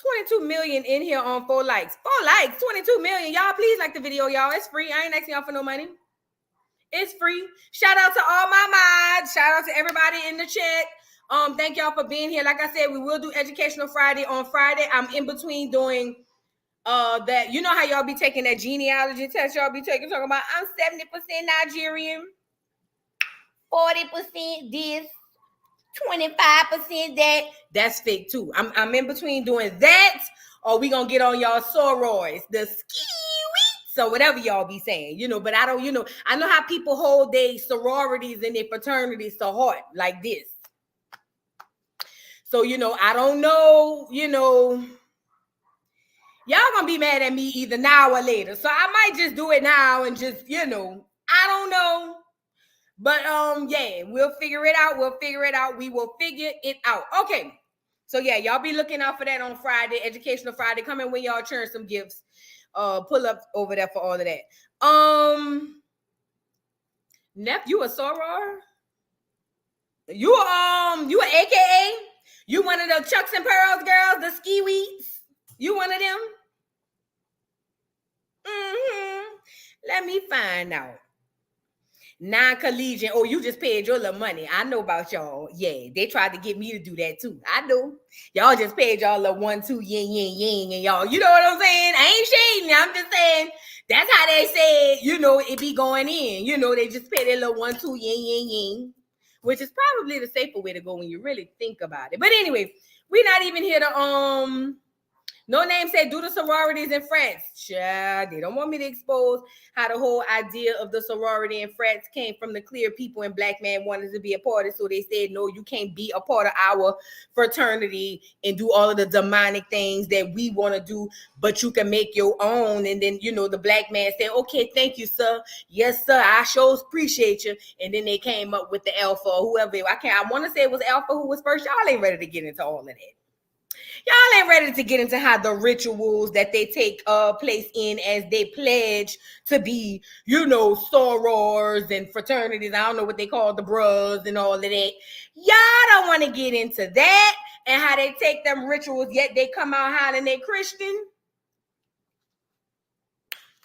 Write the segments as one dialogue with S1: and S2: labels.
S1: 22 million in here on 4 likes. 4 likes, 22 million. Y'all, please like the video, y'all. It's free. I ain't asking y'all for no money. It's free. Shout out to all my mods. Shout out to everybody in the chat. Thank y'all for being here. Like I said, we will do Educational Friday on Friday. I'm in between doing that. You know how y'all be taking that genealogy test y'all be taking, talking about I'm 70% Nigerian, 40% this, 25% that. That's fake too. I'm in between doing that, or we gonna get on y'all sorors, the ski-weeks, or whatever y'all be saying, but I don't, I know how people hold their sororities and their fraternities to heart like this. So, I don't know, y'all gonna be mad at me either now or later. So I might just do it now and just, I don't know. But yeah, we'll figure it out. We will figure it out. Okay. So yeah, y'all be looking out for that on Friday, Educational Friday. Come in when y'all churn some gifts. Pull up over there for all of that. Nep, you a soror? You an AKA? You one of the Chucks and Pearls girls, the ski weeds? You one of them? Let me find out. Non-collegiate. Oh, you just paid your little money. I know about y'all. Yeah, they tried to get me to do that too. I know. Y'all just paid y'all little 1, 2, yin, and y'all, you know what I'm saying? I ain't shading. I'm just saying that's how they said, it be going in. They just pay their little 1, 2, yin, which is probably the safer way to go when you really think about it. But anyway, we're not even here to No Name said, do the sororities in France. Child, they don't want me to expose how the whole idea of the sorority in France came from the clear people, and black man wanted to be a part of it. So they said, no, you can't be a part of our fraternity and do all of the demonic things that we want to do, but you can make your own. And then, the black man said, okay, thank you, sir. Yes, sir. I sure appreciate you. And then they came up with the alpha or whoever. I want to say it was alpha who was first. Y'all ain't ready to get into all of that. Y'all ain't ready to get into how the rituals that they take place in as they pledge to be, sorors and fraternities. I don't know what they call the bros and all of that. Y'all don't want to get into that and how they take them rituals, yet they come out hollering they Christian.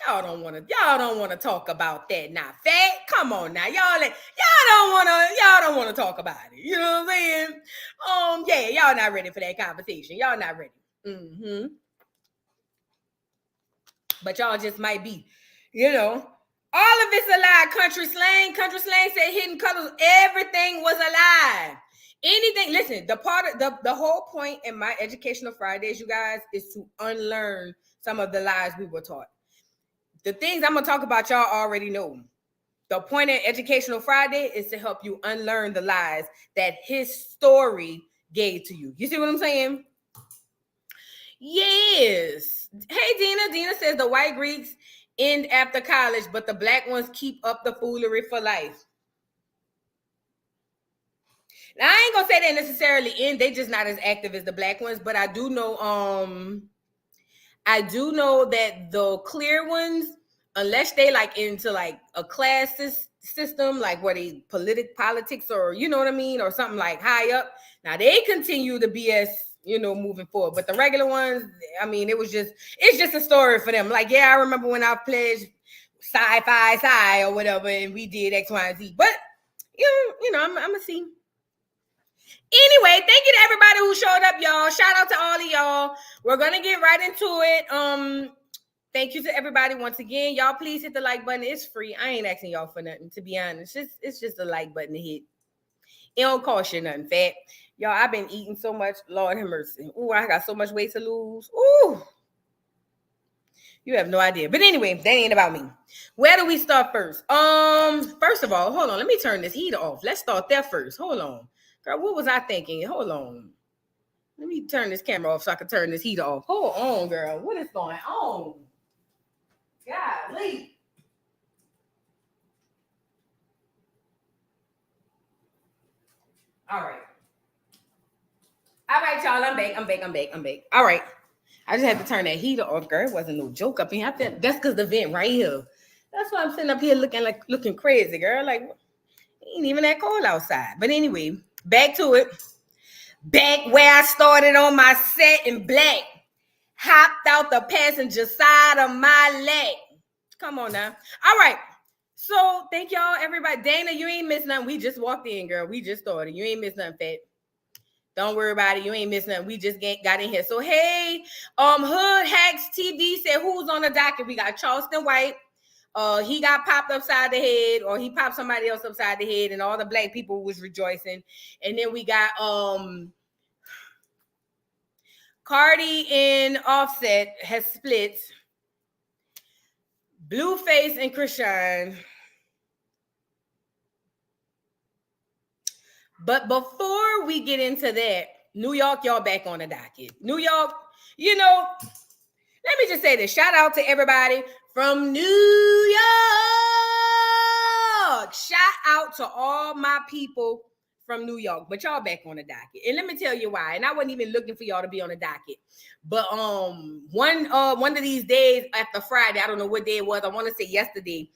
S1: Y'all don't want to talk about that now. Fat, come on now. Y'all don't want to talk about it. You know what I'm saying? Yeah, y'all not ready for that conversation. Y'all not ready. But y'all just might be, all of it's a lie. Country slang said hidden colors. Everything was a lie. Anything, listen, the whole point in my Educational Fridays, you guys, is to unlearn some of the lies we were taught. The things I'm going to talk about, y'all already know. The point of Educational Friday is to help you unlearn the lies that his story gave to you. You see what I'm saying? Yes. Hey, Dina. Dina says the white Greeks end after college, but the black ones keep up the foolery for life. Now, I ain't going to say they necessarily end. They just not as active as the black ones, but I do know that the clear ones, unless they like into like a class system, like where they politics or, you know what I mean? Or something like high up. Now they continue the BS, moving forward. But the regular ones, I mean, it's just a story for them. Like, yeah, I remember when I pledged sci-fi or whatever, and we did X, Y, and Z. But, I'm going to see. Anyway, thank you to everybody who showed up, y'all. Shout out to all of y'all. We're going to get right into it. Thank you to everybody once again. Y'all, please hit the like button. It's free. I ain't asking y'all for nothing, to be honest. It's just a like button to hit. It don't cost you nothing, fat. Y'all, I've been eating so much. Lord have mercy. Ooh, I got so much weight to lose. Ooh. You have no idea. But anyway, that ain't about me. Where do we start first? First of all, hold on. Let me turn this heater off. Let's start there first. Hold on. Girl, what was I thinking? Hold on. Let me turn this camera off so I can turn this heater off. Hold on, girl. What is going on? Golly. All right. All right, y'all. I'm back. All right. I just had to turn that heater off, girl. It wasn't no joke up here. That's because the vent right here. That's why I'm sitting up here looking crazy, girl. Like, ain't even that cold outside. But anyway, back to it. Back where I started on my set in black. hopped out the passenger side of my leg. Come on now. All right. So thank y'all, everybody. Dana, you ain't missed nothing. We just walked in, girl. We just started. You ain't missed nothing, Fat. Don't worry about it. You ain't missed nothing. We just got in here. So hey, Hood Hacks TV said who's on the docket? We got Charleston White. He got popped upside the head, or he popped somebody else upside the head, and all the black people was rejoicing. And then we got Cardi and Offset has split. Blueface and Chrisean. But before we get into that, New York, y'all back on the docket. New York, you know, let me just say this. Shout out to everybody from New York. Shout out to all my people from New York. But y'all back on the docket. And let me tell you why. And I wasn't even looking for y'all to be on the docket. But one of these days after Friday, I don't know what day it was. I want to say yesterday,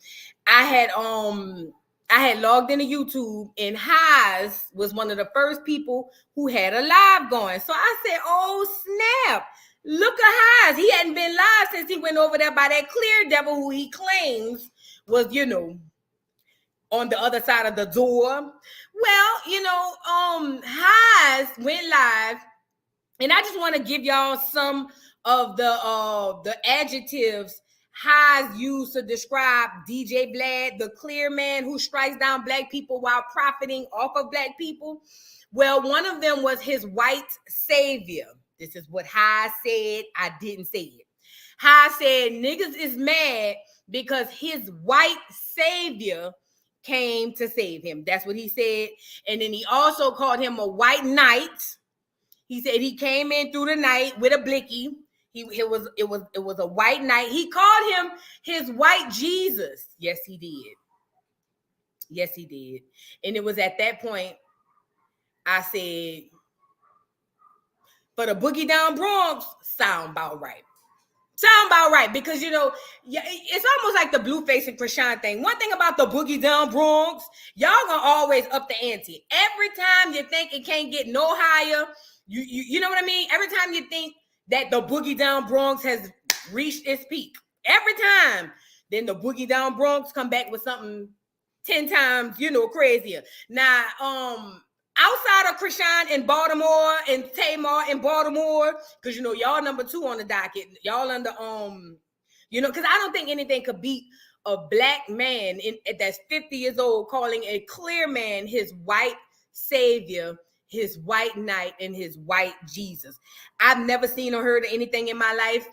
S1: I had logged into YouTube, and Haas was one of the first people who had a live going. So I said, oh, snap. Look at Haas. He hadn't been live since he went over there by that clear devil who he claims was, you know, on the other side of the door. Well, you know, Haas went live, and I just want to give y'all some of the adjectives Haas used to describe DJ Vlad, the clear man who strikes down black people while profiting off of black people. Well, one of them was his white savior. This is what Haas said. I didn't say it. Haas said niggas is mad because his white savior came to save him. That's what he said. And then he also called him a white knight. He said he came in through the night with a blicky. It was a white knight. He called him his white Jesus. Yes, he did. Yes, he did. And it was at that point I said, for the Boogie Down Bronx, sound about right. Sound about right, because, you know, it's almost like the Blueface and Chrisean thing. One thing about the Boogie Down Bronx, y'all gonna always up the ante. Every time you think it can't get no higher, you know what I mean? Every time you think that the Boogie Down Bronx has reached its peak, every time, then the Boogie Down Bronx come back with something 10 times, you know, crazier. Now, outside of Chrisean in Baltimore and Tamar in Baltimore, because, you know, y'all number 2 on the docket. Y'all under, you know, because I don't think anything could beat a black man that's 50 years old calling a clear man his white savior, his white knight, and his white Jesus. I've never seen or heard of anything in my life,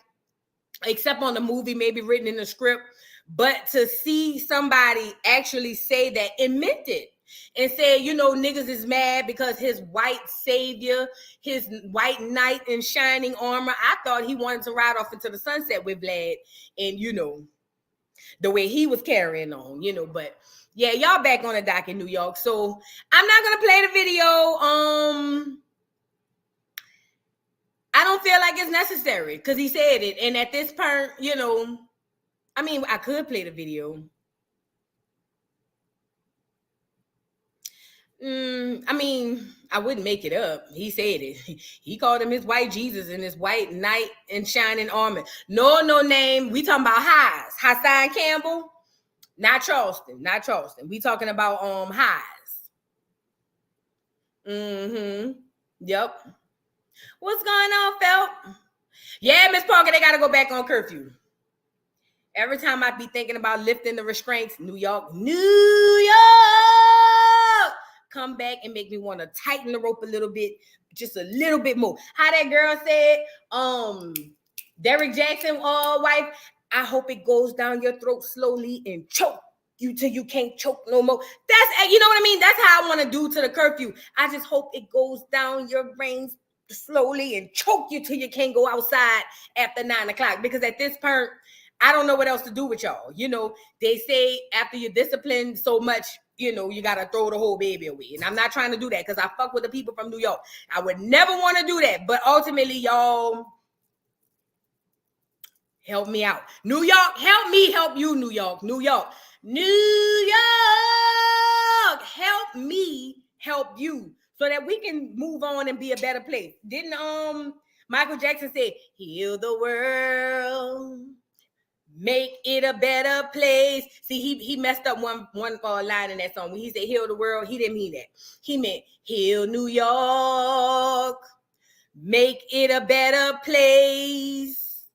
S1: except on the movie, maybe written in the script. But to see somebody actually say that and meant it, and say, you know, niggas is mad because his white savior, his white knight in shining armor, I thought he wanted to ride off into the sunset with Vlad, and, you know, the way he was carrying on, you know. But yeah, y'all back on the dock in New York. So I'm not gonna play the video. I don't feel like it's necessary because he said it. And at this point, you know, I mean, I could play the video. I mean, I wouldn't make it up. He said it. He called him his white Jesus and his white knight in shining armor. No name. We talking about Haas. Hassan Campbell. Not Charleston. We talking about Haas. Yep. What's going on, Phelp? Yeah, Miss Parker, they gotta go back on curfew. Every time I be thinking about lifting the restraints, New York, come back and make me want to tighten the rope a little bit, just a little bit more. How that girl said, Derrick Jackson, wife, I hope it goes down your throat slowly and choke you till you can't choke no more. That's, you know what I mean? That's how I want to do to the curfew. I just hope it goes down your brains slowly and choke you till you can't go outside after 9 o'clock. Because at this point, I don't know what else to do with y'all. You know, they say after you're disciplined so much, you know, you got to throw the whole baby away. And I'm not trying to do that because I fuck with the people from New York. I would never want to do that. But ultimately, y'all, help me out. New York, help me help you, New York. Help me help you so that we can move on and be a better place. Didn't Michael Jackson said, heal the world, make it a better place. See, he messed up one line in that song. When he said heal the world, he didn't mean that. He meant heal New York, make it a better place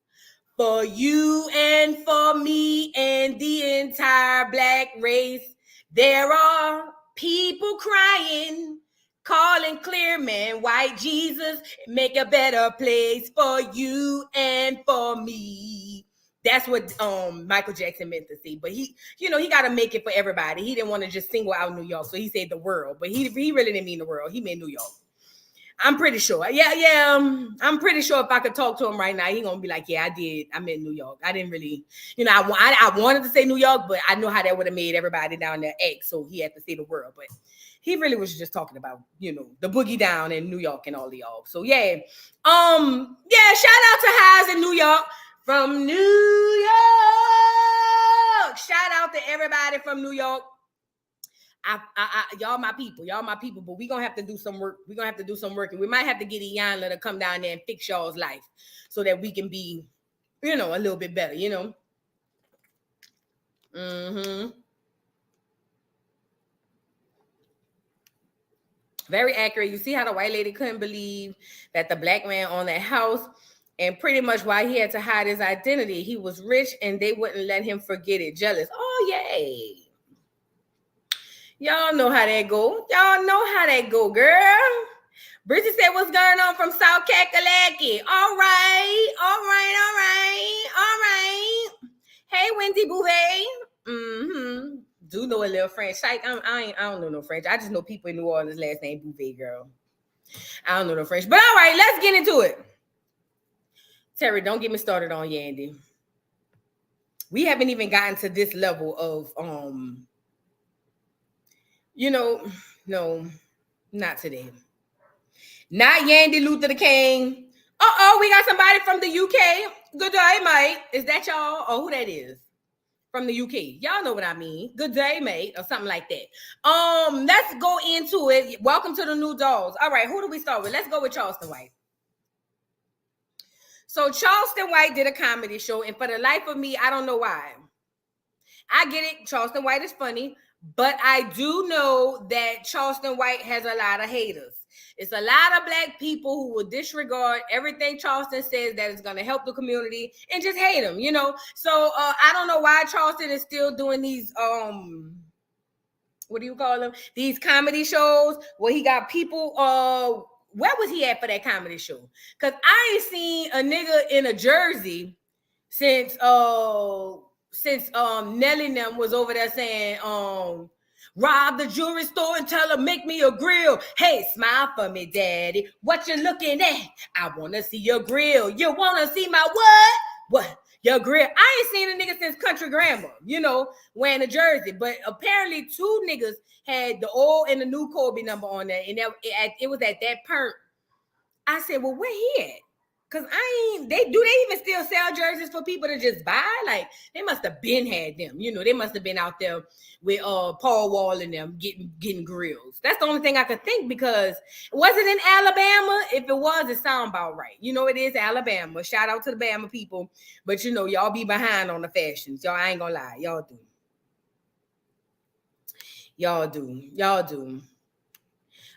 S1: for you and for me and the entire black race. There are people crying, calling clear man, white Jesus, make a better place for you and for me. That's what Michael Jackson meant to say. But he got to make it for everybody. He didn't want to just single out New York, so he said the world. But he really didn't mean the world. He meant New York. I'm pretty sure. Yeah. I'm pretty sure if I could talk to him right now, he gonna be like, yeah, I did. I meant New York. I didn't really, I wanted to say New York, but I know how that would have made everybody down there X, so he had to say the world. But he really was just talking about, the boogie down in New York and all the y'all. So yeah. Shout out to Highs in New York from New York. Shout out to everybody from New York. Y'all my people, but we're gonna have to do some work. And we might have to get Iyanla to come down there and fix y'all's life so that we can be, a little bit better, Very accurate. You see how the white lady couldn't believe that the black man owned that house, and pretty much why he had to hide his identity. He was rich and they wouldn't let him forget it. Jealous. Oh, yay. Y'all know how that go. Girl. Bridget said, what's going on from South Kakalaki? All right. Hey, Wendy Bouvet. Do know a little French. I don't know no French. I just know people in New Orleans last name Bouvet, girl. I don't know no French. But all right, let's get into it. Terry, don't get me started on Yandy. We haven't even gotten to this level of no, not today. Not Yandy Luther the King. We got somebody from the UK. Good day, mate. Is that y'all? Or who that is? From the UK. Y'all know what I mean. Good day, mate, or something like that. Let's go into it. Welcome to the new dolls. All right, who do we start with? Let's go with Charleston White. So Charleston White did a comedy show, and for the life of me, I don't know why. I get it. Charleston White is funny. But I do know that Charleston White has a lot of haters. It's a lot of black people who will disregard everything Charleston says that is going to help the community and just hate him, So I don't know why Charleston is still doing these, what do you call them? These comedy shows where he got people, where was he at for that comedy show? Because I ain't seen a nigga in a jersey since Nelly and them was over there saying, rob the jewelry store and tell her, make me a grill. Hey, smile for me, daddy. What you looking at? I want to see your grill. You want to see my what? What? Your grill. I ain't seen a nigga since Country Grammar, wearing a jersey. But apparently 2 niggas had the old and the new Kobe number on there. And it was at that perk. I said, well, where he at? Cause they even still sell jerseys for people to just buy? Like they must have been had them, they must have been out there with Paul Wall and them getting grills. That's the only thing I could think, because was it in Alabama? If it was, it sound about right. It is Alabama. Shout out to the Bama people, but y'all be behind on the fashions. Y'all, I ain't gonna lie, y'all do.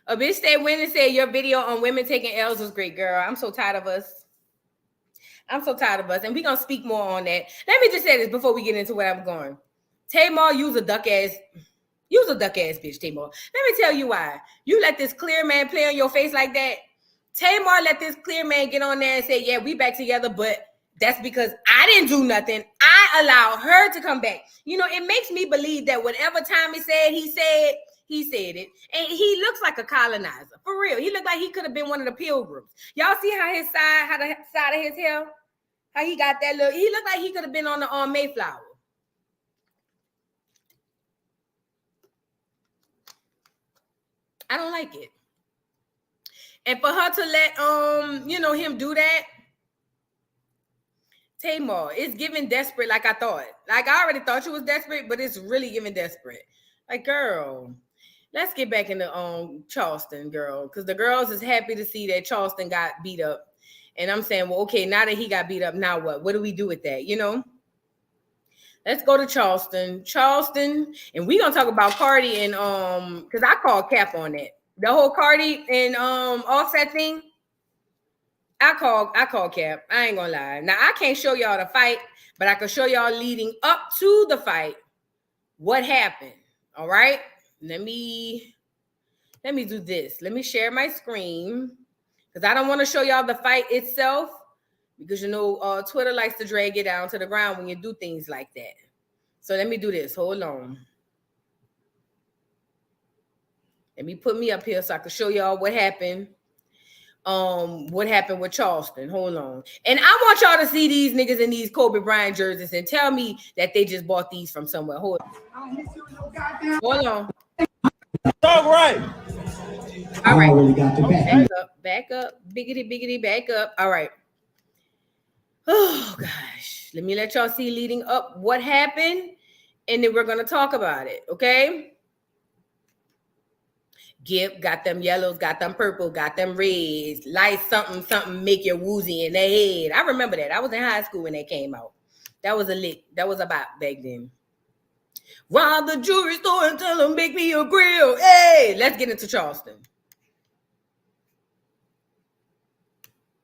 S1: A bitch stayed winning said your video on women taking L's was great, girl. I'm so tired of us. And we're going to speak more on that. Let me just say this before we get into where I'm going. Tamar, use a duck ass bitch, Tamar. Let me tell you why. You let this clear man play on your face like that. Tamar let this clear man get on there and say, yeah, we back together, but that's because I didn't do nothing. I allowed her to come back. It makes me believe that whatever Tommy said, he said it. And he looks like a colonizer. For real. He looked like he could have been one of the pilgrims. Y'all see how the side of his hair, how he got that look? He looked like he could have been on the Mayflower. I don't like it. And for her to let him do that, Tamar, it's giving desperate like I thought. Like I already thought you was desperate, but it's really giving desperate. Like, girl, let's get back into Charleston, girl, because the girls is happy to see that Charleston got beat up. And I'm saying, well, okay, now that he got beat up, now what? What do we do with that? You know? Let's go to Charleston, and we're gonna talk about Cardi and because I called cap on that. The whole Cardi and Offset thing. I call cap. I ain't gonna lie. Now I can't show y'all the fight, but I can show y'all leading up to the fight what happened. All right. Let me do this. Let me share my screen because I don't want to show y'all the fight itself. Because, you know, Twitter likes to drag it down to the ground when you do things like that. So let me do this. Hold on. Let me put me up here so I can show y'all what happened. What happened with Charleston. Hold on. And I want y'all to see these niggas in these Kobe Bryant jerseys and tell me that they just bought these from somewhere. Hold on.
S2: All right.
S1: All right. Back up. Biggity, back up. All right. Oh, gosh. Let me let y'all see leading up what happened, and then we're going to talk about it, okay? Got them yellows, got them purple, got them reds, light something make you woozy in their head. I remember that. I was in high school when they came out. That was a lick. That was about back then. Rob the jewelry store and tell them make me a grill. Hey, let's get into Charleston.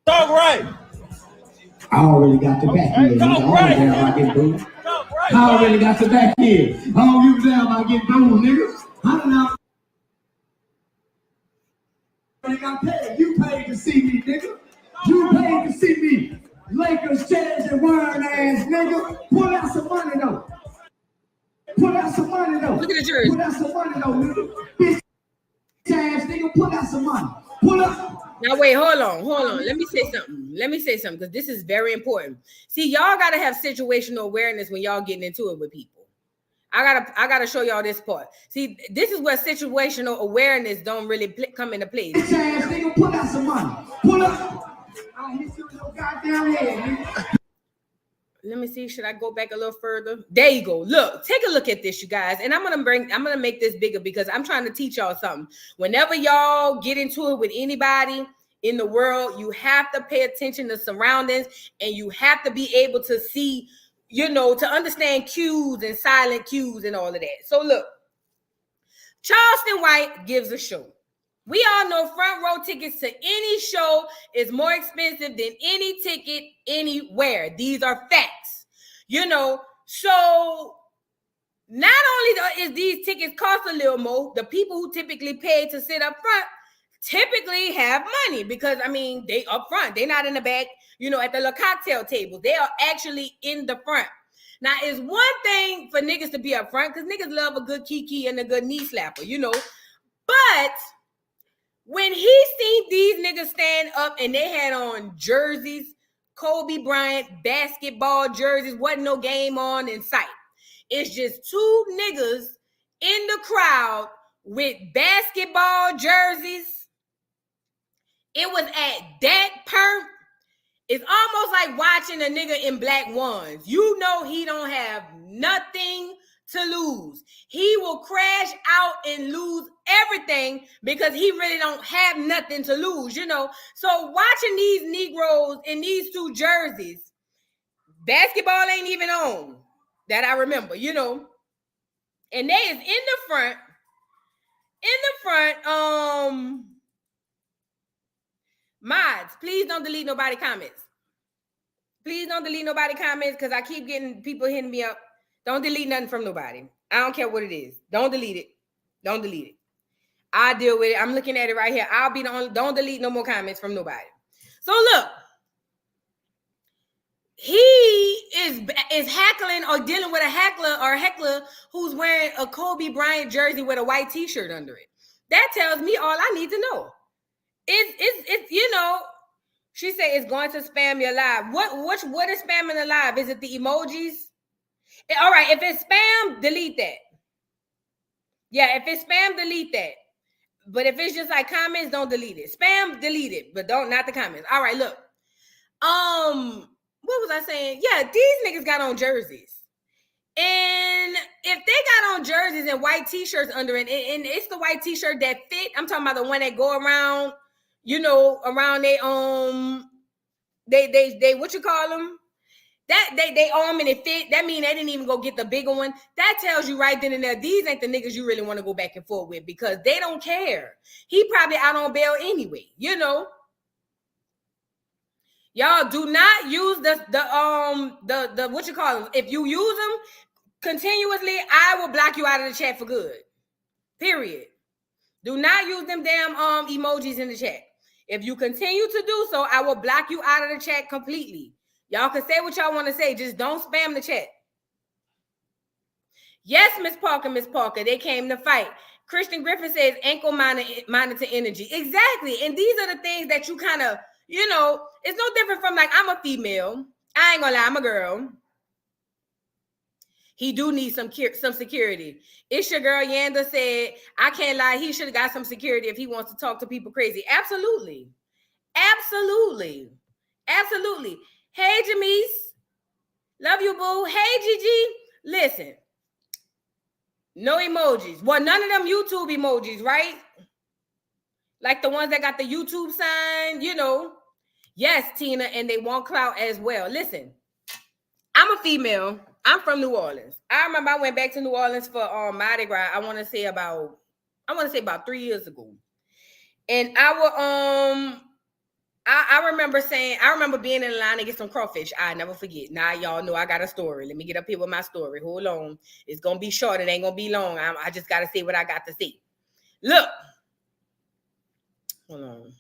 S3: All right.
S4: I already got the back here. I already got the back here. I don't give a damn about getting booed, niggas. I don't know. I got paid. You paid to see me, nigga. You paid to see me. Lakers, Jazz, and Wine ass, nigga. Pull out some money, though. Look
S1: at the jersey.
S4: Pull out some money, though, nigga. Bitch ass, nigga. Pull out some money. Pull up.
S1: Now wait, hold on. Let me say something because this is very important. See, y'all gotta have situational awareness when y'all getting into it with people. I gotta show y'all this part. See, this is where situational awareness don't really come into play.
S4: Bitch ass nigga, pull out some money. Pull up. I hit you with your goddamn head, nigga.
S1: Let me see. Should I go back a little further? There you go. Look, take a look at this, you guys. And I'm gonna make this bigger because I'm trying to teach y'all something. Whenever y'all get into it with anybody in the world, you have to pay attention to surroundings and you have to be able to see, you know, to understand cues and silent cues and all of that. So look, Charleston White gives a show. We all know front row tickets to any show is more expensive than any ticket anywhere. These are facts, you know. So not only is these tickets cost a little more, the people who typically pay to sit up front typically have money because, I mean, they up front. They're not in the back, you know, at the little cocktail tables. They are actually in the front. Now, it's one thing for niggas to be up front because niggas love a good kiki and a good knee slapper, you know. But when he seen these niggas stand up and they had on jerseys, Kobe Bryant basketball jerseys, wasn't no game on in sight. It's just two niggas in the crowd with basketball jerseys. It was at that perk. It's almost like watching a nigga in black ones. You know he don't have nothing to lose. He will crash out and lose everything because he really don't have nothing to lose, you know. So watching these Negroes in these two jerseys, basketball ain't even on that I remember, you know. And they is in the front, mods, please don't delete nobody comments. Please don't delete nobody comments because I keep getting people hitting me up. Don't delete nothing from nobody. I don't care what it is. Don't delete it. Don't delete it. I'll deal with it. I'm looking at it right here. I'll be the only. Don't delete no more comments from nobody. So look, he is heckling or dealing with a heckler who's wearing a Kobe Bryant jersey with a white t-shirt under it. That tells me all I need to know. It's you know, she said it's going to spam your live. What is spamming the live? Is it the emojis? All right, if it's spam, delete that. Yeah, if it's spam, delete that. But if it's just like comments, don't delete it. Spam, delete it, but not the comments. All right, look. What was I saying? Yeah, these niggas got on jerseys. And if they got on jerseys and white t-shirts under it, and it's the white t-shirt that fit, I'm talking about the one that go around, you know, around their they what you call them? That they arm and it fit. That mean they didn't even go get the bigger one. That tells you right then and there, these ain't the niggas you really want to go back and forth with because they don't care. He probably out on bail anyway, you know. Y'all do not use the what you call them. If you use them continuously, I will block you out of the chat for good. Period. Do not use them damn emojis in the chat. If you continue to do so, I will block you out of the chat completely. Y'all can say what y'all want to say. Just don't spam the chat. Yes, Miss Parker, they came to fight. Christian Griffin says ankle monitor energy. Exactly. And these are the things that you kind of, you know, it's no different from like, I'm a female. I ain't gonna lie, I'm a girl. He do need some security. It's your girl Yanda said, I can't lie, he should have got some security if he wants to talk to people crazy. Absolutely. Absolutely. Absolutely. Hey, Jamise. Love you, boo. Hey, Gigi. Listen. No emojis. Well, none of them YouTube emojis, right? Like the ones that got the YouTube sign, you know. Yes, Tina, and they want clout as well. Listen, I'm a female. I'm from New Orleans. I remember I went back to New Orleans for Mardi Gras. I want to say about 3 years ago. And I remember being in the line to get some crawfish. I never forget. Now y'all know I got a story. Let me get up here with my story. Hold on. It's going to be short. It ain't going to be long. I just got to say what I got to say. Look. Hold on.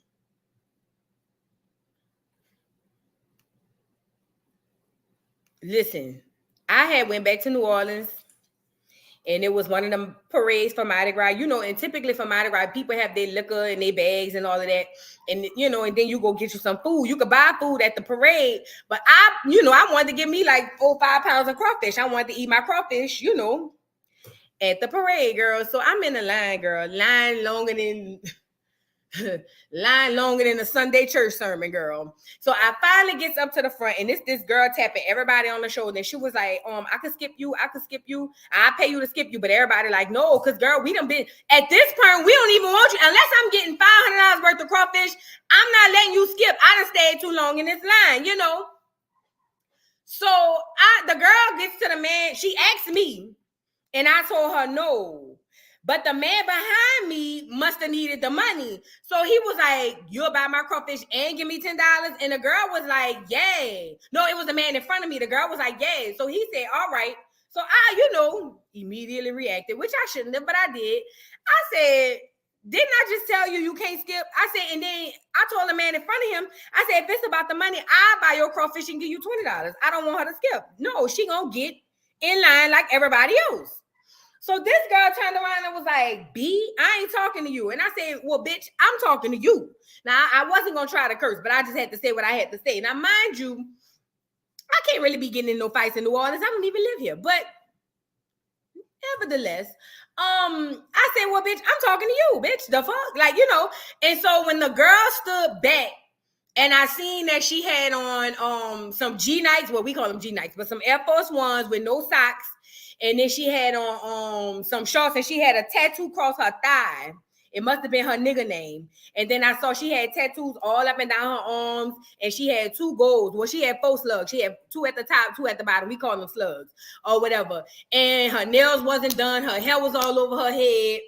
S1: Listen, I had went back to New Orleans. And it was one of them parades for Mardi Gras, you know, and typically for Mardi Gras, people have their liquor and their bags and all of that. And, you know, and then you go get you some food. You could buy food at the parade. But I wanted to get me like 4 or 5 pounds of crawfish. I wanted to eat my crawfish, you know, at the parade, girl. So I'm in the line, girl. Line longer than a Sunday church sermon, girl. So I finally gets up to the front, and this girl tapping everybody on the shoulder, and she was like, I could skip you. I pay you to skip you. But everybody like, no, because girl, we done been at this point, we don't even want you unless I'm getting $500 worth of crawfish. I'm not letting you skip. I done stayed too long in this line, you know. So the girl gets to the man, she asked me, and I told her no. But the man behind me must have needed the money. So he was like, you'll buy my crawfish and give me $10? And the girl was like, yay. No, it was the man in front of me. The girl was like, yay. So he said, all right. So I, immediately reacted, which I shouldn't have, but I did. I said, didn't I just tell you can't skip? I said, and then I told the man in front of him, I said, if it's about the money, I'll buy your crawfish and give you $20. I don't want her to skip. No, she gonna get in line like everybody else. So this girl turned around and was like, B, I ain't talking to you. And I said, well, bitch, I'm talking to you. Now, I wasn't going to try to curse, but I just had to say what I had to say. Now, mind you, I can't really be getting in no fights in New Orleans. I don't even live here. But nevertheless, I said, well, bitch, I'm talking to you, bitch. The fuck? Like, you know. And so when the girl stood back and I seen that she had on some G-Nikes, well, we call them G-Nikes, but some Air Force Ones with no socks. And then she had on some shorts, and she had a tattoo across her thigh. It must have been her nigga name. And then I saw she had tattoos all up and down her arms, and she had 2 golds. Well, she had 4 slugs. She had 2 at the top, 2 at the bottom. We call them slugs or whatever. And her nails wasn't done. Her hair was all over her head.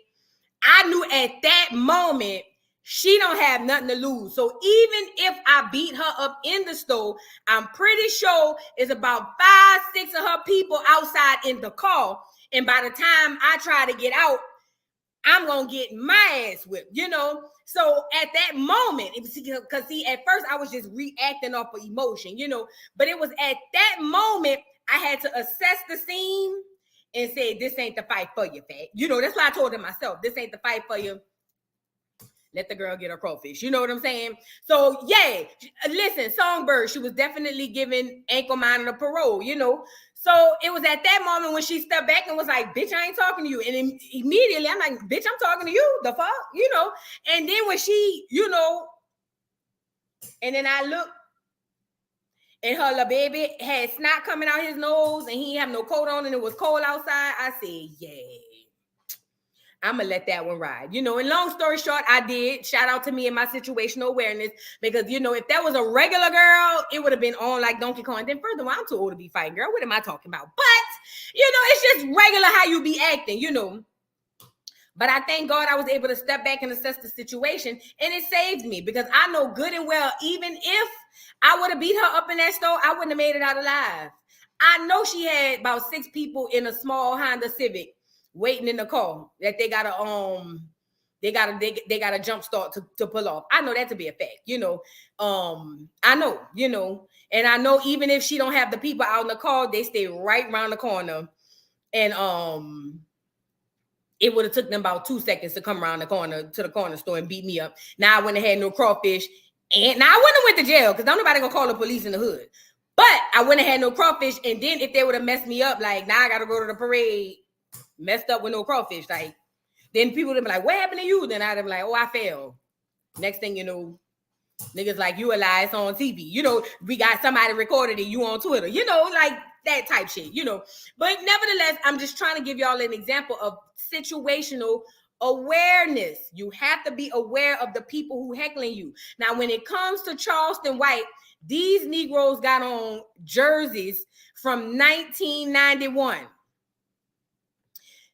S1: I knew at that moment she don't have nothing to lose. So even if I beat her up in the store, I'm pretty sure it's about 5, 6 of her people outside in the car. And by the time I try to get out, I'm going to get my ass whipped, you know? So at that moment, because at first I was just reacting off of emotion, you know? But it was at that moment I had to assess the scene and say, this ain't the fight for you, fat. You know, that's why I told her myself, this ain't the fight for you. Let the girl get her crawfish. You know what I'm saying? So, yeah. Listen, Songbird, she was definitely giving ankle monitor parole, you know? So, it was at that moment when she stepped back and was like, bitch, I ain't talking to you. And immediately, I'm like, bitch, I'm talking to you. The fuck? You know? And then when she, you know, and then I looked, and her little baby had snot coming out his nose, and he didn't have no coat on, and it was cold outside. I said, yeah. I'm gonna let that one ride. You know, and long story short, I did. Shout out to me and my situational awareness, because you know, if that was a regular girl, it would have been on like Donkey Kong. Then furthermore, I'm too old to be fighting, girl. What am I talking about? But you know, it's just regular how you be acting, you know. But I thank God I was able to step back and assess the situation, and it saved me, because I know good and well, even if I would have beat her up in that store, I wouldn't have made it out alive. I know she had about 6 people in a small Honda Civic waiting in the car that they got a jump start to pull off. I know that to be a fact, you know. I know, you know, and I know even if she don't have the people out in the car, they stay right around the corner, and it would have took them about 2 seconds to come around the corner to the corner store and beat me up. Now I wouldn't have had no crawfish, and now I wouldn't have went to jail, because nobody gonna call the police in the hood. But I wouldn't have had no crawfish, and then if they would have messed me up, like now I gotta go to the parade messed up with no crawfish, like then people would be like, what happened to you? Then I'd be like, oh, I fell. Next thing you know, niggas like, you a lie, it's on TV. You know, we got somebody recorded it, you on Twitter, you know, like that type shit, you know. But nevertheless, I'm just trying to give y'all an example of situational awareness. You have to be aware of the people who heckling you. Now, when it comes to Charleston White, these Negroes got on jerseys from 1991.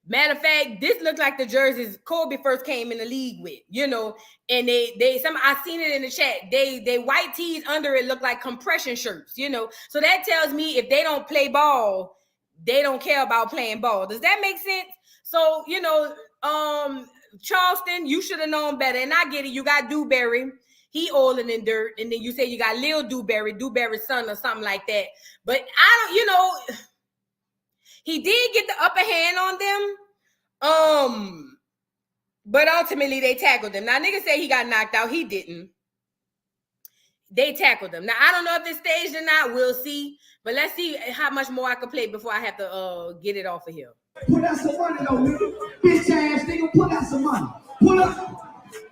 S1: Matter of fact, this looked like the jerseys Kobe first came in the league with, you know, and I seen it in the chat. They white tees under it look like compression shirts, you know. So that tells me if they don't play ball, they don't care about playing ball. Does that make sense? So, you know, Charleston, you should have known better. And I get it. You got Dewberry. He oiling in dirt. And then you say you got Lil Dewberry's son or something like that. But I don't, you know, he did get the upper hand on them. But ultimately they tackled him. Now niggas say he got knocked out. He didn't. They tackled him. Now I don't know if it's staged or not. We'll see. But let's see how much more I can play before I have to get it off of here.
S4: Put out some money though, nigga. Bitch ass nigga, put out some money. Pull up.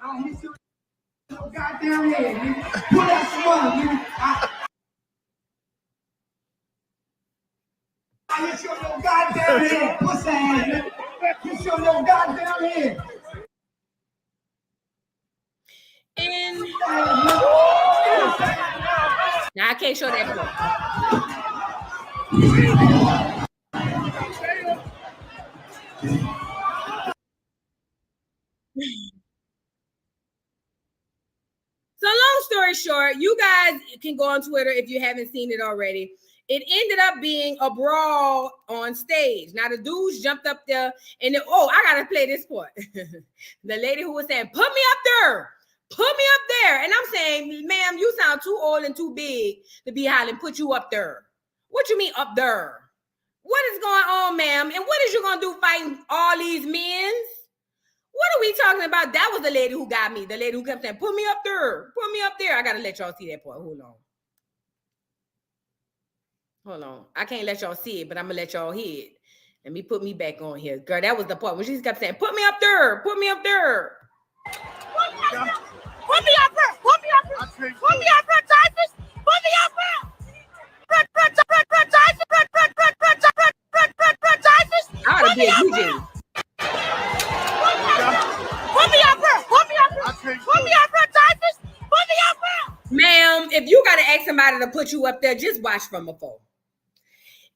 S4: I hit your goddamn head, nigga. Put out some money, nigga. I hit your little goddamn head, pussy ass nigga. Hit your little goddamn head.
S1: And now I can't show that part. So long story short, you guys can go on Twitter if you haven't seen it already. It ended up being a brawl on stage. Now the dudes jumped up there and I gotta play this part. The lady who was saying, put me up there. Put me up there. And I'm saying, ma'am, you sound too old and too big to be hollering, put you up there. What you mean up there? What is going on, ma'am? And what is you gonna do fighting all these men? What are we talking about? That was the lady who got me. The lady who kept saying, put me up there. Put me up there. I gotta let y'all see that part. Hold on. I can't let y'all see it, but I'm gonna let y'all hear it. Let me put me back on here. Girl, that was the part when she kept saying, put me up there. Put me up there. Put me up there. Put me up there. Put me up there. Put me up there, Typhus. Put me up there. I ought to be a DJ. Put me up there. Put me up there. Put me up there, Typhus. Put me up there. Ma'am, if you gotta ask somebody to put you up there, just watch from afar.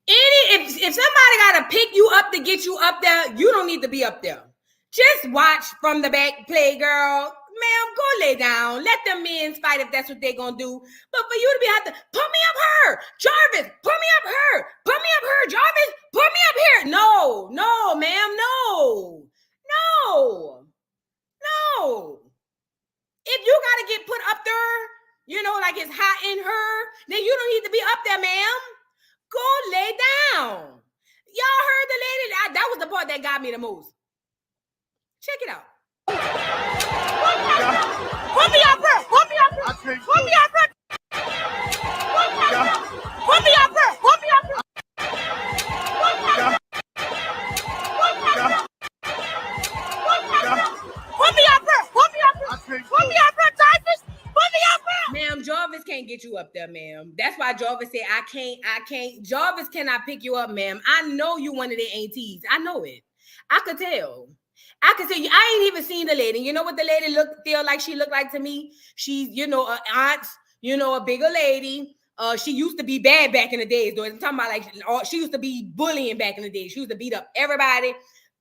S1: If somebody gotta pick you up to get you up there, you don't need to be up there. Just watch from the back, play, girl. Ma'am, go lay down. Let them men fight if that's what they're gonna do. But for you to have to put me up her, Jarvis, put me up her, put me up her, Jarvis, put me up here. No, ma'am, no. If you gotta get put up there, you know, like it's hot in her, then you don't need to be up there, ma'am. Go lay down. Y'all heard the lady? That was the part that got me the most. Check it out. Put me up there. Put me up there. Put me up there. Put me up there. Put me up there. Put me up there. Put me up there. Put me up there, Typhus. Put me up there. Ma'am, Jarvis can't get you up there, ma'am. That's why Jarvis said, I can't. Jarvis cannot pick you up, ma'am. I know you one of the aunties. I know it. I could tell. I can tell you, I ain't even seen the lady. You know what the lady feel like she looked like to me? She's, you know, an aunt, you know, a bigger lady. She used to be bad back in the days, though. I'm talking about like she used to be bullying back in the day. She used to beat up everybody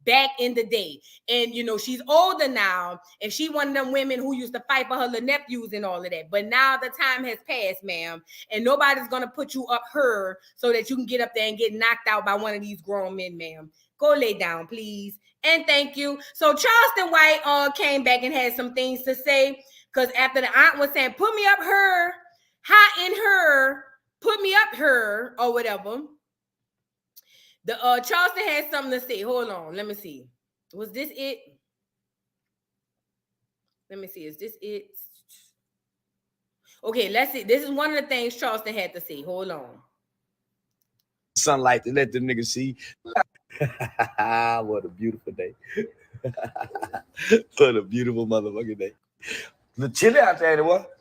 S1: back in the day. And you know, she's older now, and she one of them women who used to fight for her little nephews and all of that. But now the time has passed, ma'am, and nobody's gonna put you up her so that you can get up there and get knocked out by one of these grown men, ma'am. Go lay down, please. And thank you. So Charleston White came back and had some things to say, because after the aunt was saying, put me up her, hot in her, put me up her, or whatever. The Charleston had something to say. Hold on, let me see. Was this it? Let me see. Is this it? Okay, let's see. This is one of the things Charleston had to say. Hold on.
S3: Sunlight to let the niggas see. What a beautiful day. What a beautiful motherfucking day. The chilly out there, what?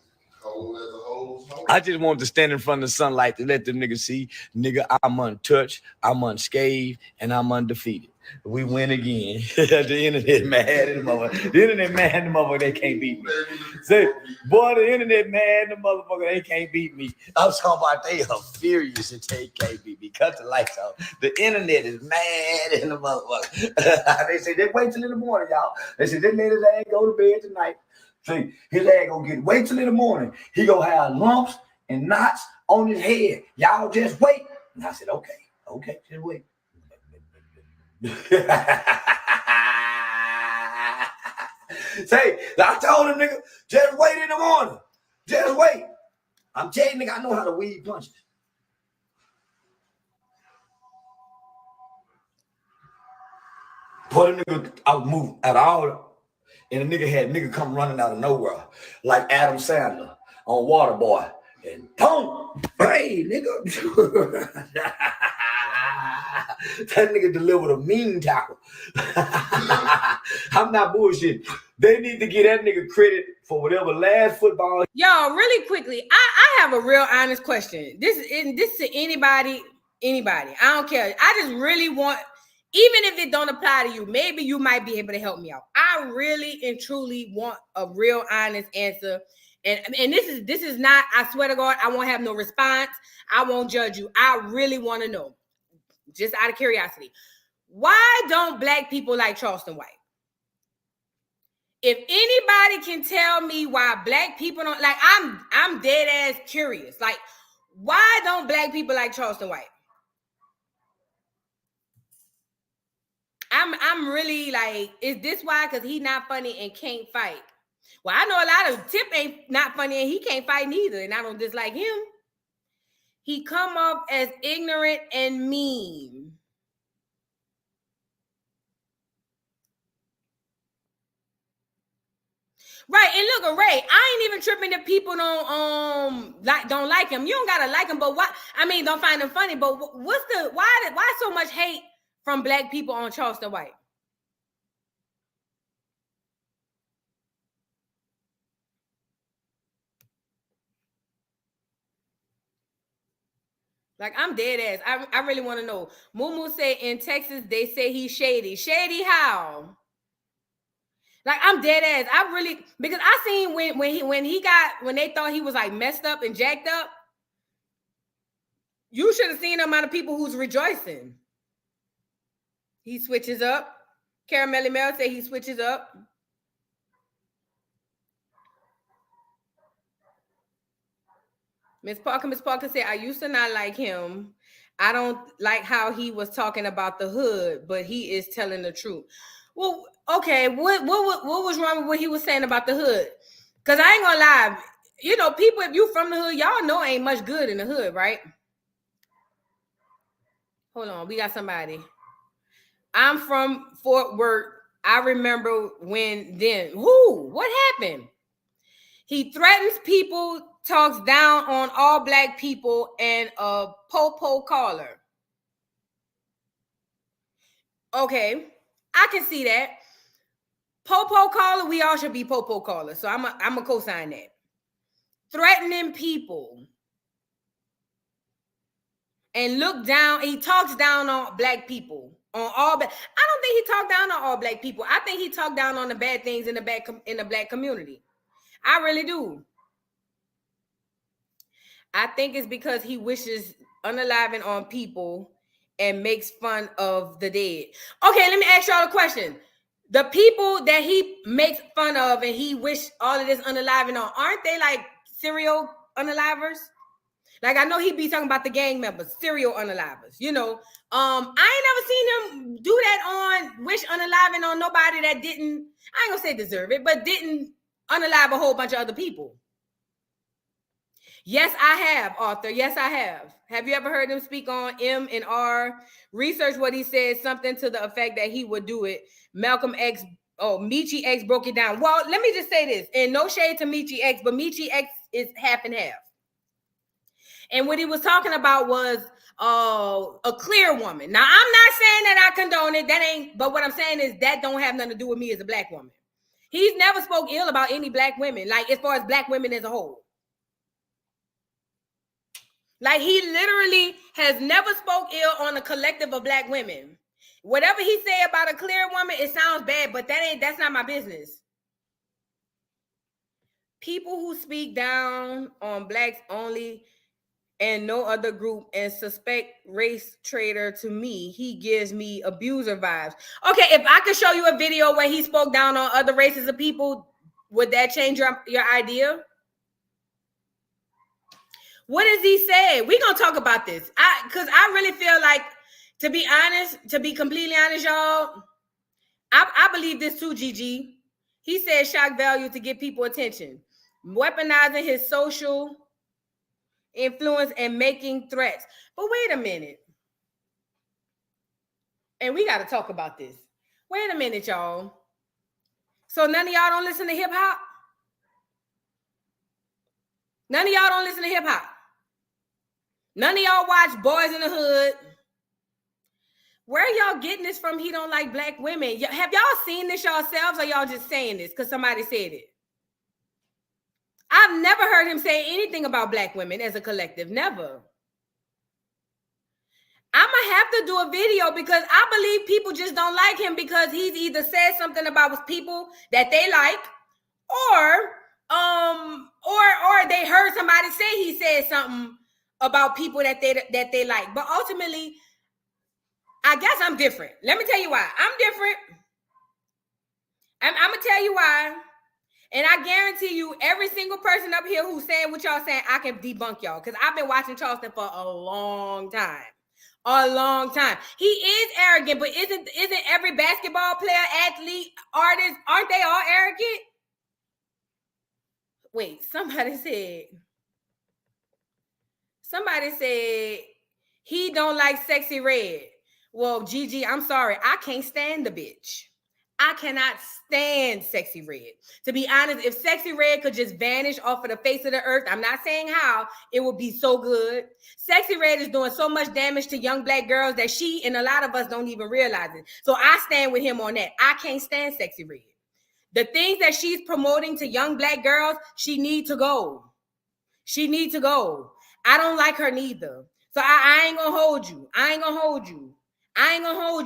S3: I just want to stand in front of the sunlight to let the niggas see, nigga, I'm untouched, I'm unscathed, and I'm undefeated. We win again. The internet mad in the motherfucker. The internet mad in the motherfucker, they can't beat me. Say, boy, the internet mad in the motherfucker, they can't beat me. I'm talking about they are furious that they can't beat me. Cut the lights off. The internet is mad in the motherfucker. They say, they wait till in the morning, y'all. They say, they let his ass go to bed tonight. See, his ass gonna get, wait till in the morning. He gonna have lumps and knots on his head. Y'all just wait. And I said, okay, just wait. Say, I told him, nigga, just wait in the morning. Just wait. I'm telling you, nigga, I know how to weed punches. Put a nigga out move at all. And the nigga had nigga come running out of nowhere like Adam Sandler on Waterboy. And boom, hey, nigga. That nigga delivered a mean tackle. I'm not bullshit. They need to get that nigga credit for whatever last football.
S1: Y'all, really quickly, I have a real honest question. This to anybody. I don't care. I just really want, even if it don't apply to you, maybe you might be able to help me out. I really and truly want a real honest answer. And this is not, I swear to God, I won't have no response. I won't judge you. I really want to know, just out of curiosity, why don't black people like Charleston White? If anybody can tell me why black people don't like, I'm dead ass curious. Like, why don't black people like Charleston White? I'm really like, is this why? Because he not funny and can't fight. Well, I know a lot of Tip ain't not funny and he can't fight neither, and I don't dislike him. He come off as ignorant and mean. Right, and look, Ray, I ain't even tripping that people don't like him. You don't gotta like him, but what? I mean, don't find him funny. But why so much hate from black people on Charleston White? Like, I'm dead ass. I really want to know. Mumu said in Texas they say he's shady. Shady how? Like, I'm dead ass. I really, because I seen when they thought he was like messed up and jacked up. You should have seen the amount of people who's rejoicing. He switches up. Caramelly Mel say he switches up. Miss Parker said, I used to not like him. I don't like how he was talking about the hood, but he is telling the truth. Well, okay, what was wrong with what he was saying about the hood? Because I ain't gonna lie, you know, people, if you from the hood, y'all know ain't much good in the hood, right? Hold on, we got somebody. I'm from Fort Worth. I remember when then. Who? What happened? He threatens people, talks down on all black people, and a po-po caller. Okay, I can see that. Po-po caller, we all should be po-po callers. So I'm a co-sign that. Threatening people. And look down, he talks down on black people. On all black. I don't think he talked down on all black people. I think he talked down on the bad things in the black community. I really do. I think it's because he wishes unaliving on people and makes fun of the dead. Okay, let me ask y'all a question. The people that he makes fun of and he wish all of this unaliving on, aren't they like serial unalivers? Like, I know he be talking about the gang members, serial unalivers, you know. I ain't never seen him do that on wish unaliving on nobody that didn't, I ain't gonna say deserve it, but didn't unalive a whole bunch of other people. Yes, I have, Arthur. Yes, I have. Have you ever heard him speak on M and R? Research what he said, something to the effect that he would do it. Malcolm X, Michi X broke it down. Well, let me just say this, and no shade to Michi X, but Michi X is half and half. And what he was talking about was a clear woman. Now, I'm not saying that I condone it. But what I'm saying is that don't have nothing to do with me as a black woman. He's never spoke ill about any black women, like as far as black women as a whole. Like, he literally has never spoke ill on a collective of black women. Whatever he say about a clear woman, it sounds bad, but that's not my business. People who speak down on blacks only and no other group and suspect race traitor, to me, he gives me abuser vibes. Okay, if I could show you a video where he spoke down on other races of people, would that change your idea? What does he say? We're going to talk about this. Because I really feel like, to be honest, to be completely honest, y'all, I believe this too, Gigi. He said shock value to get people attention. Weaponizing his social influence and making threats. But wait a minute. And we got to talk about this. Wait a minute, y'all. So none of y'all don't listen to hip hop? None of y'all don't listen to hip hop? None of y'all watch Boys in the Hood? Where y'all getting this from? He don't like black women. Have y'all seen this yourselves, or y'all just saying this because somebody said it? I've never heard him say anything about black women as a collective. Never. I'm going to have to do a video because I believe people just don't like him because he's either said something about people that they like, or they heard somebody say he said something about people that they like. But ultimately, I guess I'm different. Let me tell you why. I'm different. I'm going to tell you why. And I guarantee you, every single person up here who's saying what y'all saying, I can debunk y'all. Because I've been watching Charleston for a long time. A long time. He is arrogant, but isn't every basketball player, athlete, artist, aren't they all arrogant? Wait, somebody said he don't like Sexy Red. Well, Gigi, I'm sorry. I can't stand the bitch. I cannot stand Sexy Red. To be honest, if Sexy Red could just vanish off of the face of the earth, I'm not saying how, it would be so good. Sexy Red is doing so much damage to young black girls that she and a lot of us don't even realize it. So I stand with him on that. I can't stand Sexy Red. The things that she's promoting to young black girls, she need to go. She need to go. I don't like her neither. So I ain't gonna hold you. I ain't gonna hold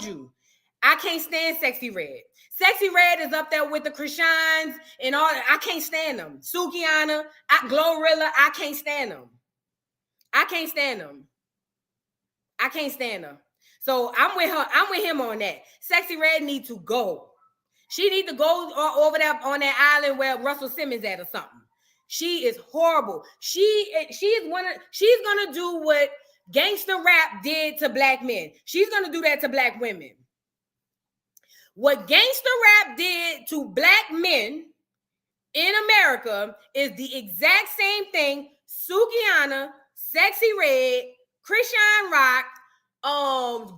S1: you. I can't stand Sexy Red. Sexy Red is up there with the Chriseans and all that. I can't stand them. Sukiana, Glorilla, I can't stand them. I can't stand them. So I'm with her. I'm with him on that. Sexy Red need to go. She need to go over there on that island where Russell Simmons at or something. She is horrible. She's gonna do what gangster rap did to black men. She's gonna do that to black women. What gangster rap did to black men in America is the exact same thing Sukiana, Sexy Red, Chrisean Rock,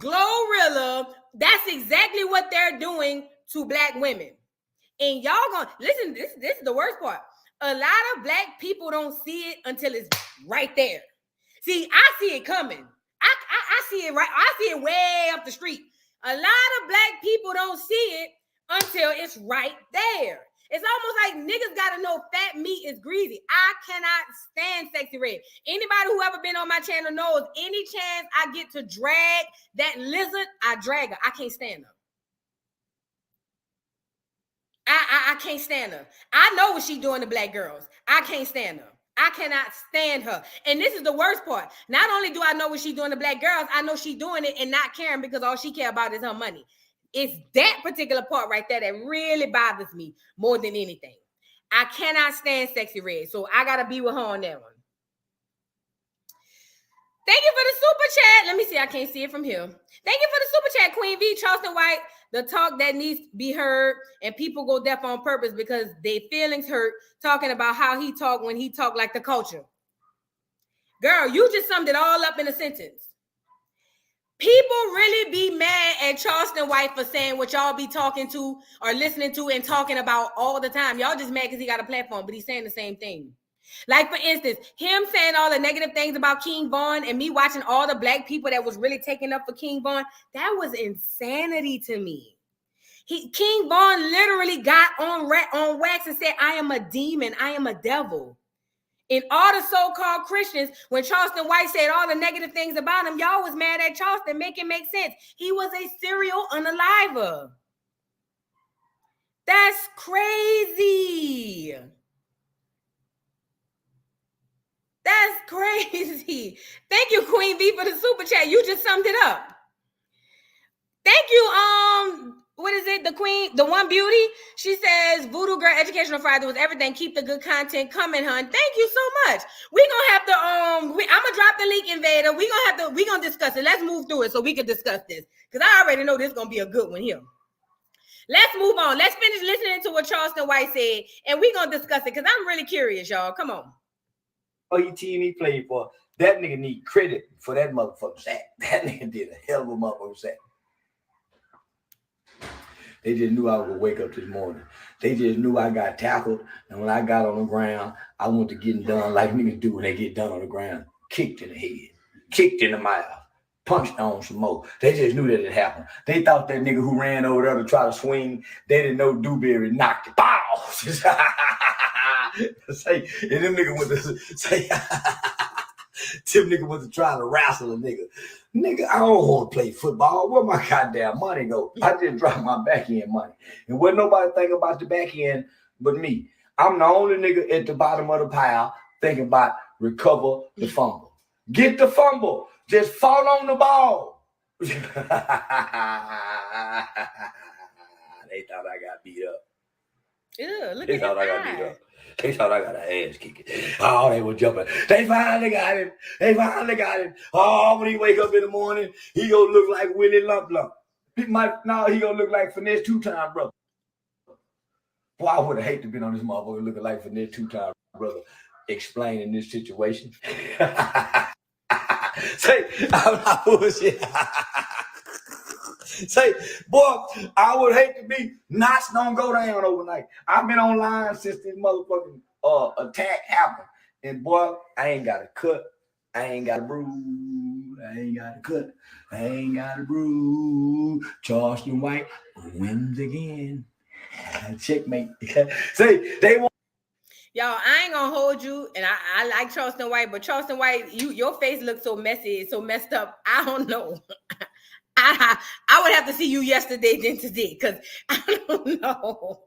S1: Glorilla, that's exactly what they're doing to black women. And y'all gonna listen, this is the worst part. A lot of black people don't see it until it's right there. See, I see it coming. I see it right. I see it way up the street. A lot of black people don't see it until it's right there. It's almost like niggas gotta know fat meat is greasy. I cannot stand Sexy Red. Anybody who ever been on my channel knows any chance I get to drag that lizard, I drag her. I can't stand her. I can't stand her. I know what she's doing to black girls. I can't stand her. I cannot stand her. And this is the worst part. Not only do I know what she's doing to black girls, I know she's doing it and not caring because all she care about is her money. It's that particular part right there that really bothers me more than anything. I cannot stand Sexy Red, so I got to be with her on that one. Thank you for the super chat. Let me see. I can't see it from here. Thank you for the super chat, Queen V. Charleston White. The talk that needs to be heard, and people go deaf on purpose because their feelings hurt talking about how he talked when he talked like the culture. Girl, you just summed it all up in a sentence. People really be mad at Charleston White for saying what y'all be talking to or listening to and talking about all the time. Y'all just mad because he got a platform, but he's saying the same thing. Like, for instance, him saying all the negative things about King Von and me watching all the black people that was really taking up for King Von, that was insanity to me. King Von literally got on wax and said, I am a demon, I am a devil. And all the so-called Christians, when Charleston White said all the negative things about him, y'all was mad at Charleston. Make it make sense. He was a serial unaliver. That's crazy. That's crazy. Thank you, Queen V, for the super chat. You just summed it up. Thank you, what is it? The Queen, the One Beauty. She says, Voodoo Girl Educational Friday was everything. Keep the good content coming, hun. Thank you so much. We're gonna have to, I'm gonna drop the link, Invader. We're gonna discuss it. Let's move through it so we can discuss this. Because I already know this is gonna be a good one here. Let's move on. Let's finish listening to what Charleston White said, and we're gonna discuss it because I'm really curious, y'all. Come on.
S3: Oh, he team he played for. That nigga need credit for that motherfucker sack. That nigga did a hell of a motherfucker sack. They just knew I was gonna wake up this morning. They just knew I got tackled, and when I got on the ground, I went to getting done like niggas do when they get done on the ground. Kicked in the head, kicked in the mouth, punched on some more. They just knew that it happened. They thought that nigga who ran over there to try to swing, they didn't know Dewberry knocked it. Pow! Say, and them nigga went to say, Tim nigga was to try to wrestle a nigga. Nigga, I don't want to play football. Where my goddamn money go? I just dropped my back end money. And what nobody think about the back end but me. I'm the only nigga at the bottom of the pile thinking about recover the fumble. Get the fumble. Just fall on the ball. They thought I got beat up.
S1: Ew, look
S3: they
S1: at
S3: thought I got
S1: that.
S3: beat up. They thought I got an ass kicking. Oh, they were jumping. They finally got him. They finally got him. Oh, when he wake up in the morning, he gonna look like Willie Lump Lump. He gonna look like Finesse Two-Time Brother. Boy, I would have hated to be on this motherfucker looking like Finesse Two-Time Brother explaining this situation. Say, I'm not bullshit. Say, boy, I would hate to be knots don't go down overnight. I've been online since this motherfucking attack happened. And boy, I ain't got a cut. I ain't got a bruise. I ain't got a cut. I ain't got a bruise. Charleston White wins again. Checkmate. Say, they want.
S1: Y'all, I ain't gonna hold you, and I like Charleston White, but Charleston White, your face looks so messy, so messed up. I don't know. I would have to see you yesterday than today, because I don't know.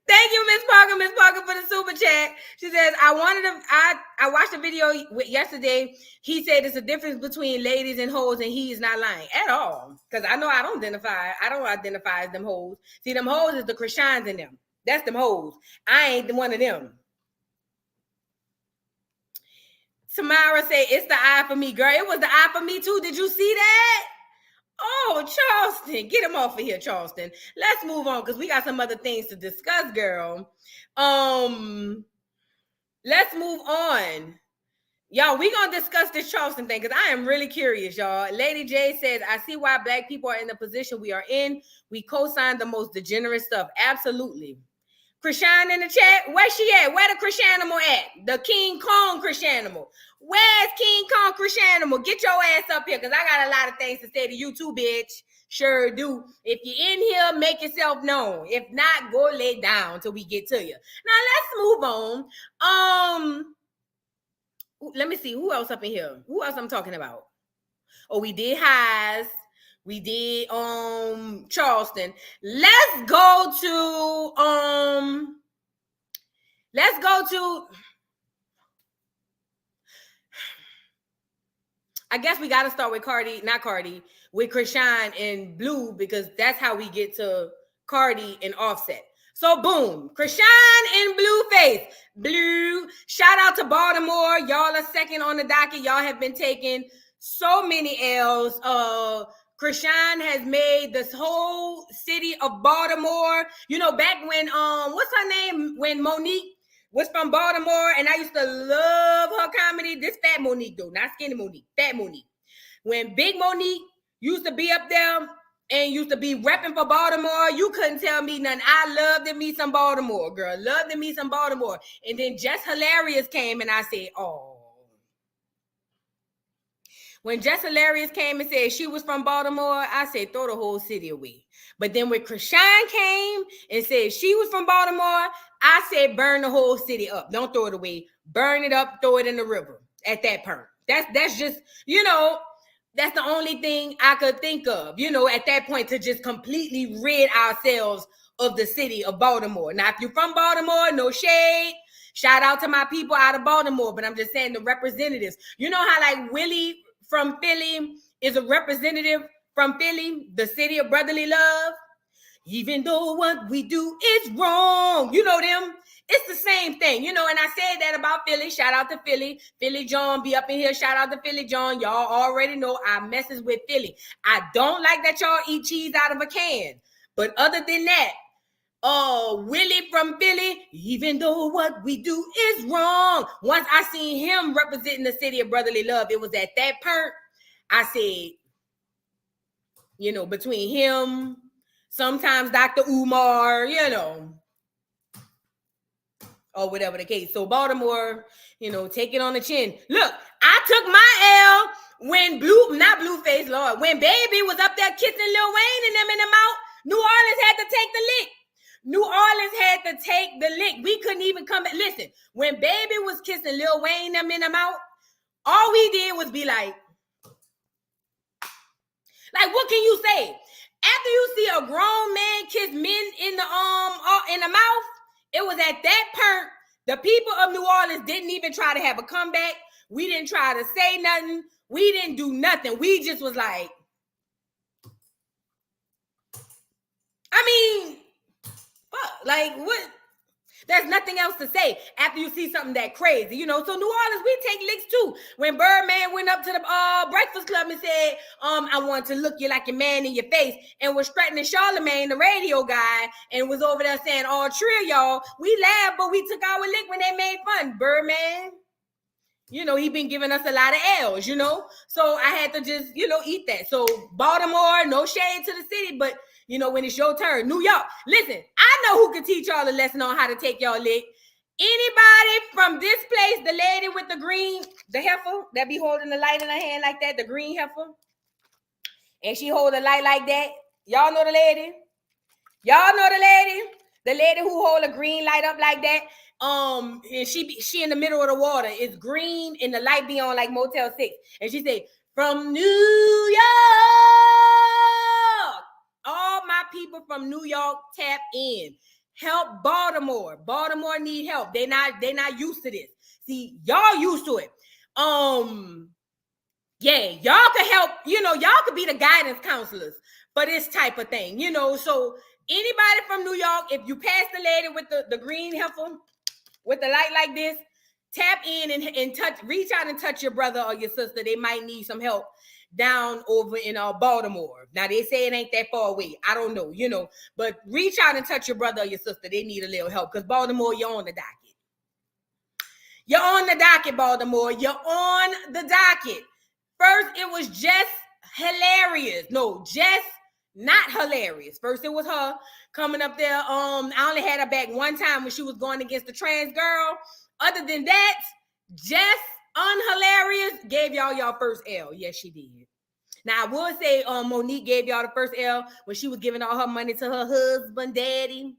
S1: Thank you, Miss Parker, for the super chat. She says, I watched a video yesterday. He said it's a difference between ladies and hoes, and he is not lying at all. Because I know I don't identify as them hoes. See, them hoes is the Chriseans in them. That's them hoes. I ain't one of them. Tamara say it's the eye for me, girl. It was the eye for me too. Did you see that? Oh, Charleston, get him off of here, Charleston. Let's move on because we got some other things to discuss, girl. Let's move on. Y'all, we gonna discuss this Charleston thing because I am really curious, y'all. Lady J says, I see why black people are in the position we are in. We co-sign the most degenerate stuff. Absolutely. Chrisean in the chat, where she at? Where the Chriseanimal at? The King Kong Chriseanimal. Where's King Kong Chriseanimal? Get your ass up here, because I got a lot of things to say to you too, bitch. Sure do. If you're in here, make yourself known. If not, go lay down till we get to you. Now, let's move on. Let me see. Who else up in here? Who else I'm talking about? Oh, we did Highs. We did Charleston. Let's go to I guess we got to start with with Chrisean and Blue, because that's how we get to Cardi and Offset. So boom, Chrisean and Blueface. Blue, shout out to Baltimore. Y'all are second on the docket. Y'all have been taking so many L's. Chrisean has made this whole city of Baltimore. You know, back when what's her name? When Monique was from Baltimore, and I used to love her comedy. This fat Monique, though, not skinny Monique, fat Monique. When Big Monique used to be up there and used to be repping for Baltimore, you couldn't tell me nothing. I loved me some Baltimore, girl. Loved me some Baltimore. And then Just Hilarious came, and I said, oh. When Just Hilarious came and said she was from Baltimore, I said, throw the whole city away. But then when Chrisean came and said she was from Baltimore, I said, burn the whole city up. Don't throw it away. Burn it up, throw it in the river at that point. That's just, you know, that's the only thing I could think of, you know, at that point, to just completely rid ourselves of the city of Baltimore. Now, if you're from Baltimore, no shade. Shout out to my people out of Baltimore. But I'm just saying, the representatives. You know how like Willie from Philly is a representative from Philly, the city of brotherly love? Even though what we do is wrong. You know them. It's the same thing, you know, and I said that about Philly. Shout out to Philly. Philly John be up in here. Shout out to Philly John. Y'all already know I messes with Philly. I don't like that y'all eat cheese out of a can. But other than that, Willie from Philly, even though what we do is wrong. Once I seen him representing the city of brotherly love, it was at that point I said, you know, between him, sometimes Dr. Umar, you know, or whatever the case. So Baltimore, you know, take it on the chin. Look, I took my L when Blueface, Lord, when Baby was up there kissing Lil Wayne and them in the mouth. New Orleans had to take the lick. New Orleans had to take the lick. We couldn't even come back. Listen, when Baby was kissing Lil Wayne them in the mouth, all we did was be like, what can you say? After you see a grown man kiss men in the mouth, it was at that point the people of New Orleans didn't even try to have a comeback. We didn't try to say nothing. We didn't do nothing. We just was like, I mean, fuck, like what? There's nothing else to say after you see something that crazy, you know. So New Orleans, we take licks too. When Birdman went up to the Breakfast Club and said, I want to look you like a man in your face, and was threatening Charlemagne, the radio guy, and was over there saying, all three of y'all, we laughed, but we took our lick when they made fun. Birdman, you know, he been giving us a lot of L's, you know. So I had to just, you know, eat that. So Baltimore, no shade to the city, but you know, when it's your turn, New York. Listen, I know who can teach y'all a lesson on how to take y'all lick. Anybody from this place, the lady with the green, the heifer that be holding the light in her hand like that, the green heifer, and she hold the light like that. Y'all know the lady? Y'all know the lady who hold a green light up like that. And she in the middle of the water. It's green and the light be on like Motel 6. And she say, from New York. All my people from New York, tap in. Help Baltimore. Baltimore need help. They not used to this. See, y'all used to it. Yeah, y'all could help, you know, y'all could be the guidance counselors for this type of thing, you know. So anybody from New York, if you pass the lady with the green heifer with the light like this, tap in and touch, reach out and touch your brother or your sister. They might need some help down over in Baltimore. Now they say it ain't that far away. I don't know, you know, but reach out and touch your brother or your sister. They need a little help because Baltimore, you're on the docket. You're on the docket, Baltimore. You're on the docket. First, it was just hilarious. No, just not hilarious. First, it was her coming up there. I only had her back one time when she was going against the trans girl. Other than that, just unhilarious. Gave y'all first L. Yes, she did. Now, I would say Monique gave y'all the first L when she was giving all her money to her husband, daddy.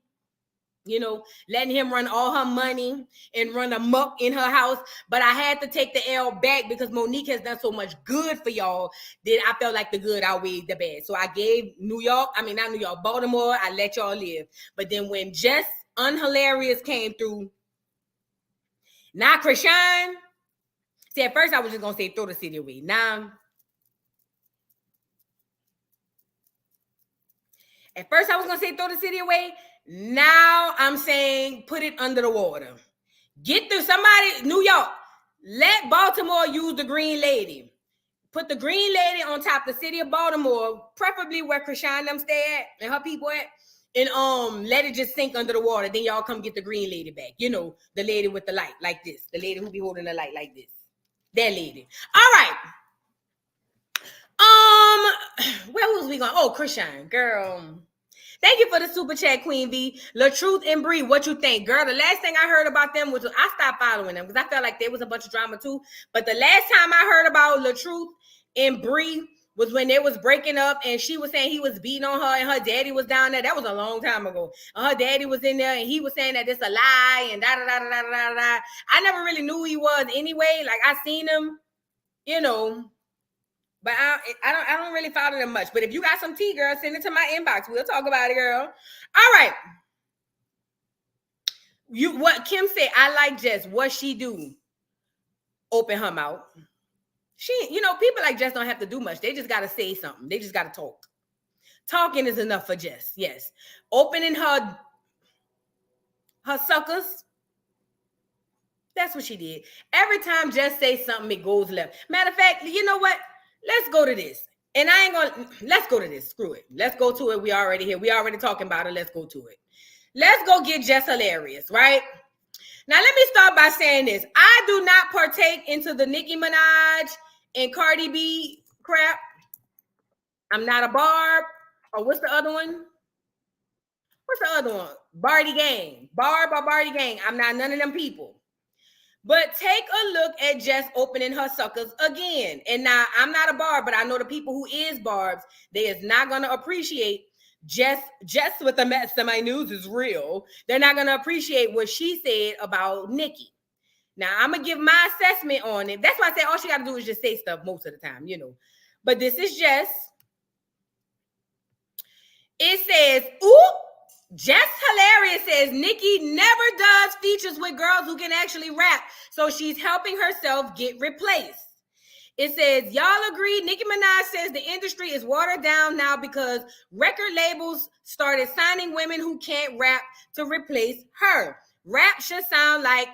S1: you know, letting him run all her money and run amok in her house. But I had to take the L back because Monique has done so much good for y'all that I felt like the good outweighed the bad. So I gave Baltimore, I let y'all live. But then when Jess Unhilarious came through, now Chrisean, see, at first I was just going to say throw the city away. Now, at first I was going to say throw the city away. Now I'm saying put it under the water. Get through somebody, New York, let Baltimore use the green lady. Put the green lady on top of the city of Baltimore, preferably where Chrisean them stay at and her people at, and let it just sink under the water. Then y'all come get the green lady back. You know, the lady with the light like this. The lady who be holding the light like this. That lady. All right. Where was we going? Oh, Chrisean, girl. Thank you for the super chat, Queen V. LaTruth and Bree, what you think? Girl, the last thing I heard about them was, I stopped following them because I felt like there was a bunch of drama too. But the last time I heard about LaTruth and Bree was when they was breaking up and she was saying he was beating on her and her daddy was down there. That was a long time ago. And her daddy was in there and he was saying that it's a lie and da-da-da-da-da-da-da. I never really knew who he was anyway. Like, I seen him, you know, but I don't really follow them much. But if you got some tea, girl, send it to my inbox. We'll talk about it, girl. All right. What Kim said, I like Jess. What she do? Open her mouth. She, you know, people like Jess don't have to do much. They just got to say something. They just got to talk. Talking is enough for Jess. Yes. Opening her suckers. That's what she did. Every time Jess say something, it goes left. Matter of fact, you know what? Let's go to this. And I ain't gonna, let's go to this. Screw it. Let's go to it. We already here. We already talking about it. Let's go to it. Let's go get Jess Hilarious, right? Now, let me start by saying this. I do not partake into the Nicki Minaj and Cardi B crap. I'm not a Barb. Or what's the other one? What's the other one? Bardi Gang. Barb or Bardi Gang. I'm not none of them people. But take a look at Jess opening her suckers again. And now, I'm not a Barb, but I know the people who is Barbs, they is not going to appreciate Jess with the Mastermind News is real. They're not going to appreciate what she said about Nicki. Now, I'm going to give my assessment on it. That's why I say all she got to do is just say stuff most of the time, you know. But this is Jess. It says, ooh, Jess Hilarious says Nicki never does features with girls who can actually rap, so she's helping herself get replaced. It says, y'all agree? Nicki Minaj says the industry is watered down now because record labels started signing women who can't rap to replace her. Rap should sound like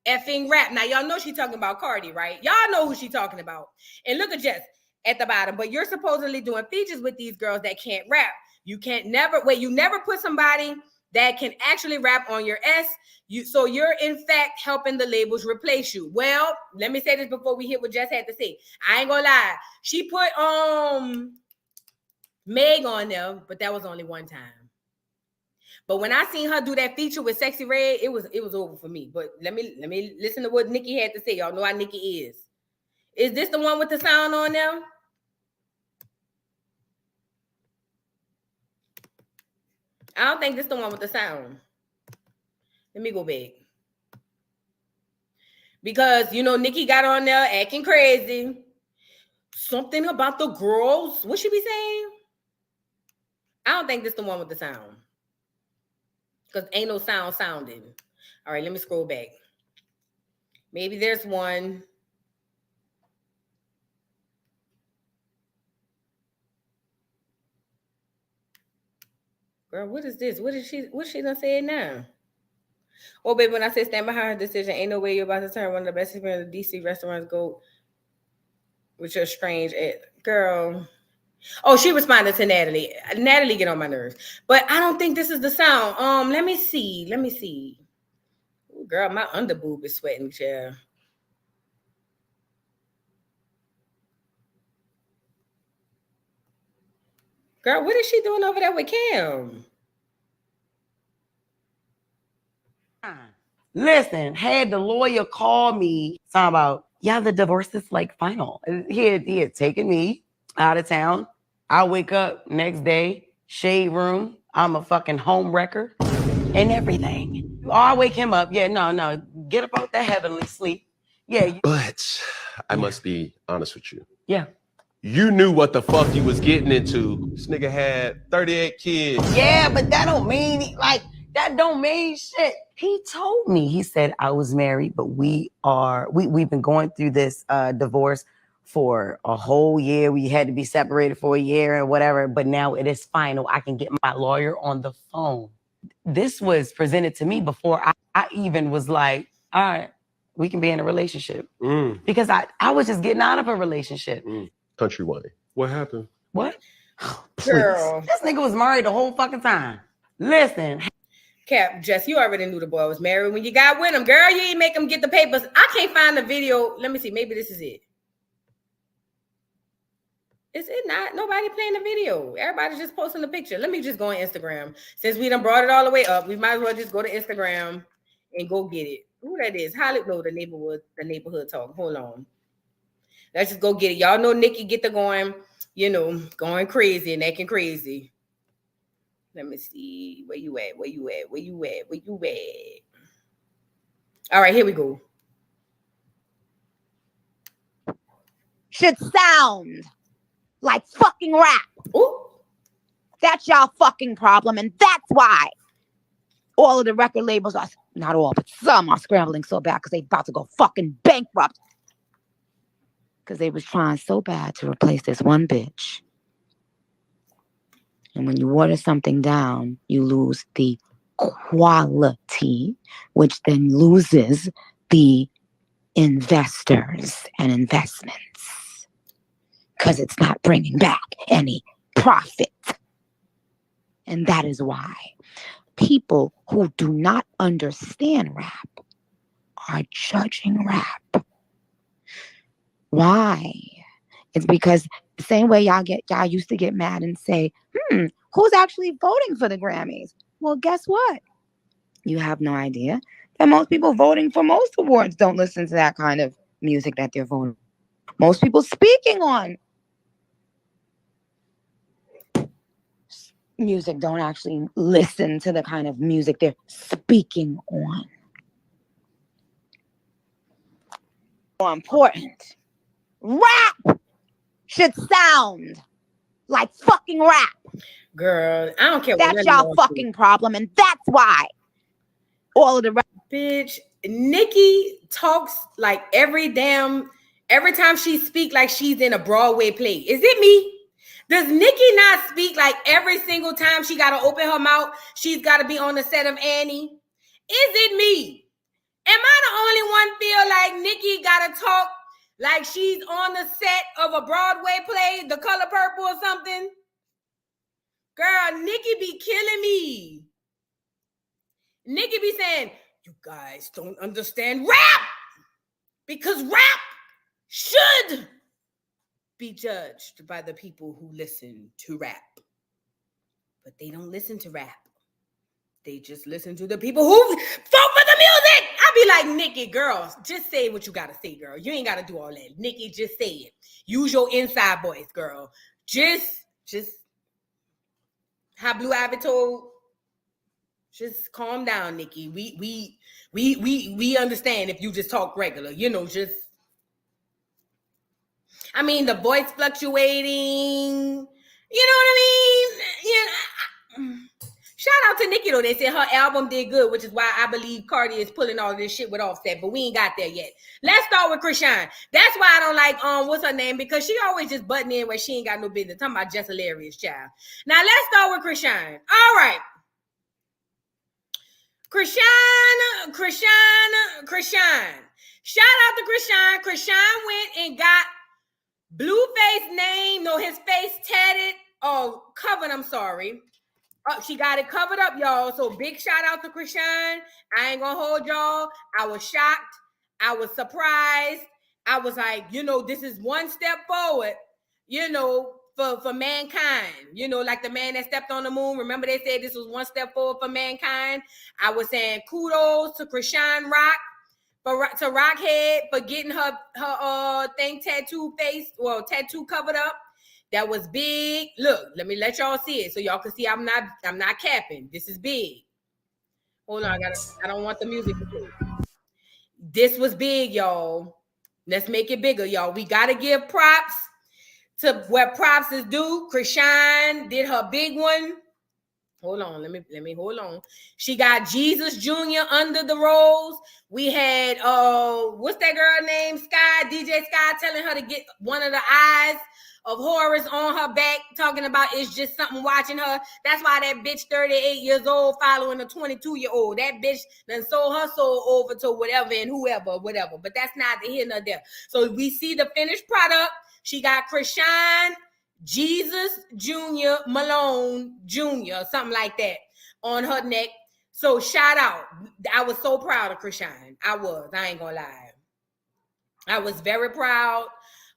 S1: effing rap. Now, y'all know she's talking about Cardi, right? Y'all know who she's talking about. And look at Jess at the bottom. But you're supposedly doing features with these girls that can't rap. You never put somebody that can actually rap on your S. So you're in fact helping the labels replace you. Well, let me say this before we hear what Jess had to say. I ain't gonna lie. She put Meg on there, but that was only one time. But when I seen her do that feature with Sexy Red, it was over for me. But let me listen to what Nicki had to say. Y'all know how Nicki is. Is this the one with the sound on there? I don't think this is the one with the sound. Let me go back. Because, you know, Nicki got on there acting crazy. Something about the girls. What she be saying? I don't think this is the one with the sound. Because ain't no sound sounding. All right, let me scroll back. Maybe there's one. Girl, what is this? What she done say now? Oh, baby, when I say stand behind her decision, ain't no way you're about to turn one of the best experience of DC restaurants go with your strange girl. Oh, she responded to Natalie. Natalie get on my nerves. But I don't think this is the sound. Let me see. Ooh, girl, my underboob is sweating, child. Girl, what is she doing over there with Kim?
S5: Listen, had the lawyer call me talking about, yeah, the divorce is like final. He had taken me out of town. I wake up next day, shade room. I'm a fucking home wrecker. and everything. I wake him up. Yeah, no, get up out that heavenly sleep. Yeah.
S6: But I must be honest with you.
S5: Yeah.
S6: You knew what the fuck you was getting into. This nigga had 38 kids.
S5: Yeah, but that don't mean that don't mean shit. He told me, he said I was married, but we've been going through this divorce for a whole year. We had to be separated for a year and whatever, but now it is final. I can get my lawyer on the phone. This was presented to me before I even was like, all right, we can be in a relationship. Because I was just getting out of a relationship.
S6: Countrywide. What happened?
S5: What? Oh,
S1: Girl.
S5: this nigga was married the whole fucking time. Listen.
S1: Cap, Jess, you already knew the boy was married when you got with him. Girl, you ain't make him get the papers. I can't find the video. Let me see. Maybe this is it. Is it not? Nobody playing the video. Everybody's just posting the picture. Let me just go on Instagram. Since we done brought it all the way up, we might as well just go to Instagram and go get it. Who that is? Hollywood, no, the neighborhood talk. Hold on. Let's just go get it. Y'all know Nicki get the going, going crazy and acting crazy. Let me see. Where you at? All right, here we go.
S7: Should sound like fucking rap.
S1: Ooh.
S7: That's y'all fucking problem. And that's why all of the record labels are, not all, but some are scrambling so bad because they about to go fucking bankrupt. Because they was trying so bad to replace this one bitch. And when you water something down, you lose the quality, which then loses the investors and investments. Because it's not bringing back any profit. And that is why people who do not understand rap are judging rap. Why? It's because the same way y'all used to get mad and say, who's actually voting for the Grammys? Well, guess what? You have no idea that most people voting for most awards don't listen to that kind of music that they're voting. Most people speaking on music don't actually listen to the kind of music they're speaking on. More important, rap should sound like fucking rap.
S1: Girl, I don't care.
S7: That's y'all fucking problem, and that's why all of the rap.
S1: Bitch, Nicki talks like every time she speak like she's in a Broadway play. Is it me? Does Nicki not speak like every single time she got to open her mouth, she's got to be on the set of Annie? Is it me? Am I the only one feel like Nicki got to talk like she's on the set of a Broadway play, The Color Purple or something? Girl, Nicki be killing me. Nicki be saying, you guys don't understand rap because rap should be judged by the people who listen to rap. But they don't listen to rap. They just listen to the people who vote for the music. I be like, Nicki, girl, just say what you got to say, girl. You ain't got to do all that. Nicki, just say it. Use your inside voice, girl. Just how Blue Ivy told, just calm down, Nicki. We understand if you just talk regular, just. I mean, the voice fluctuating, you know what I mean? Shout out to Nicki, though. They said her album did good, which is why I believe Cardi is pulling all this shit with Offset, but we ain't got there yet. Let's start with Chrisean. That's why I don't like, what's her name? Because she always just butting in where she ain't got no business. Talking about just hilarious, child. Now, let's start with Chrisean. All right. Chrisean. Shout out to Chrisean. Chrisean went and got Blueface name, his face tatted, covered, I'm sorry. She got it covered up, y'all. So big shout out to Chrisean. I ain't gonna hold y'all. I was shocked. I was surprised. I was like, this is one step forward, for mankind. Like the man that stepped on the moon. Remember they said this was one step forward for mankind? I was saying kudos to Chrisean Rock. To Rockhead for getting her tattoo covered up. That was big. Look, let me let y'all see it so y'all can see I'm not capping. This is big. Hold on, I don't want the music to play. This was big, y'all. Let's make it bigger, y'all. We gotta give props to where props is due. Chrisean did her big one. Hold on, let me hold on. She got Jesus Jr. under the rose. We had what's that girl named Sky, DJ Sky, telling her to get one of the eyes of Horus on her back, talking about it's just something watching her. That's why that bitch 38 years old following a 22-year-old. That bitch done sold her soul over to whatever and whoever, whatever. But that's neither here nor there. So we see the finished product. She got Chrisean, Jesus Jr. Malone Jr., something like that, on her neck. So shout out. I was so proud of Chrisean. I ain't gonna lie. I was very proud.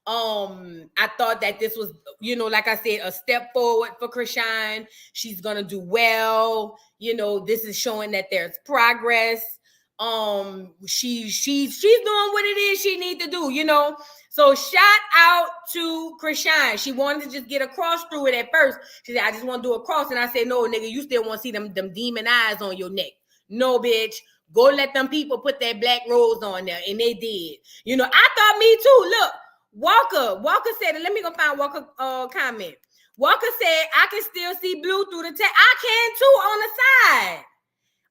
S1: I thought that this was, like I said, a step forward for Chrisean. She's gonna do well. This is showing that there's progress. She's doing what it is she need to do, So shout out to Chrisean. She wanted to just get a cross through it at first. She said, I just want to do a cross. And I said, no, nigga, you still want to see them demon eyes on your neck. No, bitch. Go let them people put that black rose on there. And they did. I thought me too. Look, Walker said, let me go find Walker comment. Walker said, I can still see blue through the text. I can too on the side.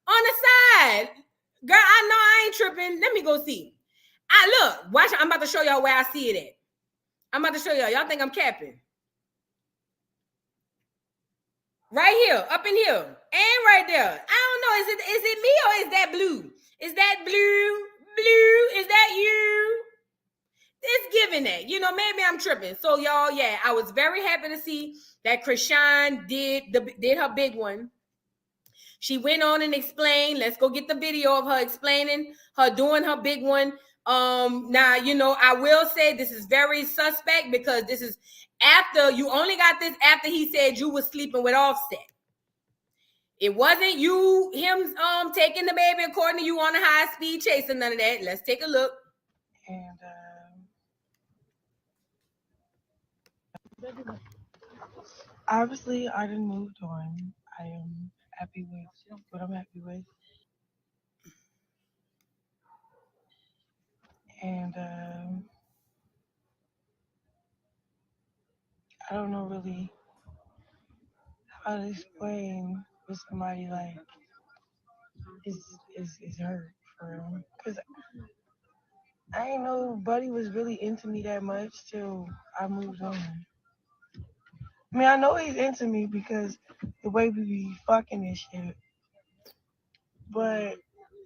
S1: On the side. Girl, I know I ain't tripping. Let me go see. Look, watch. I'm about to show y'all where I see it at. I'm about to show y'all. Y'all think I'm capping? Right here, up in here, and right there. I don't know. Is it me or is that blue? Is that blue? Blue? Is that you? It's giving that. Maybe I'm tripping. So y'all, yeah, I was very happy to see that Chrisean did her big one. She went on and explained. Let's go get the video of her explaining her doing her big one. Now, I will say this is very suspect because this is after you only got this after he said you was sleeping with Offset. It wasn't him taking the baby according to you on a high-speed chase and none of that. Let's take a look.
S8: And obviously I done moved on. I am happy with what I'm happy with. And I don't know really how to explain what somebody like is hurt for real. Cause I ain't know Buddy was really into me that much till I moved on. I mean, I know he's into me because the way we be fucking and shit. But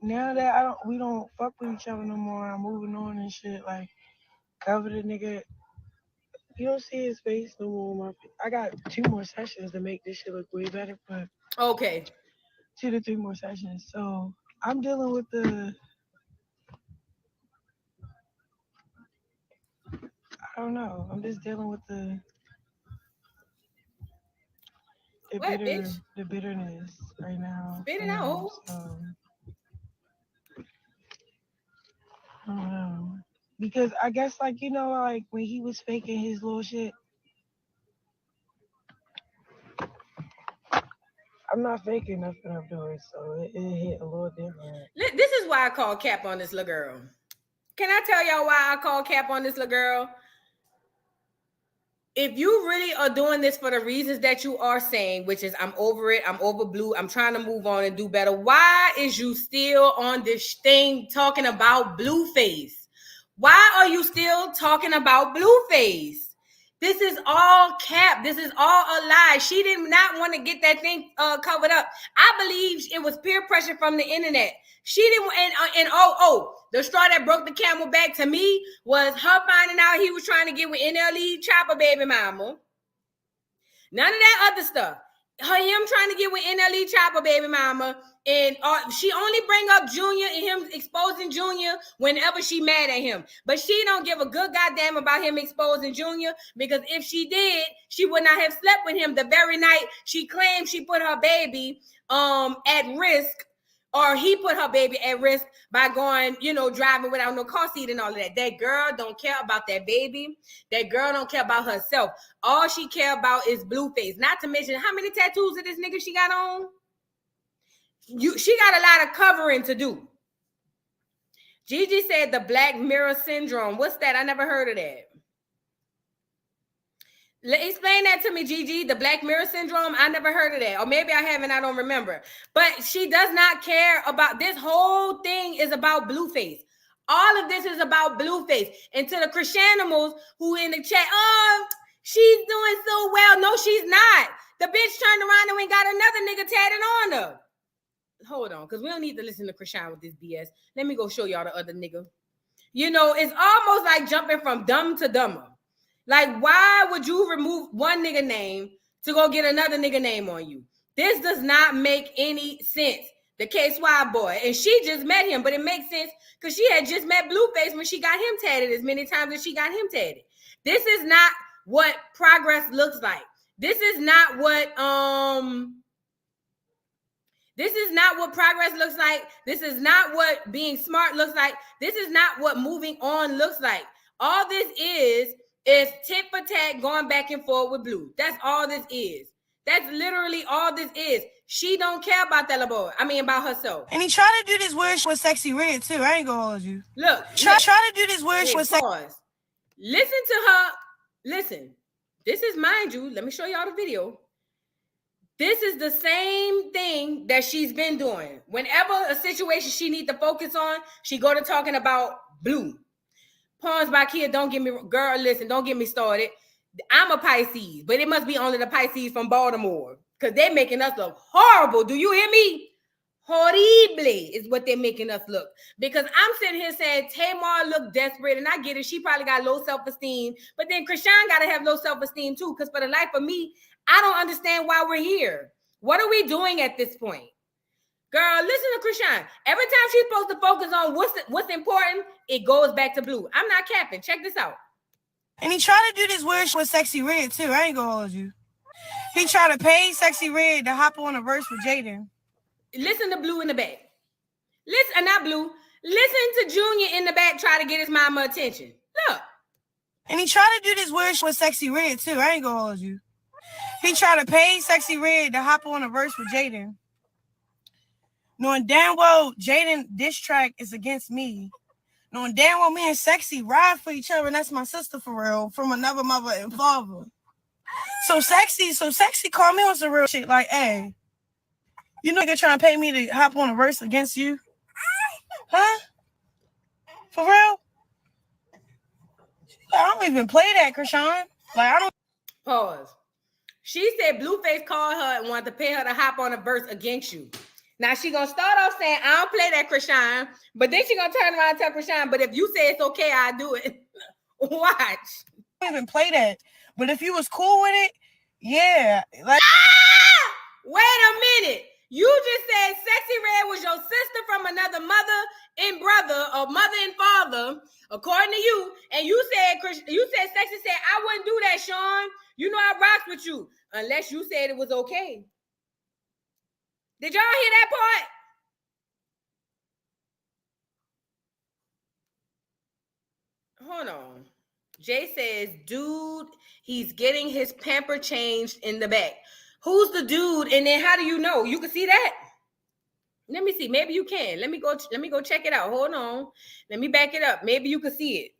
S8: now that we don't fuck with each other no more, I'm moving on and shit. Like, cover the nigga. You don't see his face no more. I got 2 more sessions to make this shit look way better, but
S1: okay,
S8: 2 to 3 more sessions. So I'm dealing with I don't know. I'm just dealing with the bitterness right now.
S1: Spit it out.
S8: So, I don't know. Because I guess, like when he was faking his little shit, I'm not faking nothing I'm doing, so it hit a little different.
S1: This is why I call cap on this little girl. Can I tell y'all why I call cap on this little girl? If you really are doing this for the reasons that you are saying, which is I'm over it, I'm over blue, I'm trying to move on and do better, why is you still on this thing talking about Blueface? Why are you still talking about Blueface? This is all cap. This is all a lie. She did not want to get that thing covered up. I believe it was peer pressure from the internet. She didn't, and the straw that broke the camel back to me was her finding out he was trying to get with NLE Chopper baby mama. None of that other stuff. Him trying to get with NLE Chopper baby mama, and she only bring up Junior and him exposing Junior whenever she mad at him. But she don't give a good goddamn about him exposing Junior, because if she did, she would not have slept with him the very night she claimed she put her baby at risk, or he put her baby at risk by going, driving without no car seat and all of that. That girl don't care about that baby. That girl don't care about herself. All she care about is Blueface. Not to mention how many tattoos of this nigga she got on. she got a lot of covering to do. Gigi said the Black Mirror Syndrome. What's that? I never heard of that. Explain that to me, Gigi. The Black Mirror Syndrome. I never heard of that. Or maybe I haven't. I don't remember. But she does not care about this whole thing is about Blueface. All of this is about Blueface. And to the Chriseanimals who in the chat, oh, she's doing so well. No, she's not. The bitch turned around and went got another nigga tatted on her. Hold on, because we don't need to listen to Chrisean with this BS. Let me go show y'all the other nigga. You know, it's almost like jumping from dumb to dumber. Like, why would you remove one nigga name to go get another nigga name on you? This does not make any sense. The KSY boy, and she just met him, but it makes sense because she had just met Blueface when she got him tatted as many times as she got him tatted. This is not what progress looks like. This is not what progress looks like. This is not what being smart looks like. This is not what moving on looks like. All this is tit for tat going back and forth with Blue. That's all this is. That's literally all this is. She don't care about that boy. I mean, about herself.
S8: And he tried to do this weird shit with Sexy Red too. I ain't gonna hold you.
S1: Look,
S8: try to do this weird shit with Sexy.
S1: Listen to her. Listen. This is, mind you, let me show y'all the video. This is the same thing that she's been doing. Whenever a situation she needs to focus on, she go to talking about Blue. Pawns by Kia, don't get me, girl, listen, don't get me started. I'm a Pisces, but it must be only the Pisces from Baltimore because they're making us look horrible. Do you hear me? Horrible is what they're making us look. Because I'm sitting here saying Tamar looked desperate, and I get it. She probably got low self-esteem, but then Chrisean got to have low self-esteem too because for the life of me, I don't understand why we're here. What are we doing at this point? Girl, listen to Chrisean. Every time she's supposed to focus on what's important, it goes back to Blue. I'm not capping. Check this out.
S8: And he tried to do this weird shit with Sexy Red too. I ain't gonna hold you. He tried to pay Sexy Red to hop on a verse with Jaden.
S1: Listen to Blue in the back. Listen, not Blue. Listen to Junior in the back try to get his mama attention. Look.
S8: And he tried to do this weird shit with Sexy Red too. I ain't gonna hold you. He tried to pay Sexy Red to hop on a verse with Jaden. Knowing damn well Jaden diss track is against me. Knowing damn well me and Sexy ride for each other, and that's my sister for real, from another mother and father. So Sexy called me on some real shit like, hey, you know you're trying to pay me to hop on a verse against you? Huh? For real? I don't even play that, Chrisean. Like, I don't.
S1: Pause. She said Blueface called her and wanted to pay her to hop on a verse against you. Now she gonna start off saying, I don't play that, Chrisean, but then she gonna turn around and tell Chrisean, but if you say it's okay, I'll do it. Watch.
S8: I don't even play that. But if you was cool with it, yeah. Like,
S1: wait a minute. You just said Sexy Red was your sister from another mother and brother, or mother and father, according to you. And you said Sexy said, I wouldn't do that, Sean. You know I rocks with you. Unless you said it was okay. Did y'all hear that part? Hold on. Jay says, dude, he's getting his pamper changed in the back. Who's the dude? And then how do you know? You can see that? Let me see. Maybe you can. Let me go check it out. Hold on. Let me back it up. Maybe you can see it.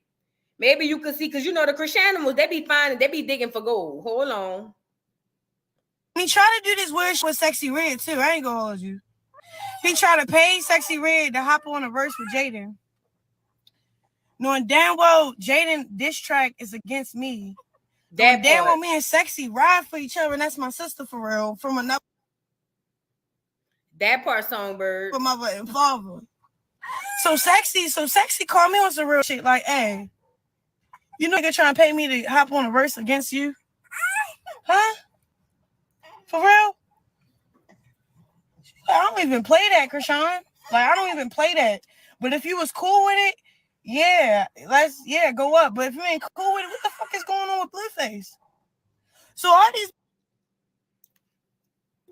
S1: Maybe you can see, because you know the Chriseanimals, they be finding, they be digging for gold. Hold on.
S8: He tried to do this weird shit with Sexy Red too. I ain't gonna hold you. He tried to pay Sexy Red to hop on a verse with Jaden. Knowing damn well Jaden diss track is against me. Damn well me and Sexy ride for each other, and that's my sister for real, from another.
S1: That part, Songbird.
S8: From mother and father. So Sexy called me on some real shit like, hey, you know you're trying to pay me to hop on a verse against you? Huh? For real? I don't even play that, Chrisean. Like, I don't even play that. But if you was cool with it, yeah, go up. But if you ain't cool with it, what the fuck is going on with Blueface? So all these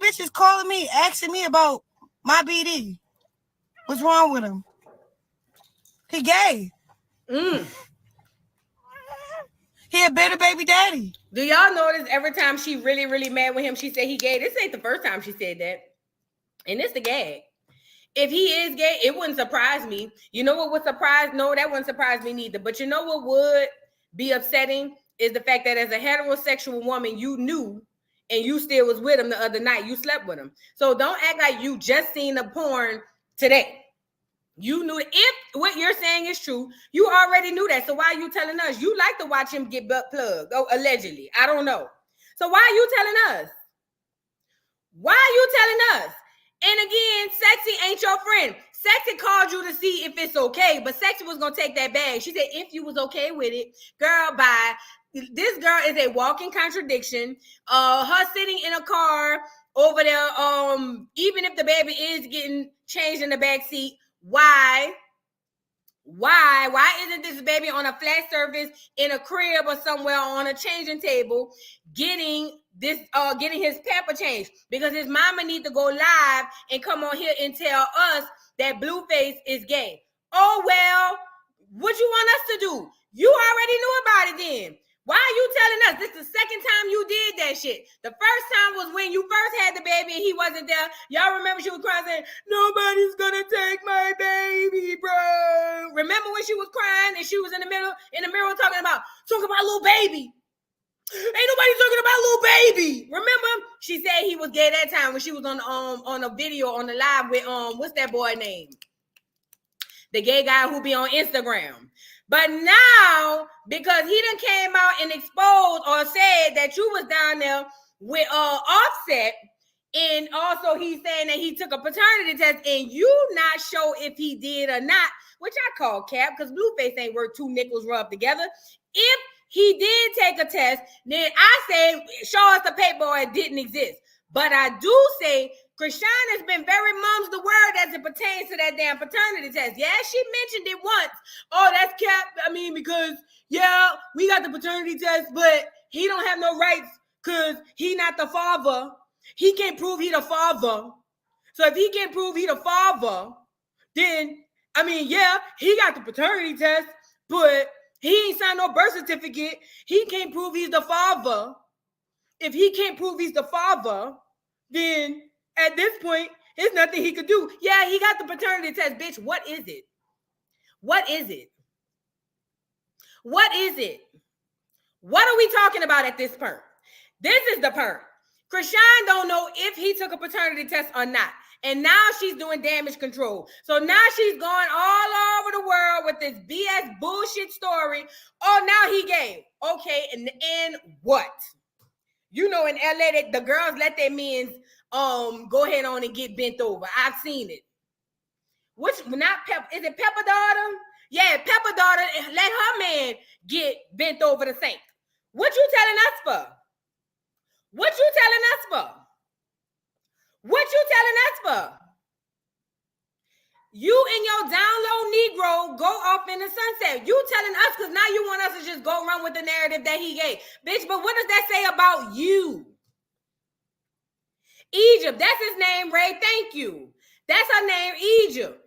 S8: bitches calling me, asking me about my BD. What's wrong with him? He gay. He a better baby daddy.
S1: Do y'all notice every time she really, really mad with him, she said he gay? This ain't the first time she said that. And it's the gag. If he is gay, it wouldn't surprise me. You know what would surprise? No, that wouldn't surprise me neither. But you know what would be upsetting is the fact that as a heterosexual woman, you knew and you still was with him the other night. You slept with him. So don't act like you just seen the porn today. You knew it. If what you're saying is true, you already knew that. So why are you telling us? You like to watch him get butt plugged, allegedly. I don't know. So why are you telling us? Why are you telling us? And again, Sexy ain't your friend. Sexy called you to see if it's okay, but Sexy was going to take that bag. She said, if you was okay with it, girl, bye. This girl is a walking contradiction. Her sitting in a car over there, even if the baby is getting changed in the back seat, why isn't this baby on a flat surface in a crib or somewhere on a changing table getting his pamper changed? Because his mama need to go live and come on here and tell us that Blueface is gay. Oh, well, what you want us to do? You already knew about it then. Why are you telling us? This is the second time you did that shit. The first time was when you first had the baby and he wasn't there. Y'all remember she was crying saying, nobody's gonna take my baby, bro. Remember when she was crying and she was in the mirror talking about little baby. Ain't nobody talking about little baby. Remember? She said he was gay that time when she was on a video on the live with what's that boy name? The gay guy who be on Instagram. But now, because he done came out and exposed or said that you was down there with Offset, and also he's saying that he took a paternity test and you not sure if he did or not, which I call cap because Blueface ain't worth two nickels rubbed together. If he did take a test, then I say show us the paper or it didn't exist. But I do say Chrisean has been very mum's the word as it pertains to that damn paternity test. Yeah, she mentioned it once. Oh, that's cap. I mean, because, yeah, we got the paternity test, but he don't have no rights because he not the father. He can't prove he the father. So if he can't prove he the father, then, I mean, yeah, he got the paternity test, but he ain't signed no birth certificate. He can't prove he's the father. If he can't prove he's the father, then at this point, there's nothing he could do. Yeah, he got the paternity test, bitch. What is it? What is it? What is it? What are we talking about at this point? This is the point. Chrisean don't know if he took a paternity test or not. And now she's doing damage control. So now she's going all over the world with this BS bullshit story. Oh, now he gay. Okay, and what? You know, in LA, the girls let their men go ahead on and get bent over. I've seen it. Which not Pepper? Is it Pepper Daughter? Yeah, Pepper Daughter let her man get bent over the sink. What you telling us for? What you telling us for? What you telling us for? You and your down low Negro go off in the sunset. You telling us because now you want us to just go run with the narrative that he gay. Bitch, but what does that say about you? Egypt, that's his name, Ray. Thank you. That's her name, Egypt.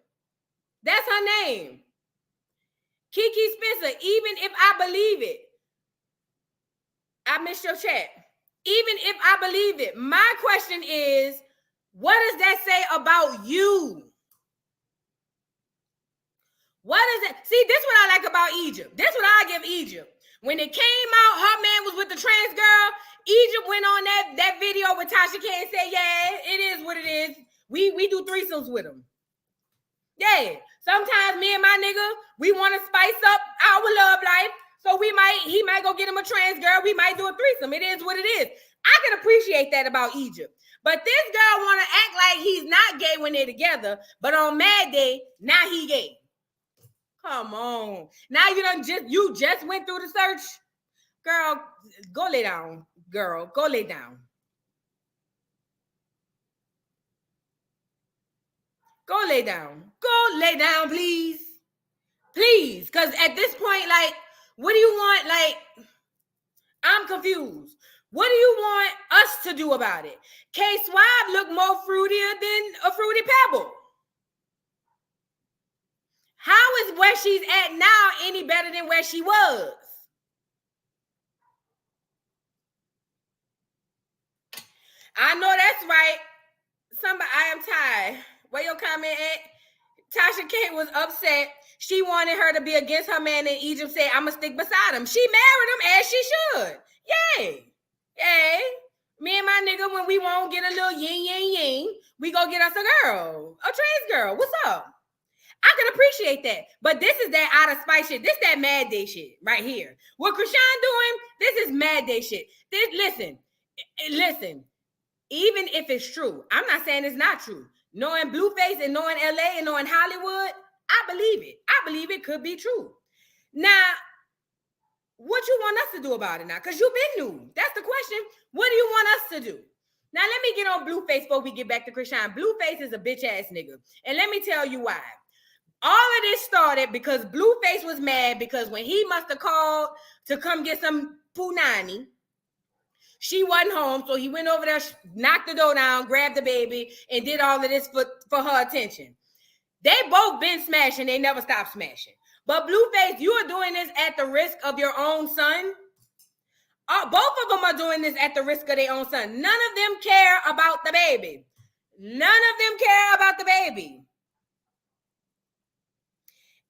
S1: That's her name. Kiki Spencer, even if I believe it. I missed your chat. Even if I believe it, my question is, what does that say about you? What is it? See, this is what I like about Egypt. This is what I give Egypt. When it came out, her man was with the trans girl. Egypt went on that video with Tasha K and said, yeah, it is what it is. We do threesomes with him. Yeah. Sometimes me and my nigga, we want to spice up our love life. So he might go get him a trans girl. We might do a threesome. It is what it is. I can appreciate that about Egypt. But this girl want to act like he's not gay when they're together. But on Mad Day, now he gay. Come on. Now you just went through the search. Girl, go lay down. Girl, go lay down. Go lay down. Go lay down, please. Please. Because at this point, like, what do you want? Like, I'm confused. What do you want us to do about it? K-Swab look more fruitier than a Fruity Pebble. How is where she's at now any better than where she was? I know that's right. I am tired. Where your comment at? Tasha K was upset. She wanted her to be against her man in Egypt. Said, "I'ma stick beside him." She married him as she should. Yay, yay. Me and my nigga, when we won't get a little yin yin yin, we go get us a girl, a trans girl. What's up? I can appreciate that, but this is that out of spite shit. This that mad day shit right here. What Chrisean doing? This is mad day shit. Listen. Even if it's true, I'm not saying it's not true. Knowing Blueface and knowing LA and knowing Hollywood, I believe it. I believe it could be true. Now, what you want us to do about it now? Because you've been new. That's the question. What do you want us to do? Now, let me get on Blueface before we get back to Chrisean. Blueface is a bitch ass nigga. And let me tell you why. All of this started because Blueface was mad because when he must have called to come get some punani, she wasn't home, so he went over there, knocked the door down, grabbed the baby, and did all of this for her attention. They both been smashing. They never stopped smashing. But Blueface, you are doing this at the risk of your own son. Both of them are doing this at the risk of their own son. None of them care about the baby. None of them care about the baby.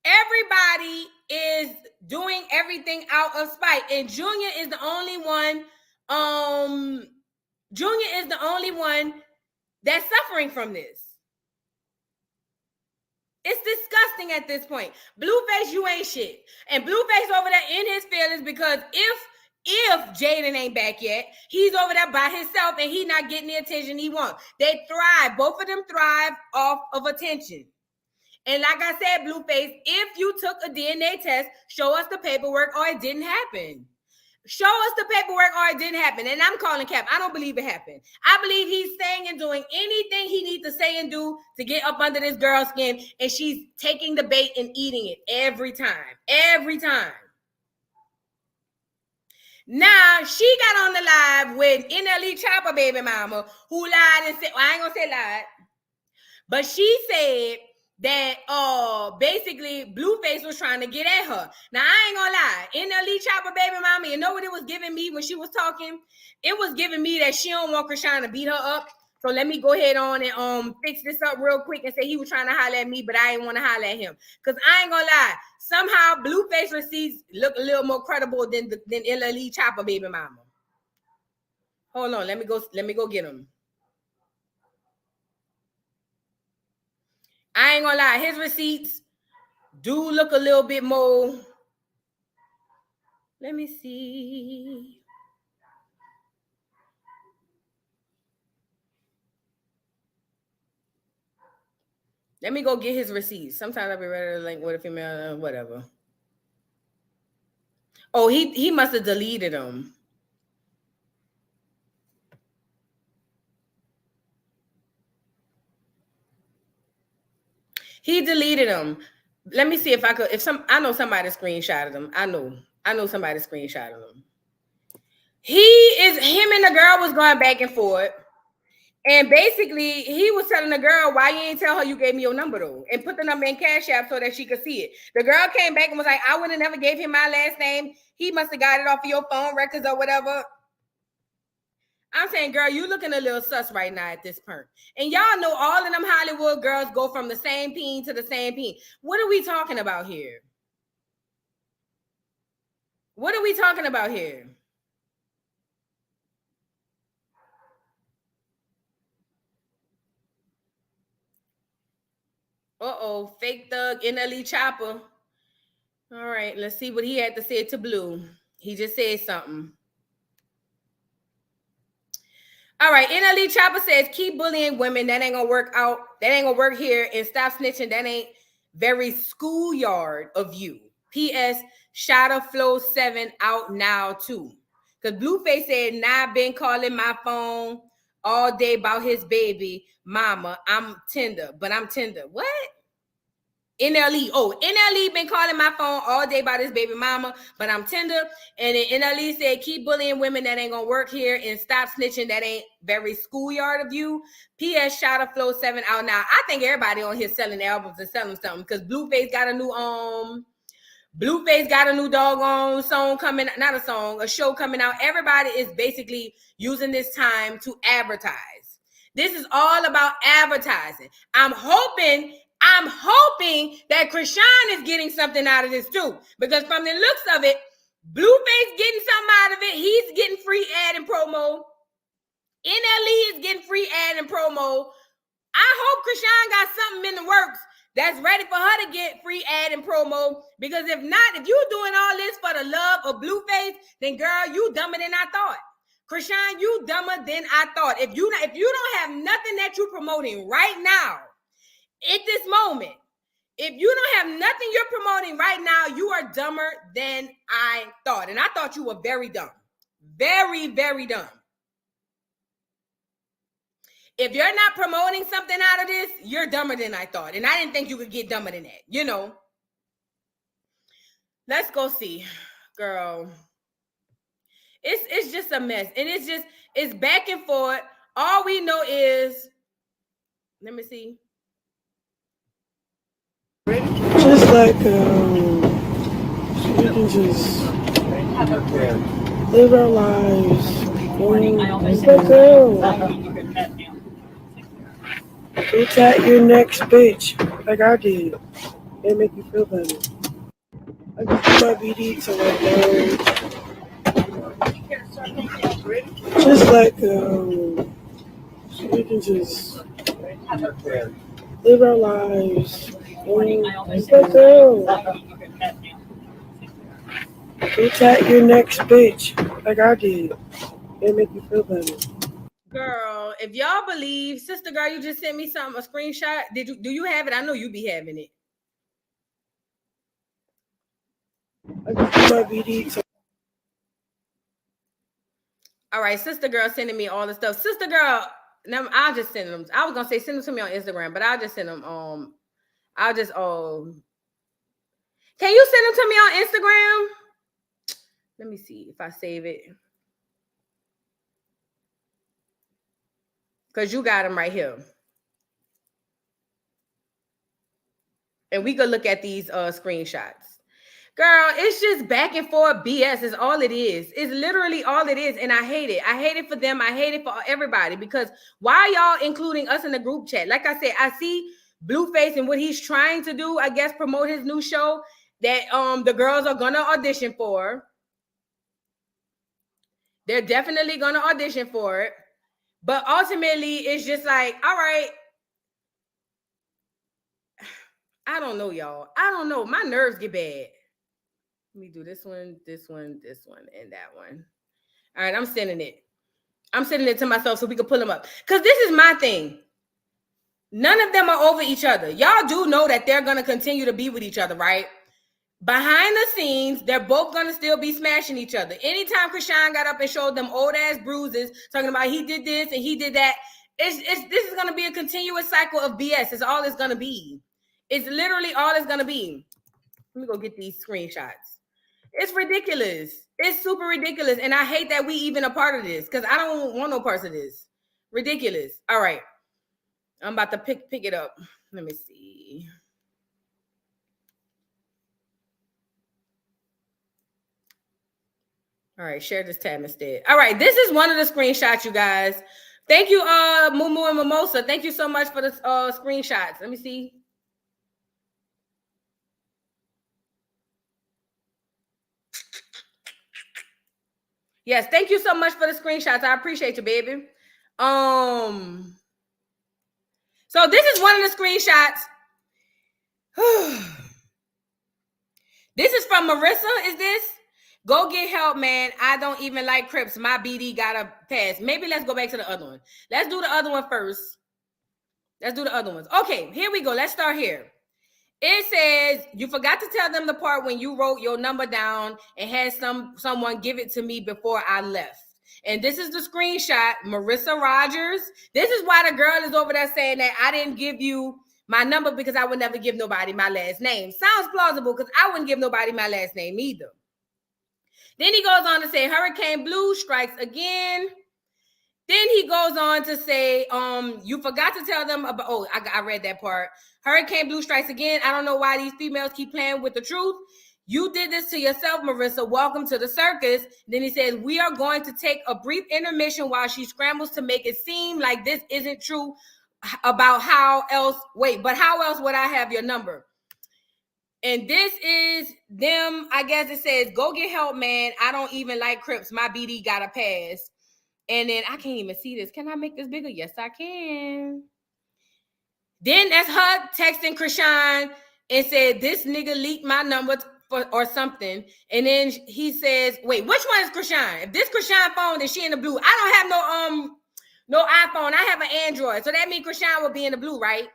S1: Everybody is doing everything out of spite. And Junior is the only one that's suffering from this. It's disgusting at this point. Blueface, you ain't shit. And Blueface over there in his feelings because if Jaden ain't back yet, he's over there by himself and he not getting the attention he wants. They thrive. Both of them thrive off of attention. And like I said, Blueface, if you took a DNA test, show us the paperwork or it didn't happen. Show us the paperwork or it didn't happen. And I'm calling cap. I don't believe it happened. I believe he's saying and doing anything he needs to say and do to get up under this girl's skin. And she's taking the bait and eating it every time. Every time. Now, she got on the live with NLE Chopper baby mama who lied and said, well, I ain't going to say lied. But she said that basically Blueface was trying to get at her. Now, I ain't gonna lie. NLE Chopper baby mama, you know what it was giving me when she was talking? It was giving me that she don't want Chrisean to beat her up. So let me go ahead on and fix this up real quick and say he was trying to holler at me, but I ain't want to holler at him. Because I ain't gonna lie. Somehow Blueface receipts look a little more credible than NLE Chopper baby mama. Hold on, let me go get him. I ain't gonna lie, his receipts do look a little bit more. Let me see. Let me go get his receipts. Sometimes I'll be ready to link with a female, whatever. Oh, he must have deleted them. He deleted them. Let me see if I could. I know somebody screenshotted them. I know somebody screenshotted them. Him and the girl was going back and forth. And basically, he was telling the girl, why you ain't tell her you gave me your number though? And put the number in Cash App so that she could see it. The girl came back and was like, I would have never gave him my last name. He must have got it off of your phone records or whatever. I'm saying, girl, you looking a little sus right now at this point. And y'all know all of them Hollywood girls go from the same peen to the same peen. What are we talking about here? What are we talking about here? Uh-oh, fake thug, NLE Chopper. All right, let's see what he had to say to Blue. He just said something. All right, NLE Chopper says, keep bullying women. That ain't gonna work out. That ain't gonna work here. And stop snitching. That ain't very schoolyard of you. P.S. Shadow Flow 7 out now too. Because Blueface said, nah, been calling my phone all day about his baby mama. I'm tender. What? NLE. Oh, NLE been calling my phone all day about his baby mama, but I'm tender. And then NLE said, keep bullying women. That ain't gonna work here. And stop snitching. That ain't very schoolyard of you. P.S. Shout out Flow 7 out now. I think everybody on here selling albums and selling something because Blueface got a new doggone song coming, not a song, a show coming out. Everybody is basically using this time to advertise. This is all about advertising. I'm hoping that Chrisean is getting something out of this too. Because from the looks of it, Blueface getting something out of it. He's getting free ad and promo. NLE is getting free ad and promo. I hope Chrisean got something in the works that's ready for her to get free ad and promo. Because if not, if you're doing all this for the love of Blueface, then girl, you dumber than I thought. Chrisean, you dumber than I thought. If you don't have nothing that you're promoting right now, at this moment, if you don't have nothing you're promoting right now, you are dumber than I thought. And I thought you were very dumb. Very, very dumb. If you're not promoting something out of this, you're dumber than I thought. And I didn't think you could get dumber than that, you know. Let's go see, girl. It's just a mess. And it's back and forth. All we know is, let me see.
S9: Just like we can just live our lives. It's like, girl, go tap your next bitch like I did. It make you feel better. I just do my BD to just like we can just live our lives. It's like, girl, go tap your next bitch like I did. It make you feel better.
S1: Girl, if y'all believe, sister girl, you just sent me something, a screenshot. Do you have it? I know you be having it.
S9: I just do my BD to
S1: all right, sister girl sending me all the stuff. Sister girl, now I'll just send them. I was gonna say send them to me on Instagram, but I'll just send them. I'll just can you send them to me on Instagram? Let me see if I save it. Because you got them right here. And we could look at these screenshots. Girl, it's just back and forth BS is all it is. It's literally all it is. And I hate it. I hate it for them. I hate it for everybody. Because why y'all including us in the group chat? Like I said, I see Blueface and what he's trying to do, I guess, promote his new show that the girls are gonna audition for. They're definitely gonna audition for it. But ultimately, it's just like, all right. I don't know, y'all. I don't know. My nerves get bad. Let me do this one, and that one. All right, I'm sending it. I'm sending it to myself so we can pull them up. Because this is my thing. None of them are over each other. Y'all do know that they're going to continue to be with each other, right? Behind the scenes, they're both going to still be smashing each other. Anytime Chrisean got up and showed them old-ass bruises, talking about he did this and he did that, this is going to be a continuous cycle of BS. It's all it's going to be. It's literally all it's going to be. Let me go get these screenshots. It's ridiculous. It's super ridiculous. And I hate that we even a part of this because I don't want no parts of this. Ridiculous. All right. I'm about to pick it up. Let me see. All right, share this tab instead. All right, this is one of the screenshots, you guys. Thank you, Mumu and Mimosa. Thank you so much for the screenshots. Let me see. Yes, thank you so much for the screenshots. I appreciate you, baby. So this is one of the screenshots. This is from Marissa, is this? Go get help, man. I don't even like Crips. My BD got a pass. Maybe let's go back to the other one. Let's do the other one first. Let's do the other ones. Okay, here we go. Let's start here. It says, you forgot to tell them the part when you wrote your number down and had someone give it to me before I left. And this is the screenshot, Marissa Rogers. This is why the girl is over there saying that I didn't give you my number because I would never give nobody my last name. Sounds plausible because I wouldn't give nobody my last name either. Then he goes on to say, Hurricane Blue strikes again. Then he goes on to say, you forgot to tell them about, I read that part. Hurricane Blue strikes again. I don't know why these females keep playing with the truth. You did this to yourself, Marissa. Welcome to the circus. Then he says, we are going to take a brief intermission while she scrambles to make it seem like this isn't true about how else. Wait, but how else would I have your number? And this is them. I guess it says, go get help, man. I don't even like Crips. My BD got a pass. And then I can't even see this. Can I make this bigger? Yes, I can. Then that's her texting Chrisean and said, this nigga leaked my number or something. And then he says, wait, which one is Chrisean? If this Chrisean phone, then she in the blue. I don't have no iPhone. I have an Android. So that means Chrisean will be in the blue, right?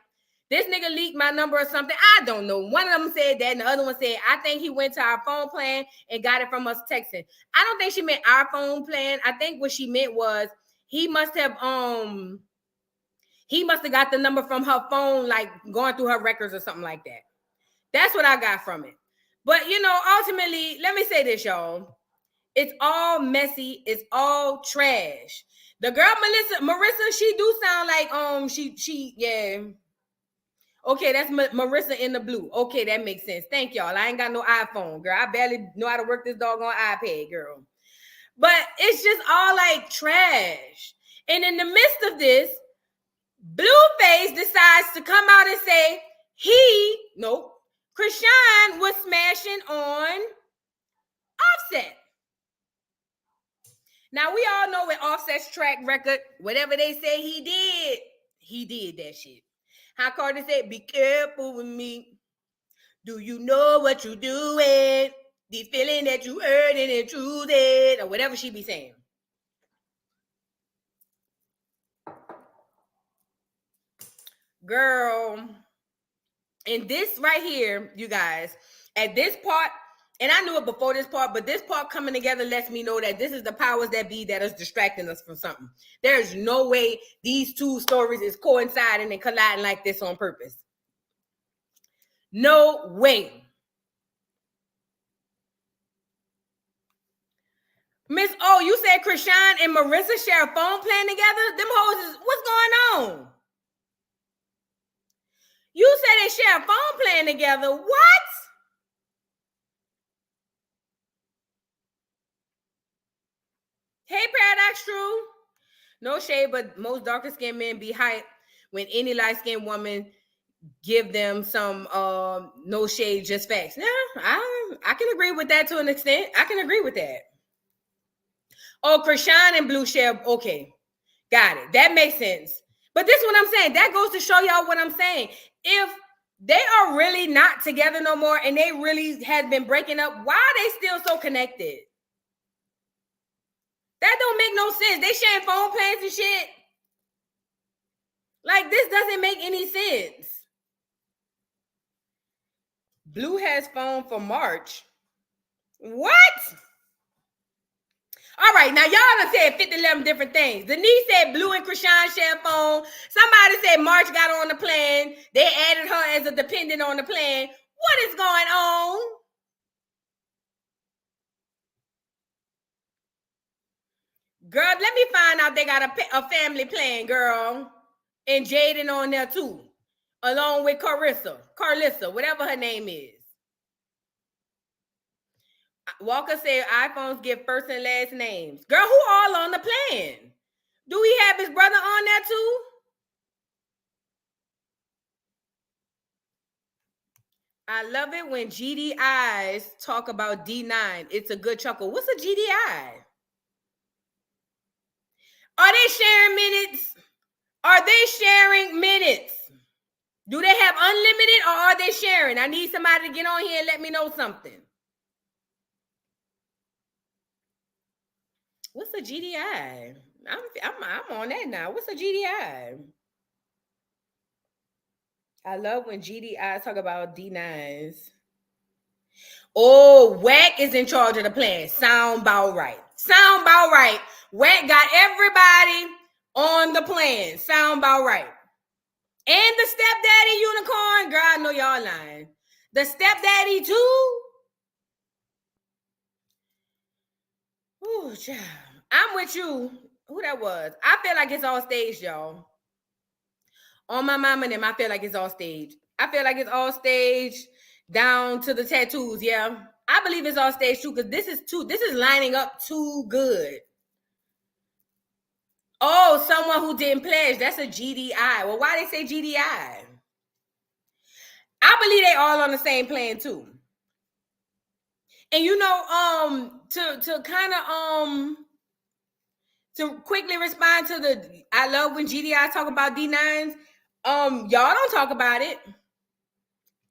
S1: This nigga leaked my number or something. I don't know. One of them said that, and the other one said, I think he went to our phone plan and got it from us texting. I don't think she meant our phone plan. I think what she meant was he must have got the number from her phone, like going through her records or something like that. That's what I got from it. But, you know, ultimately, let me say this, y'all. It's all messy. It's all trash. The girl, Marissa, she do sound like, yeah. Okay, that's Marissa in the blue. Okay, that makes sense. Thank y'all. I ain't got no iPhone, girl. I barely know how to work this doggone iPad, girl. But it's just all like trash. And in the midst of this, Blueface decides to come out and say Chrisean was smashing on Offset. Now, we all know with Offset's track record, whatever they say he did that shit. How Cardi said, be careful with me. Do you know what you're doing? The feeling that you heard and intruded, or whatever she be saying. Girl, and this right here, you guys, at this part, and I knew it before this part, but this part coming together lets me know that this is the powers that be that is distracting us from something. There's no way these two stories is coinciding and colliding like this on purpose. No way. Miss O, you said Chrisean and Marissa share a phone plan together? Them hoes is, what's going on? You said they share a phone plan together. What? Hey, Paradox True. No shade, but most darker skinned men be hyped when any light skinned woman give them some no shade, just facts. Yeah, I can agree with that to an extent. I can agree with that. Oh, Chrisean and Blue share. Okay, got it. That makes sense. But this is what I'm saying. That goes to show y'all what I'm saying. If they are really not together no more and they really have been breaking up, why are they still so connected? That don't make no sense. They sharing phone plans and shit. Like, this doesn't make any sense. Blue has phone for March. What? All right, now y'all done said 50-11 different things. Denise said Blue and Chrisean share phone. Somebody said March got on the plan. They added her as a dependent on the plan. What is going on? Girl, let me find out they got a family plan, girl. And Jaden on there too. Along with Carlissa, whatever her name is. Walker said iPhones give first and last names. Girl, who all on the plan? Do we have his brother on there too? I love it when GDIs talk about D9. It's a good chuckle. What's a GDI? Are they sharing minutes? Are they sharing minutes? Do they have unlimited or are they sharing? I need somebody to get on here and let me know something. What's a GDI? I'm on that now. What's a GDI? I love when GDIs talk about D9s. Oh, Wack is in charge of the plan. Sound about right. Sound about right. Wack got everybody on the plan. Sound about right. And the stepdaddy unicorn. Girl, I know y'all lying. The stepdaddy too. Oh, child. I'm with you. Who that was? I feel like it's all staged, y'all. On my mama and them, I feel like it's all staged. I feel like it's all staged down to the tattoos, yeah. I believe it's all stage too, because this is lining up too good. Oh, someone who didn't pledge. That's a GDI. Well, why they say GDI? I believe they all on the same plan too. And you know, to kind of to quickly respond to the, I love when GDI talk about D9s. Y'all don't talk about it.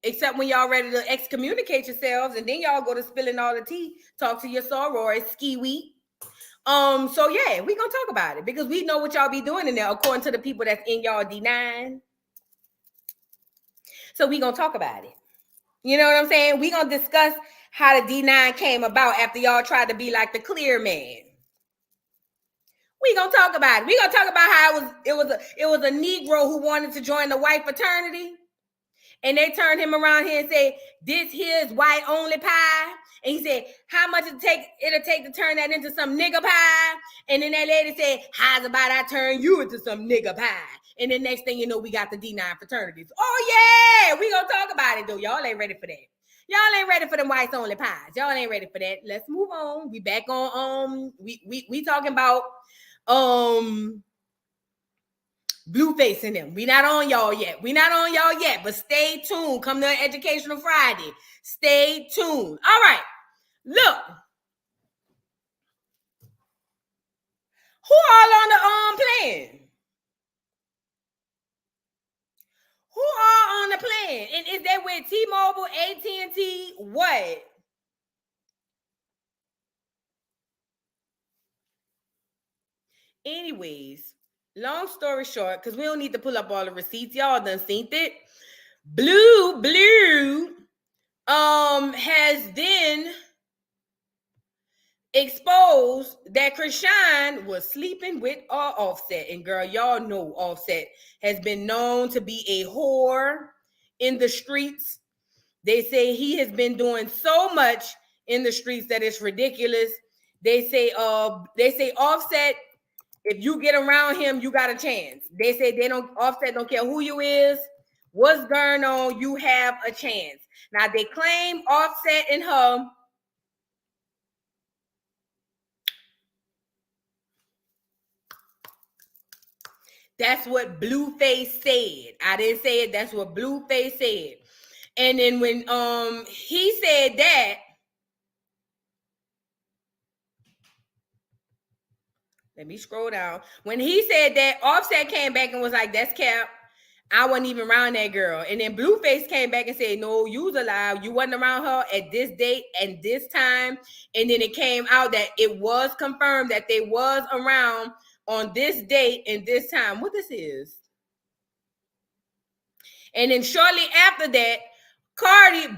S1: Except when y'all ready to excommunicate yourselves, and then y'all go to spilling all the tea, talk to your sorors, ski week. So yeah, we gonna talk about it because we know what y'all be doing in there, according to the people that's in y'all D9. So we gonna talk about it. You know what I'm saying? We gonna discuss how the D9 came about after y'all tried to be like the clear man. We gonna talk about it. We gonna talk about how it was a Negro who wanted to join the white fraternity. And they turned him around here and say, this here's white only pie. And he said, how much it'll take to turn that into some nigger pie? And then that lady said, how's about I turn you into some nigger pie? And then next thing you know, we got the D9 fraternities. Oh yeah, we gonna talk about it though. Y'all ain't ready for that. Y'all ain't ready for them whites only pies. Y'all ain't ready for that. Let's move on. We back on we talking about Blueface in them. We not on y'all yet. But stay tuned. Come to Educational Friday. Stay tuned. All right. Look. Who all on the plan? Who all on the plan? And is that with T-Mobile, AT&T, what? Anyways, long story short, because we don't need to pull up all the receipts. Y'all done seen it. Blue has then exposed that Chrisean was sleeping with Offset. And girl, y'all know Offset has been known to be a whore in the streets. They say he has been doing so much in the streets that it's ridiculous. They say Offset, if you get around him, you got a chance. They say Offset don't care who you is, what's going on, you have a chance. Now they claim Offset and her that's what Blueface said. I didn't say it. That's what Blueface said. And then when he said that, let me scroll down. When he said that, Offset came back and was like, that's cap. I wasn't even around that girl. And then Blueface came back and said, no, you was alive. You wasn't around her at this date and this time. And then it came out that it was confirmed that they was around on this date and this time. What this is? And then shortly after that,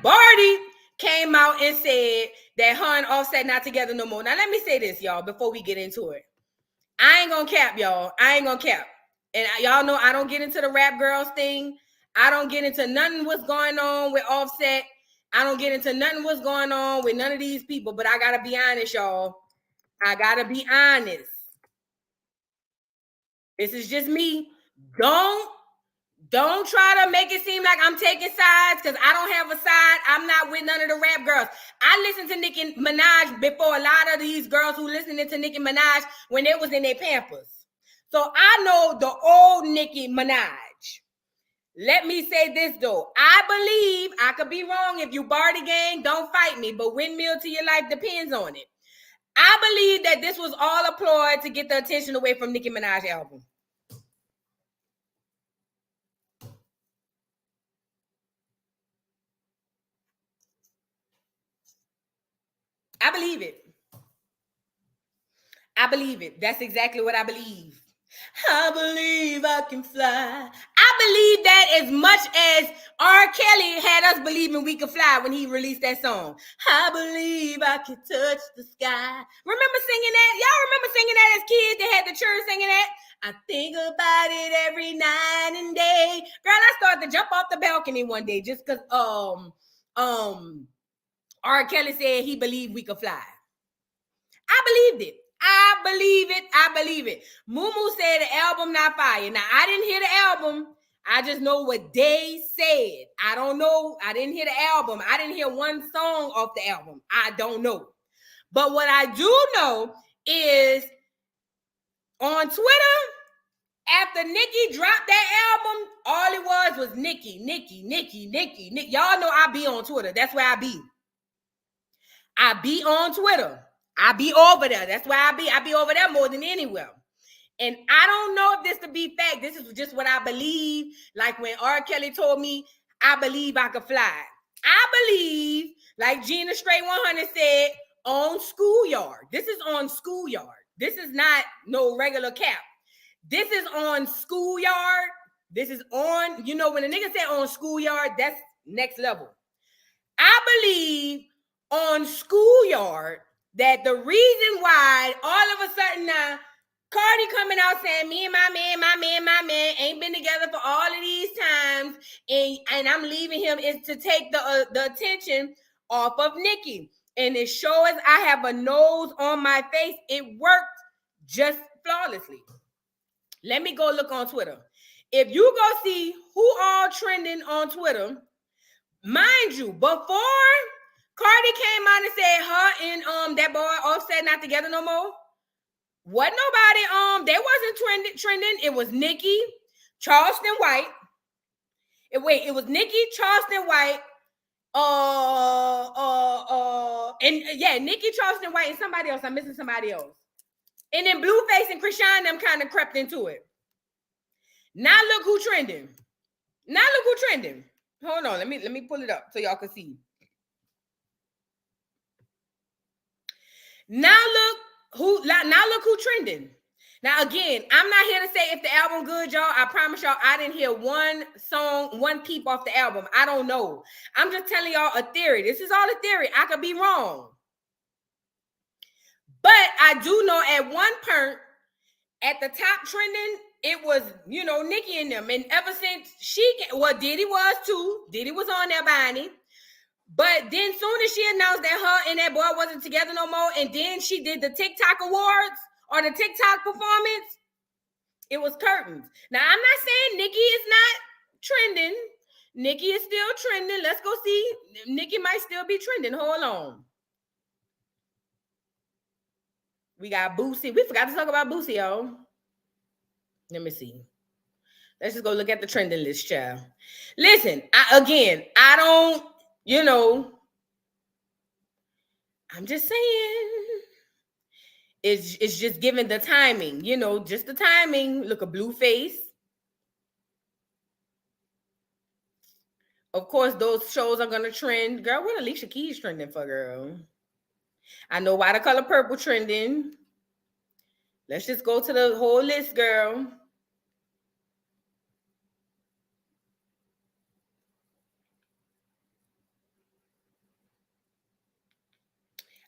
S1: Barty came out and said that her and Offset not together no more. Now, let me say this, y'all, before we get into it. I ain't gonna cap, y'all. I ain't gonna cap. And y'all know I don't get into the rap girls thing. I don't get into nothing what's going on with Offset. I don't get into nothing what's going on with none of these people. But I gotta be honest, y'all. I gotta be honest. This is just me. Don't try to make it seem like I'm taking sides because I don't have a side. I'm not with none of the rap girls. I listened to Nicki Minaj before a lot of these girls who listening to Nicki Minaj when they was in their Pampers. So I know the old Nicki Minaj. Let me say this though. I believe, I could be wrong. If you Barty gang, don't fight me. But windmill to your life depends on it. I believe that this was all a ploy to get the attention away from Nicki Minaj's album. I believe it. I believe it. That's exactly what I believe. I believe I can fly. I believe that as much as R. Kelly had us believing we could fly when he released that song. I believe I can touch the sky. Remember singing that? Y'all remember singing that as kids? They had the church singing that. I think about it every night and day. Girl, I started to jump off the balcony one day just because R. Kelly said he believed we could fly. I believed it. I believe it. Mumu said the album not fire. Now, I didn't hear the album. I just know what they said. I don't know. I didn't hear the album. I didn't hear one song off the album. I don't know. But what I do know is on Twitter, after Nicki dropped that album, all it was Nicki. Y'all know I be on Twitter. That's where I be. I be on Twitter. I be over there. That's where I be. I be over there more than anywhere. And I don't know if this to be fact. This is just what I believe. Like when R. Kelly told me, I believe I could fly. I believe, like Gina Straight 100 said, on Schoolyard. This is on Schoolyard. This is not no regular cap. This is on Schoolyard. This is on, you know, when a nigga say on Schoolyard, that's next level. I believe on Schoolyard that the reason why all of a sudden now Cardi coming out saying me and my man ain't been together for all of these times and I'm leaving him is to take the attention off of Nicki. And it shows I have a nose on my face. It worked just flawlessly. Let me go look on Twitter. If you go see who all trending on Twitter, mind you, before Cardi came out and said her and that boy Offset not together no more, wasn't nobody they wasn't trending. It was Nicki, Charleston White. It was Nicki, Charleston White, Nicki, Charleston White, and somebody else. I'm missing somebody else. And then Blueface and Chrisean them kind of crept into it. Now look who trending. Hold on, let me pull it up so y'all can see. Now look who trending. Now again, I'm not here to say if the album good, y'all. I promise y'all, I didn't hear one song, one peep off the album. I don't know. I'm just telling y'all a theory. This is all a theory. I could be wrong. But I do know at one point, at the top trending, it was, you know, Nicki and them. And ever since Diddy was too. Diddy was on there buying it. But then soon as she announced that her and that boy wasn't together no more, and then she did the TikTok awards or the TikTok performance, it was curtains. Now, I'm not saying Nicki is not trending. Nicki is still trending. Let's go see. Nicki might still be trending. Hold on. We got Boosie. We forgot to talk about Boosie, y'all. Let me see. Let's just go look at the trending list, child. Listen, I don't, you know, I'm just saying. It's just given the timing, you know, just the timing. Look at Blueface. Of course, those shows are gonna trend. Girl, what Alicia Keys trending for, girl? I know why the color purple trending. Let's just go to the whole list, girl.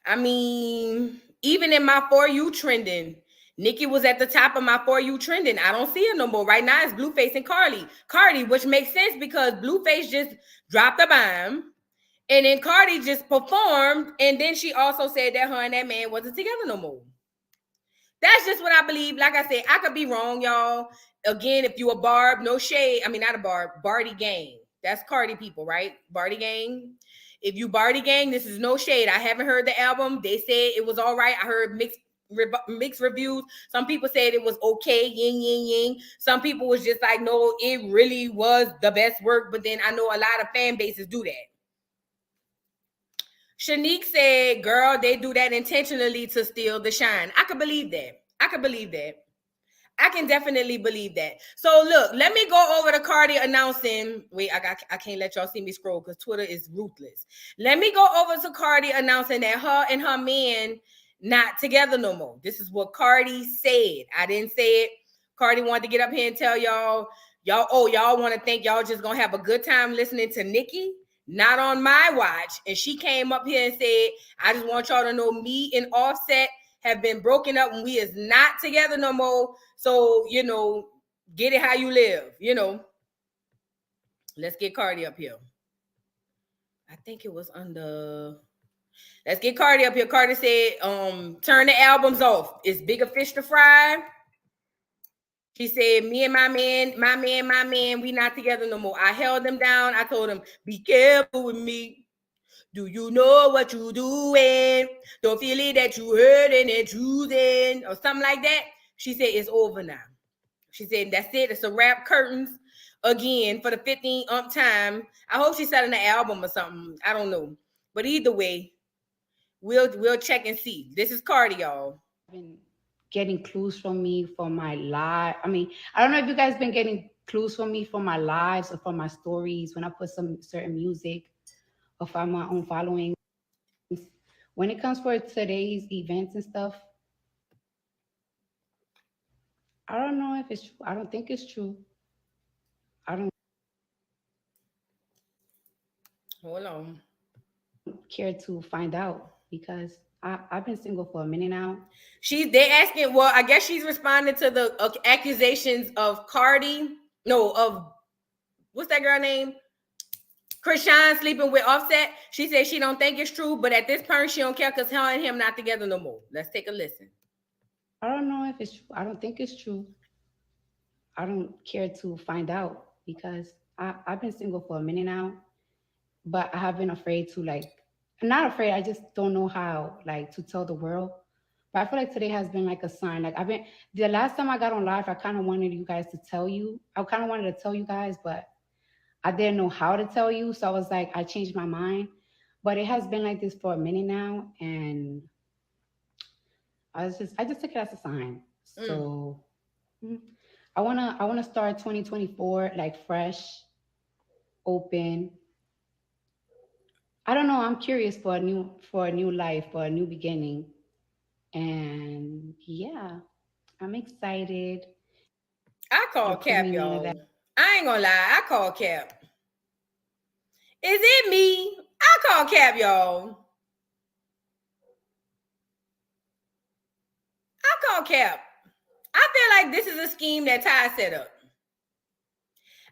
S1: I mean, even in my For You trending, Nicki was at the top of my For You trending. I don't see her no more. Right now, it's Blueface and Cardi, which makes sense because Blueface just dropped a bomb. And then Cardi just performed. And then she also said that her and that man wasn't together no more. That's just what I believe. Like I said, I could be wrong, y'all. Again, if you a Barb, no shade. I mean, not a Barb, Barty Gang. That's Cardi people, right? Barty Gang. If you Barty Gang, this is no shade. I haven't heard the album. They said it was all right. I heard mixed reviews. Some people said it was okay, yin. Some people was just like, no, it really was the best work. But then I know a lot of fan bases do that. Shanique said, girl, they do that intentionally to steal the shine. I could believe that. I can definitely believe that. So look, let me go over to Cardi announcing. Wait, I can't let y'all see me scroll because Twitter is ruthless. Let me go over to Cardi announcing that her and her man not together no more. This is what Cardi said. I didn't say it. Cardi wanted to get up here and tell y'all want to think y'all just gonna have a good time listening to Nicki. Not on my watch. And she came up here and said, I just want y'all to know me and Offset have been broken up and we is not together no more. So, you know, get it how you live, you know. Let's get Cardi up here. I think it was under. Let's get Cardi up here. Cardi said, turn the albums off. It's bigger fish to fry. She said, me and my man, we not together no more. I held him down. I told him, be careful with me. Do you know what you doing? Don't feel it that you hurting and choosing or something like that. She said, it's over now. She said, that's it. It's a wrap. Curtains again for the 15th time. I hope she's selling the album or something. I don't know. But either way, we'll check and see. This is Cardi, y'all.
S10: Been getting clues from me for my live. I mean, I don't know if you guys been getting clues from me for my lives or for my stories when I put some certain music or for my own following. When it comes for today's events and stuff, I don't know if it's true. I don't think it's true. I don't
S1: Hold on.
S10: care to find out because I've been single for a minute now.
S1: They asking, well, I guess she's responding to the accusations of Cardi. No, of what's that girl name? Chrisean sleeping with Offset. She said she don't think it's true, but at this point she don't care because her and him not together no more. Let's take a listen.
S10: I don't know if it's true. I don't think it's true. I don't care to find out because I've been single for a minute now, but I have been afraid to I'm not afraid. I just don't know how to tell the world. But I feel like today has been like a sign. The last time I got on live, I kind of wanted you guys to tell you. I kind of wanted to tell you guys, but I didn't know how to tell you. So I was like, I changed my mind. But it has been like this for a minute now. And I just took it as a sign. So I wanna start 2024 fresh, open. I don't know. I'm curious for a new life, for a new beginning. And yeah, I'm excited.
S1: I call Cap, y'all. I ain't gonna lie. I call Cap. Is it me? I call Cap, y'all. I call Cap. I feel like this is a scheme that Ty set up.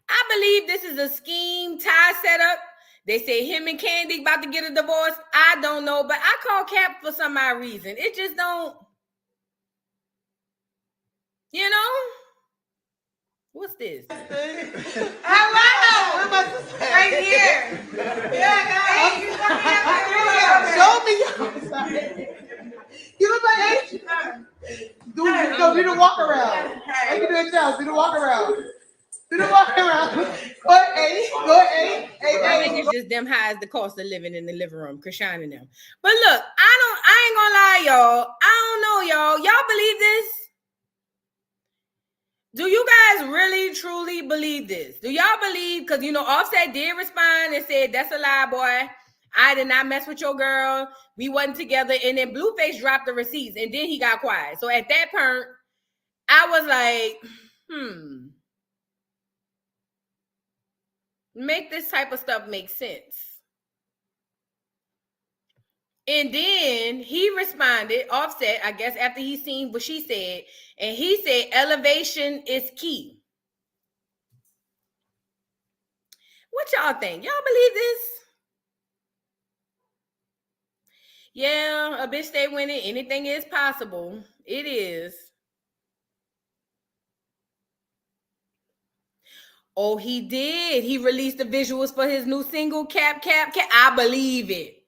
S1: I believe this is a scheme Ty set up. They say him and Candy about to get a divorce. I don't know, but I call Cap for some odd reason. It just don't, you know? What's this?
S8: Hello! Right here. Yeah, guys. Show me. You look like H. Do the walk around. I can do it now. Do the walk around. Do the walk around. Go ahead.
S1: I think it's just them high as the cost of living in the living room, Chrisean and them. But look, I ain't gonna lie, y'all. I don't know, y'all. Y'all believe this? Do you guys really, truly believe this? Do y'all believe, because, Offset did respond and said, that's a lie, boy. I did not mess with your girl. We wasn't together. And then Blueface dropped the receipts, and then he got quiet. So at that point, I was like, make this type of stuff make sense. And then he responded, Offset, I guess after he seen what she said, and he said elevation is key. What y'all think? Y'all believe this? Yeah, a bitch stay winning. Anything is possible. It is. Oh, he did. He released the visuals for his new single, Cap. I believe it.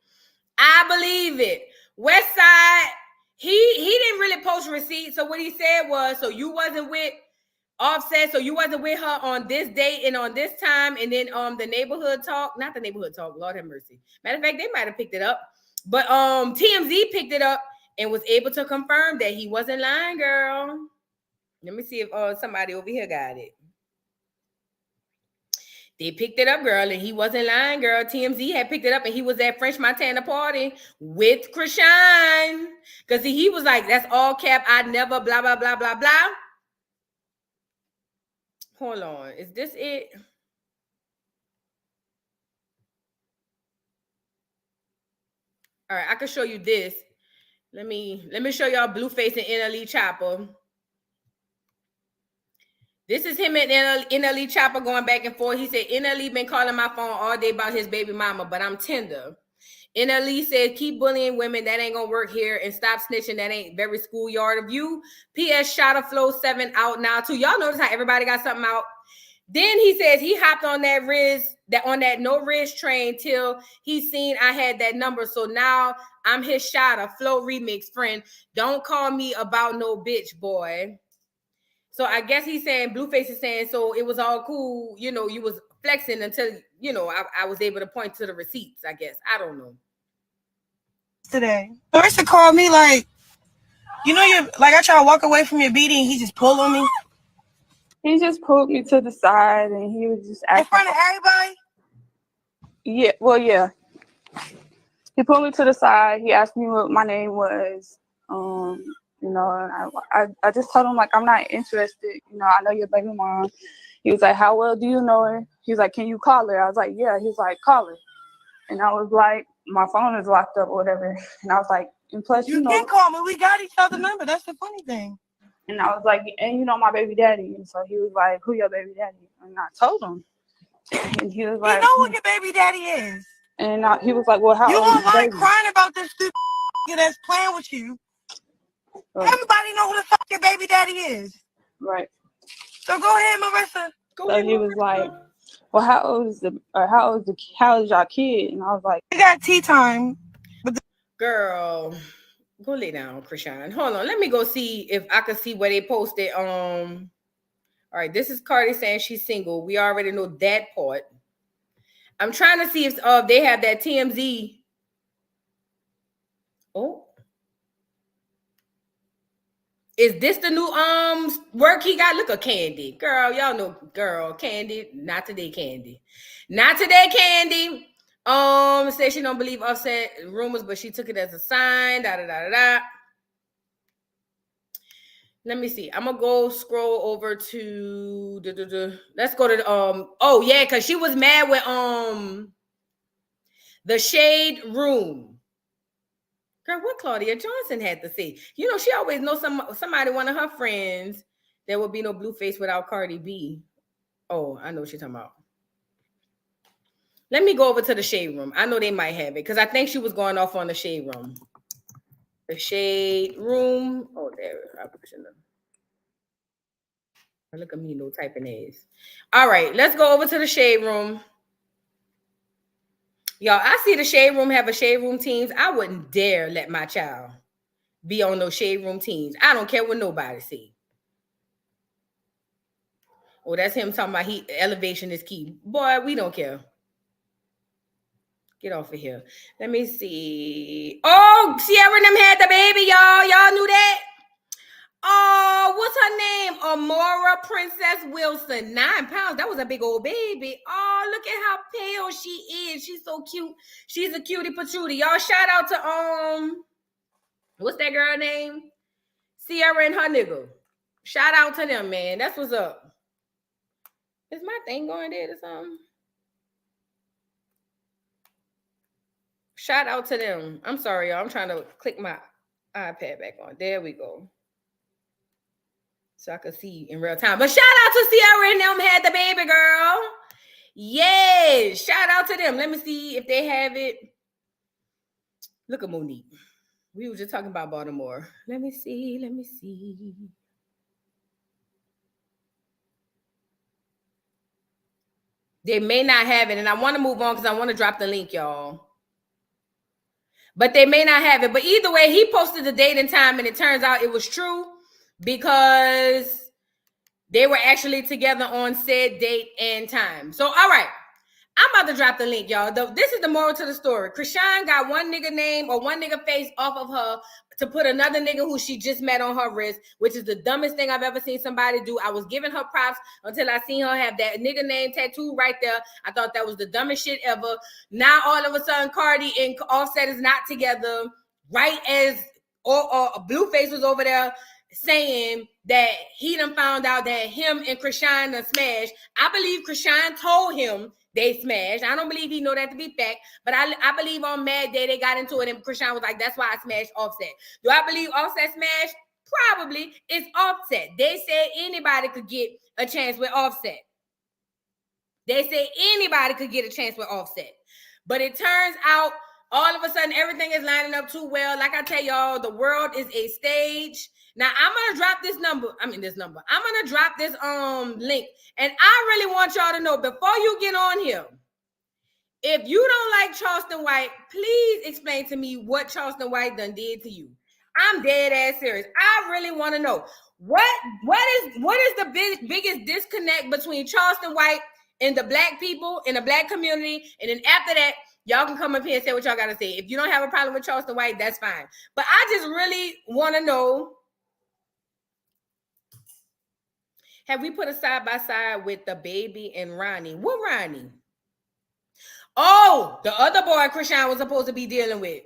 S1: Westside, he didn't really post receipts. So what he said was, so you wasn't with Offset, so you wasn't with her on this date and on this time, and then the neighborhood talk, not the neighborhood talk, Lord have mercy. Matter of fact, they might have picked it up, but TMZ picked it up and was able to confirm that he wasn't lying, girl. Let me see if somebody over here got it. They picked it up, girl, and he wasn't lying, girl. TMZ had picked it up, and he was at French Montana party with Chrisean. Because he was like, that's all Cap. I never blah, blah, blah, blah, blah. Hold on. Is this it? All right, I can show you this. Let me show y'all Blueface and NLE Chopper. This is him and NLE Chopper going back and forth. He said, NLE been calling my phone all day about his baby mama, but I'm tender. NLE says, keep bullying women. That ain't gonna work here. And stop snitching. That ain't very schoolyard of you. PS shot of Flow 7 out now too. Y'all notice how everybody got something out? Then he says he hopped on that no Riz train till he seen I had that number. So now I'm his shot of Flow remix friend. Don't call me about no bitch, boy. So I guess he's saying, Blueface is saying, so it was all cool. You know, you was flexing until, you know, I was able to point to the receipts, I guess. I don't know.
S8: Today, Marissa called me like, you know, I try to walk away from your beating. He just pulled on me.
S11: He just pulled me to the side and he was just acting.
S8: In front of everybody?
S11: Yeah, well, yeah. He pulled me to the side. He asked me what my name was. You know, and I just told him, like, I'm not interested. You know, I know your baby mom. He was like, how well do you know her? He was like, can you call her? I was like, yeah. He was like, call her. And I was like, my phone is locked up or whatever. And I was like, and plus, you know.
S8: You can call me. We got each other's number. That's the funny thing.
S11: And I was like, and you know my baby daddy. And so he was like, who your baby daddy? And I told him. And he was like,
S8: you know who your baby daddy is.
S11: And he was like, well, how
S8: you
S11: old is the
S8: online
S11: baby?
S8: Crying about this stupid that's playing with you. Right. Everybody know who the fuck your baby daddy is.
S11: Right.
S8: So go ahead, Marissa.
S11: So he was like, well, how is y'all kid? And I was like,
S8: we got tea time.
S1: Girl, go lay down, Chrisean. Hold on. Let me go see if I can see where they posted. All right, this is Cardi saying she's single. We already know that part. I'm trying to see if they have that TMZ. Oh. Is this the new work he got? Look at Candy. Girl, y'all know, girl, Candy. Not today, Candy. Not today, Candy. Say she don't believe Offset rumors, but she took it as a sign. Let me see. I'm gonna go scroll over to let's go to oh yeah, because she was mad with the Shade Room. Girl, what Claudia Johnson had to say? You know, she always knows somebody, one of her friends, there would be no Blueface without Cardi B. Oh, I know what you're talking about. Let me go over to the Shade Room. I know they might have it because I think she was going off on the Shade Room. The Shade Room. Oh, there. Look at me, no typing A's. All right, let's go over to the Shade Room. Y'all, I see the Shade Room have a Shade Room teams. I wouldn't dare let my child be on those Shade Room teams. I don't care what nobody see. Oh, that's him talking about elevation is key. Boy, we don't care. Get off of here. Let me see. Oh, Sierra and them had the baby, y'all. Y'all knew that? Oh, what's her name? Amora Princess Wilson. 9 pounds. That was a big old baby. Oh, look at how pale she is. She's so cute. She's a cutie patootie. Y'all shout out to what's that girl name? Sierra and her nigga. Shout out to them, man. That's what's up. Is my thing going dead or something? Shout out to them. I'm sorry, y'all. I'm trying to click my iPad back on. There we go. So I can see in real time. But shout out to Sierra and them had the baby girl. Yes. Shout out to them. Let me see if they have it. Look at Monique. We were just talking about Baltimore. Let me see. They may not have it. And I want to move on because I want to drop the link, y'all. But they may not have it. But either way, he posted the date and time. And it turns out it was true. Because they were actually together on said date and time. So, all right. I'm about to drop the link, y'all. This is the moral to the story. Chrisean got one nigga name or one nigga face off of her to put another nigga who she just met on her wrist, which is the dumbest thing I've ever seen somebody do. I was giving her props until I seen her have that nigga name tattoo right there. I thought that was the dumbest shit ever. Now, all of a sudden, Cardi and Offset is not together, right as Blueface was over there saying that he done found out that him and Chrisean done smashed. I believe Chrisean told him they smashed. I don't believe he know that to be fact, but I believe on Mad Day they got into it and Chrisean was like, that's why I smashed Offset. Do I believe Offset smashed? Probably. It's Offset. They said anybody could get a chance with Offset. They say anybody could get a chance with Offset. But it turns out all of a sudden everything is lining up too well. Like I tell y'all, the world is a stage. Now I'm gonna drop this number. I'm gonna drop this link, and I really want y'all to know before you get on here. If you don't like Charleston White, please explain to me what Charleston White done did to you. I'm dead ass serious. I really want to know what is the biggest disconnect between Charleston White and the black people in the black community, and then after that, y'all can come up here and say what y'all gotta say. If you don't have a problem with Charleston White, that's fine. But I just really want to know. Have we put a side by side with the baby and Ronnie? What Ronnie? Oh, the other boy Chrisean was supposed to be dealing with.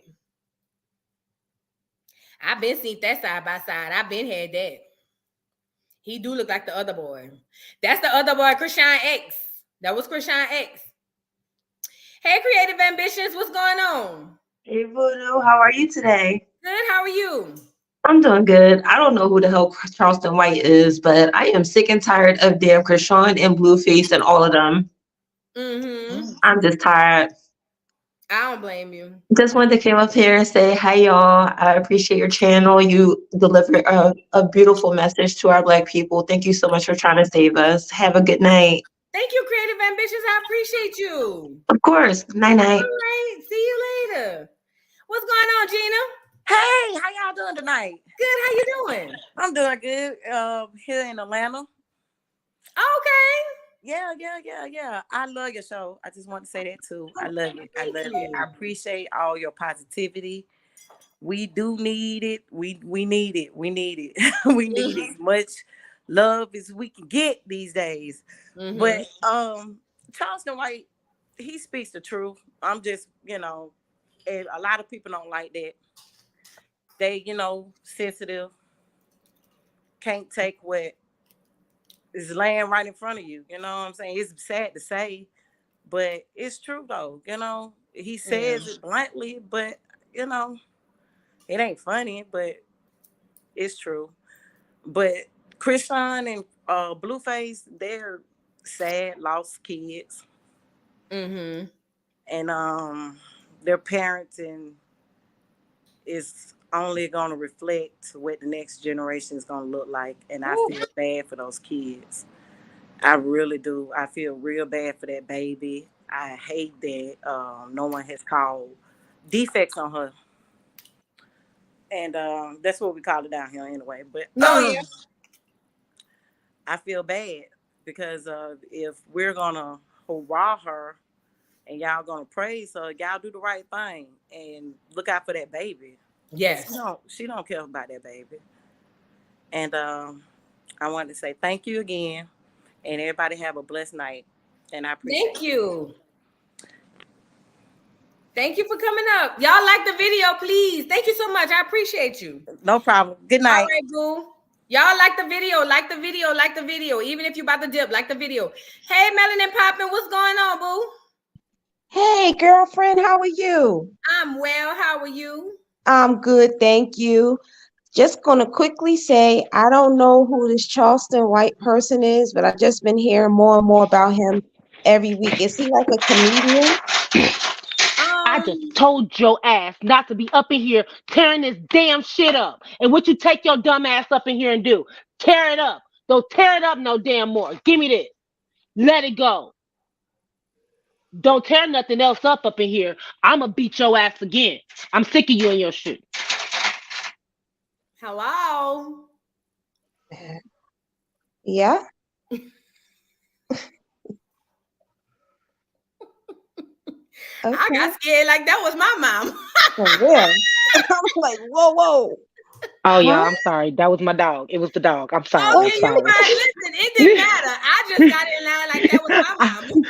S1: I've been seen that side by side. I've been had that. He do look like the other boy. That's the other boy, Chrisean X. That was Chrisean X. Hey, Creative Ambitions, what's going on?
S12: Hey, Voodoo, how are you today?
S1: Good, how are you?
S12: I'm doing good. I don't know who the hell Charleston White is, but I am sick and tired of damn Chrisean and Blueface and all of them.
S1: Mm-hmm.
S12: I'm just tired.
S1: I don't blame you.
S12: Just wanted to come up here and say hi, y'all. I appreciate your channel. You deliver a beautiful message to our Black people. Thank you so much for trying to save us. Have a good night.
S1: Thank you, Creative Ambitions. I appreciate you.
S12: Of course. Night-night.
S1: All right. See you later. What's going on, Gina?
S13: Hey, how y'all doing tonight?
S1: Good. How you doing?
S13: I'm doing good. Here in Atlanta.
S1: Okay.
S13: Yeah. I love your show. I just want to say that too. I love it. I appreciate all your positivity. We do need it. We need it. We need as much love as we can get these days.
S1: Mm-hmm.
S13: But Charleston White, he speaks the truth. I'm just, and a lot of people don't like that. They, sensitive, can't take what is laying right in front of you. You know what I'm saying? It's sad to say, but it's true though. He says it bluntly, but it ain't funny, but it's true. But Chrisean and Blueface, they're sad, lost kids.
S1: Mm-hmm.
S13: And their parenting is only going to reflect what the next generation is going to look like. And I feel bad for those kids. I really do. I feel real bad for that baby. I hate that no one has called defects on her. And that's what we call it down here anyway. But I feel bad because if we're going to hurrah her and y'all going to praise her, y'all do the right thing and look out for that baby.
S1: Yes.
S13: She don't care about that baby. And I wanted to say thank you again. And everybody have a blessed night. And I appreciate it.
S1: Thank you. Thank you for coming up. Y'all like the video, please. Thank you so much. I appreciate you.
S13: No problem. Good night.
S1: All right, boo. Y'all like the video, like the video, like the video. Even if you about to dip, like the video. Hey, Melanin Poppin', what's going on, boo?
S14: Hey, girlfriend, how are you?
S1: I'm well. How are you?
S14: I'm good, thank you. Just gonna quickly say, I don't know who this Charleston White person is, but I've just been hearing more and more about him every week. Is he like a comedian?
S15: I just told your ass not to be up in here tearing this damn shit up. And what you take your dumb ass up in here and do? Tear it up. Don't tear it up no damn more. Give me this. Let it go. Don't tear nothing else up in here. I'ma beat your ass again. I'm sick of you and your shit.
S1: Hello?
S14: Yeah?
S1: Okay. I got scared like that was my mom.
S14: For real. I'm like, whoa.
S15: Oh, yeah, I'm sorry. That was my dog. It was the dog. I'm sorry.
S1: Okay,
S15: I'm sorry.
S1: you fine. Listen, it didn't matter. I just got in line like that was my mom.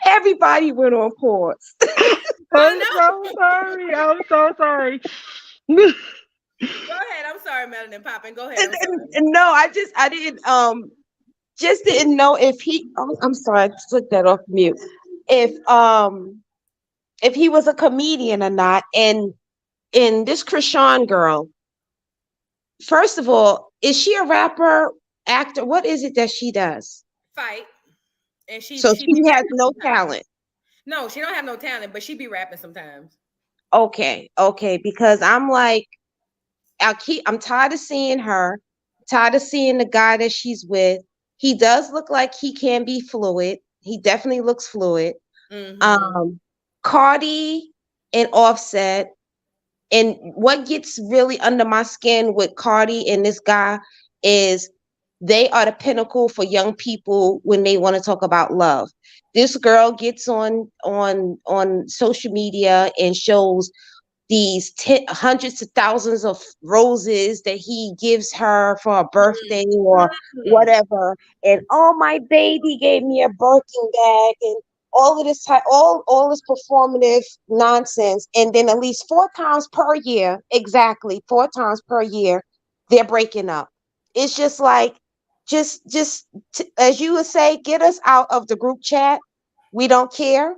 S14: Everybody went on pause.
S15: I'm so sorry. I'm so sorry.
S1: Go ahead. I'm sorry, Melanin Poppin'. Go ahead.
S14: No, I didn't just didn't know if he I'm sorry, I took that off mute. If he was a comedian or not. And this Chrisean girl, first of all, is she a rapper, actor? What is it that she does?
S1: Fight. And she
S14: So
S1: be
S14: she has
S1: rapping
S14: no
S1: sometimes.
S14: talent.
S1: No, she don't have no talent, but she be rapping sometimes.
S14: Okay, because I'm like, I'm tired of seeing her, tired of seeing the guy that she's with. He does look like he can be fluid. He definitely looks fluid.
S1: Mm-hmm.
S14: Cardi and Offset. And what gets really under my skin with Cardi and this guy is they are the pinnacle for young people when they want to talk about love. This girl gets on social media and shows these hundreds of thousands of roses that he gives her for a birthday or whatever. And oh, my baby gave me a Birkin bag and all of this all this performative nonsense. And then at least 4 times per year, exactly 4 times per year, they're breaking up. It's just like, as you would say, get us out of the group chat. We don't care.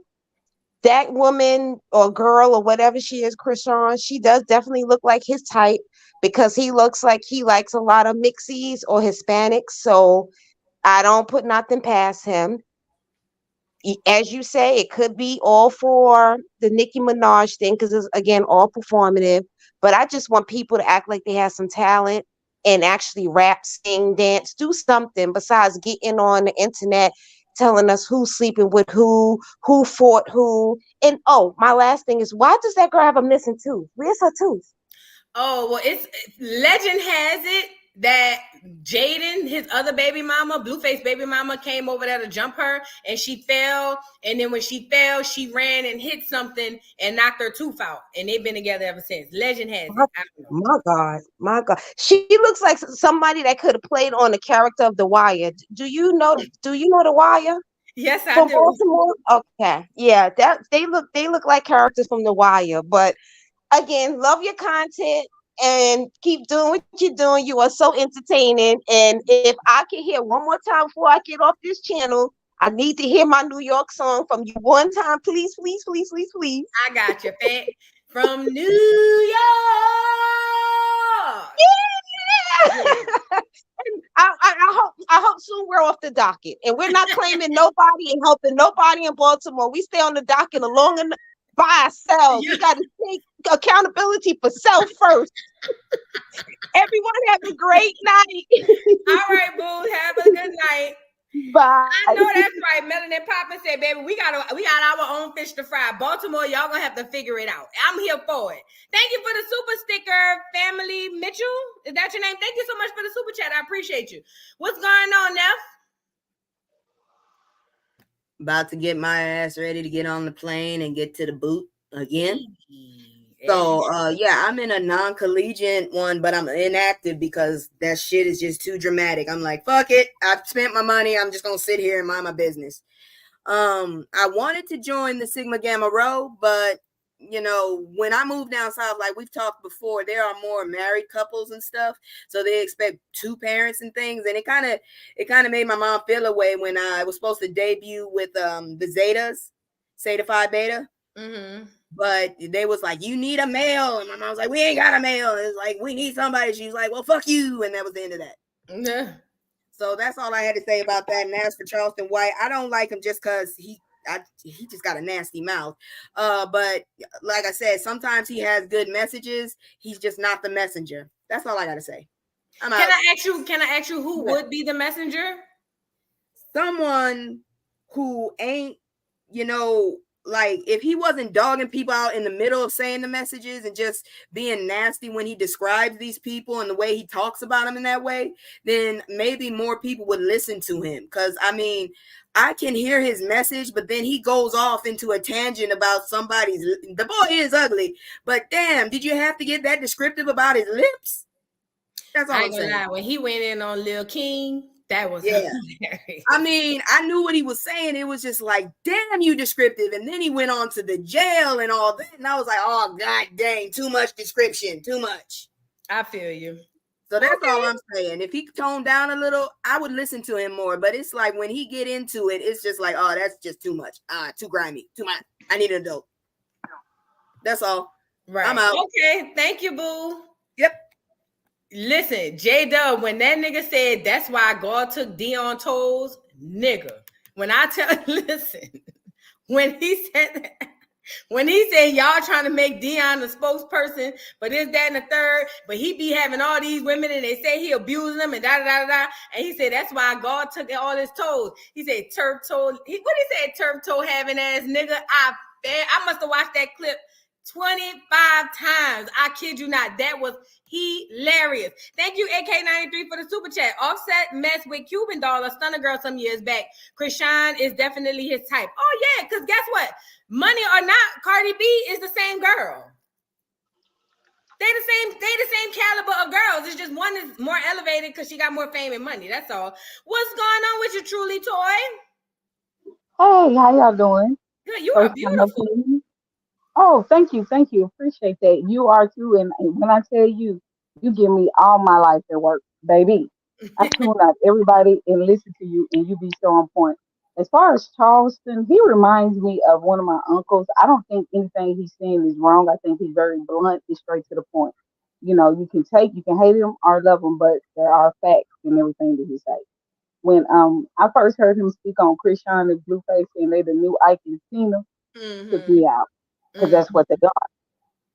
S14: That woman or girl or whatever she is, Chrisean, she does definitely look like his type because he looks like he likes a lot of mixies or Hispanics. So I don't put nothing past him. As you say, it could be all for the Nicki Minaj thing because it's, again, all performative. But I just want people to act like they have some talent and actually rap, sing, dance, do something besides getting on the internet telling us who's sleeping with who fought who. And oh, my last thing is, why does that girl have a missing tooth? Where's her tooth?
S1: Oh, well, it's legend has it that Jaden, his other baby mama, Blueface baby mama, came over there to jump her and she fell. And then when she fell, she ran and hit something and knocked her tooth out. And they've been together ever since. Legend has it. I don't know.
S14: My God. She looks like somebody that could have played on the character of The Wire. Do you know The Wire?
S1: Yes, I
S14: From
S1: do.
S14: Baltimore? Okay. Yeah, they look like characters from The Wire. But again, love your content and keep doing what you're doing. You are so entertaining. And if I can hear one more time before I get off this channel, I need to hear my New York song from you one time, please, please, please, please, please.
S1: I got you, fat. From New York.
S14: Yeah. I hope soon we're off the docket and we're not claiming nobody and helping nobody in Baltimore. We stay on the docket long enough by ourselves. We got to take accountability for self first. Everyone have a great night.
S1: All right, boo. Have a good night.
S14: Bye.
S1: I know that's right. Melanin Papa said, baby, we got our own fish to fry. Baltimore, y'all gonna have to figure it out. I'm here for it. Thank you for the super sticker, Family Mitchell. Is that your name? Thank you so much for the super chat. I appreciate you. What's going on, Neff?
S5: About to get my ass ready to get on the plane and get to the boot again. So yeah, I'm in a non-collegiate one, but I'm inactive because that shit is just too dramatic. I'm like, fuck it. I've spent my money. I'm just gonna sit here and mind my business. I wanted to join the Sigma Gamma Rho, but you know, when I moved down south, like we've talked before, there are more married couples and stuff, so they expect 2 parents and things, and it kind of made my mom feel away when I was supposed to debut with the Zeta Phi Beta.
S1: Mm-hmm.
S5: But they was like, you need a male. And my mom was like, we ain't got a male. It's like, we need somebody. She was like, well, fuck you. And that was the end of that.
S1: Yeah.
S5: So that's all I had to say about that. And as for Charleston White, I don't like him just because he just got a nasty mouth. But like I said, sometimes he has good messages. He's just not the messenger. That's all I got to say.
S1: Can I ask you who would be the messenger?
S5: Someone who ain't, you know, like if he wasn't dogging people out in the middle of saying the messages and just being nasty when he describes these people and the way he talks about them in that way, then maybe more people would listen to him. Because I mean, I can hear his message, but then he goes off into a tangent about the boy is ugly, but damn, did you have to get that descriptive about his lips? That's all I'm saying.
S1: Lie. When he went in on Lil King, that was
S5: hilarious. I mean, I knew what he was saying. It was just like, damn, you descriptive. And then he went on to the jail and all that. And I was like, oh, god dang, too much description, too much.
S1: I feel you.
S5: So that's all I'm saying. If he toned down a little, I would listen to him more. But it's like when he get into it, it's just like, oh, that's just too much. Too grimy, too much. I need an adult. That's all.
S1: Right.
S5: I'm out.
S1: Okay. Thank you, boo.
S5: Yep.
S1: Listen, J-Dub, when that nigga said that's why God took Dion toes, nigga, When I tell, listen, when he said that, when he said y'all trying to make Dion the spokesperson, but this, that, and the third, but he be having all these women and they say he abusing them and da da da da. And he said that's why God took all his toes. He said turf toe. What he said, turf toe having ass nigga. I must have watched that clip 25 times. I kid you not. That was hilarious. Thank you, AK93, for the super chat. Offset messed with Cuban Doll, a stunner girl, some years back. Chrisean is definitely his type. Oh, yeah, because guess what? Money or not, Cardi B is the same girl. They the same caliber of girls. It's just one is more elevated because she got more fame and money. That's all. What's going on with you, Truly Toy?
S16: Hey, how y'all doing?
S1: Good, you are beautiful.
S16: Oh, thank you. Appreciate that. You are too. And when I tell you, you give me all my life at work, baby. I tune out everybody and listen to you, and you be so on point. As far as Charleston, he reminds me of one of my uncles. I don't think anything he's saying is wrong. I think he's very blunt and straight to the point. You know, you can hate him or love him, but there are facts in everything that he says. When I first heard him speak on Chrisean and Blueface and they the new Ike and Tina, took me out because that's what they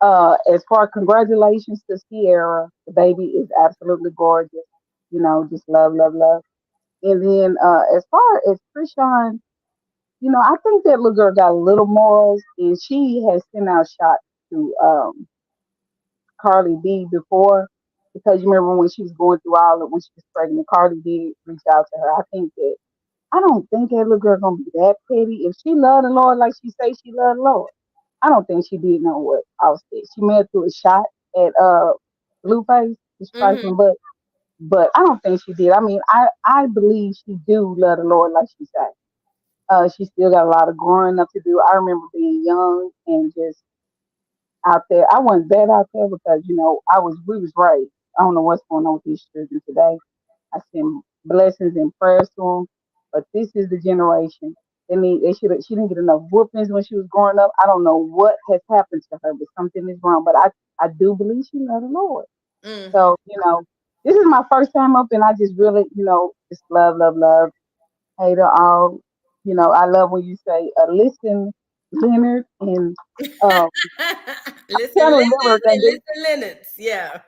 S16: are. As far congratulations to Sierra, the baby is absolutely gorgeous. You know, just love, love, love. And then as far as Chrisean, you know, I think that little girl got a little morals, and she has sent out shots to Cardi B before because you remember when she was going through all of when she was pregnant, Cardi B reached out to her. I don't think that little girl gonna be that petty. If she loved the Lord like she say she loved the Lord, I don't think she did know what Offset. She may have threw a shot at Blueface, his trifling but I don't think she did. I mean, I believe she do love the Lord like she said. She still got a lot of growing up to do. I remember being young and just out there. I wasn't that out there because you know we was raised. I don't know what's going on with these children today. I send blessings and prayers to them, but this is the generation. She didn't get enough whoopings when she was growing up. I don't know what has happened to her, but something is wrong. But I do believe she loved the Lord. So you know, this is my first time up, and I just really just love, love, love. Hate her all. You know, I love when you say, "Listen, Leonard," and um,
S1: Listen,
S16: can't
S1: Leonard,
S16: remember
S1: and
S16: that.
S1: listen, Leonard. Yeah.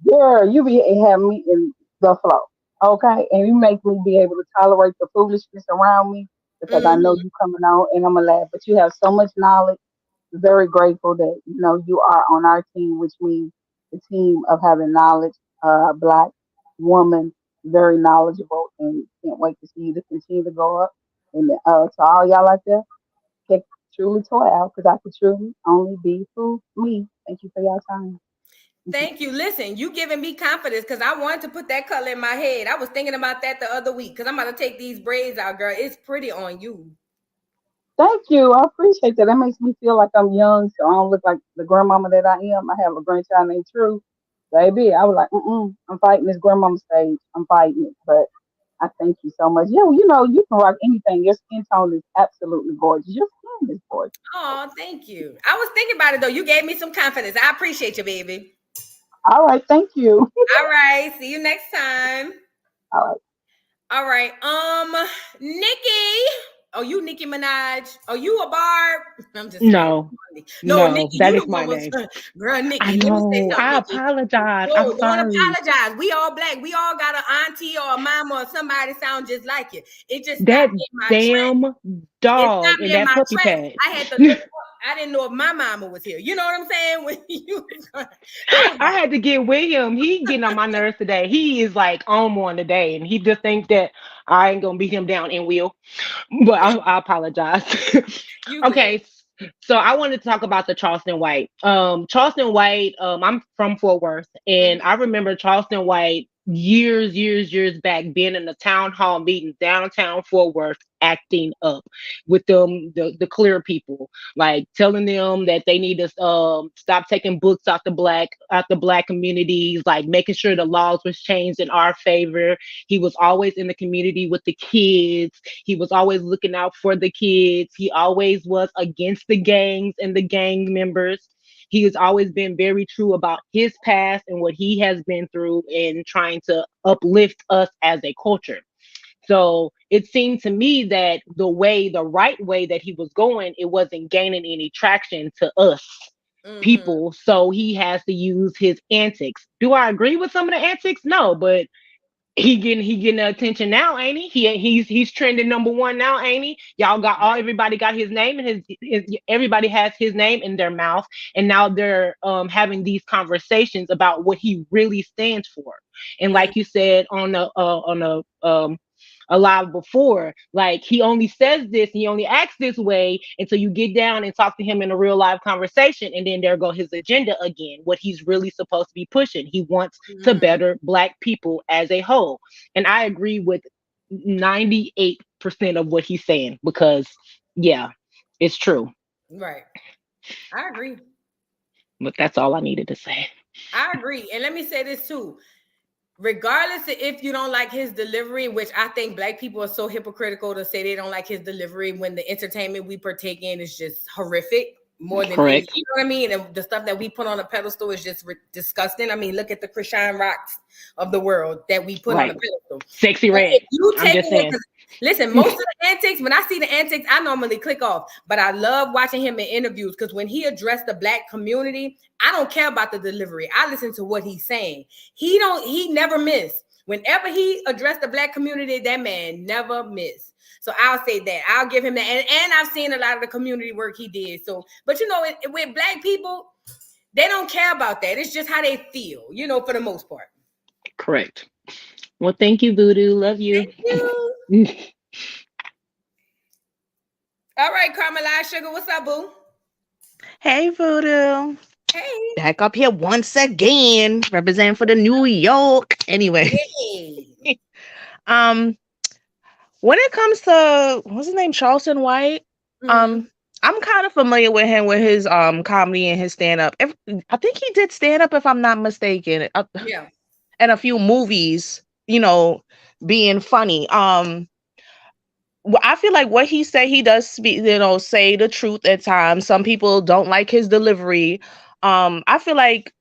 S16: Girl, you be have me in the flow, okay? And you make me be able to tolerate the foolishness around me because I know you coming on and I'm gonna laugh. But you have so much knowledge. Very grateful that you are on our team, which means the team of having knowledge. Black woman, very knowledgeable, and can't wait to see you to continue to go up. And to all y'all out there, check truly toy out because I could truly only be who me. Thank you for your time.
S1: Thank you. Listen, you giving me confidence because I wanted to put that color in my head. I was thinking about that the other week because I'm about to take these braids out, girl. It's pretty on you.
S16: Thank you. I appreciate that. That makes me feel like I'm young, so I don't look like the grandmama that I am. I have a grandchild named True. Baby, I was like, I'm fighting this grandmama stage. I'm fighting it. But I thank you so much. You can rock anything. Your skin tone is absolutely gorgeous. Your skin is gorgeous.
S1: Oh, thank you. I was thinking about it though. You gave me some confidence. I appreciate you, baby.
S16: All right, thank you.
S1: All right. See you next time.
S16: All right.
S1: All right. Nikki. Oh, you Nicki Minaj. Oh, you a Barb? I'm just
S15: no,
S1: Nikki,
S15: that
S1: you
S15: is
S1: the
S15: my
S1: one was
S15: name.
S1: girl, Nikki.
S15: I
S1: Let me say
S15: know.
S1: something,
S15: I
S1: Nikki.
S15: apologize.
S1: No,
S15: I'm
S1: don't
S15: sorry.
S1: apologize. We all black. We all got an auntie or a mama or somebody sound just like you. It just
S15: That
S1: stopped me in my
S15: damn
S1: tracks. It
S15: dog
S1: stopped
S15: and
S1: me in
S15: that
S1: my
S15: puppy
S1: tracks.
S15: pad.
S1: I had to look up. I didn't know if my mama was here. You know what I'm saying? When you,
S15: I had to get with him. He getting on my nerves today. He is like on one today, and he just thinks that I ain't gonna beat him down and will. But I apologize.
S1: you good.
S15: Okay, so I wanted to talk about the Charleston White. Charleston White. I'm from Fort Worth, and I remember Charleston White years back being in the town hall meeting downtown Fort Worth, acting up with them the clear people, like telling them that they need to stop taking books out the black communities, like making sure the laws was changed in our favor. He was always in the community with the kids. He was always looking out for the kids. He always was against the gangs and the gang members. He has always been very true about his past and what he has been through in trying to uplift us as a culture. So it seemed to me that the right way that he was going, it wasn't gaining any traction to us people. So he has to use his antics. Do I agree with some of the antics? No, but he getting the attention now, ain't he? He's trending #1 now, ain't he? Y'all got everybody got his name, and his everybody has his name in their mouth, and now they're having these conversations about what he really stands for. And like you said on a live before, like he only says this, he only acts this way until you get down and talk to him in a real live conversation, and then there go his agenda again, what he's really supposed to be pushing. He wants to better Black people as a whole. And I agree with 98% of what he's saying, because yeah, it's true.
S1: Right. I agree.
S15: But that's all I needed to say.
S1: I agree. And let me say this too. Regardless of if you don't like his delivery, which I think Black people are so hypocritical to say they don't like his delivery when the entertainment we partake in is just horrific more than any, you know what I mean? And the stuff that we put on a pedestal is just disgusting. I mean, look at the Chrisean Rocks of the world that we put on a pedestal.
S15: Sexy Red.
S1: You take away, listen, most of the antics, when I see the antics, I normally click off. But I love watching him in interviews, because when he addressed the Black community, I don't care about the delivery. I listen to what he's saying. He never missed. Whenever he addressed the Black community, that man never missed. So I'll say that. I'll give him that. And I've seen a lot of the community work he did. So, but you know, with Black people, they don't care about that. It's just how they feel, you know, for the most part.
S15: Correct. Well, thank you, Voodoo. Love you.
S1: Thank you. All right, Carmelite Sugar, what's up, boo?
S17: Hey, Voodoo.
S1: Hey.
S17: Back up here once again, representing for the New York. Anyway.
S1: Hey.
S17: When it comes to what's his name, Charleston White, I'm kind of familiar with him, with his comedy and his stand-up. I think he did stand-up, if I'm not mistaken.
S1: Yeah.
S17: And a few movies, you know, being funny. I feel like what he said, he does speak, you know, say the truth at times. Some people don't like his delivery. I feel like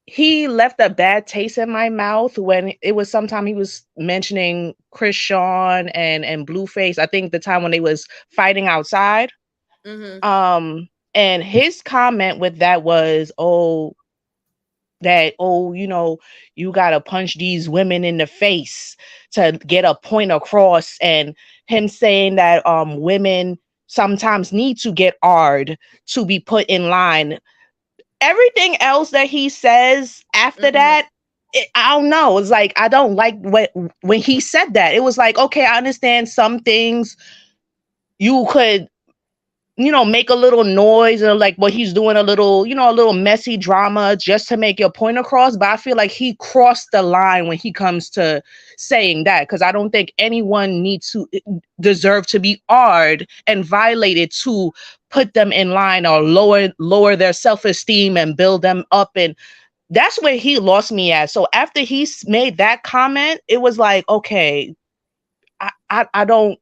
S17: he left a bad taste in my mouth when it was sometime he was mentioning Chrisean and Blueface. I think the time when they was fighting outside. And his comment with that was, you know, you gotta punch these women in the face to get a point across, and him saying that women sometimes need to get hard to be put in line. Everything else that he says after that, I don't know. It's like, I don't like when he said that. It was like, okay, I understand some things you could, you know, make a little noise, or like what he's doing, a little, you know, a little messy drama just to make your point across. But I feel like he crossed the line when he comes to saying that, because I don't think anyone needs to deserve to be hard and violated to put them in line or lower their self-esteem and build them up. And that's where he lost me at. So after he made that comment, it was like, okay, I don't.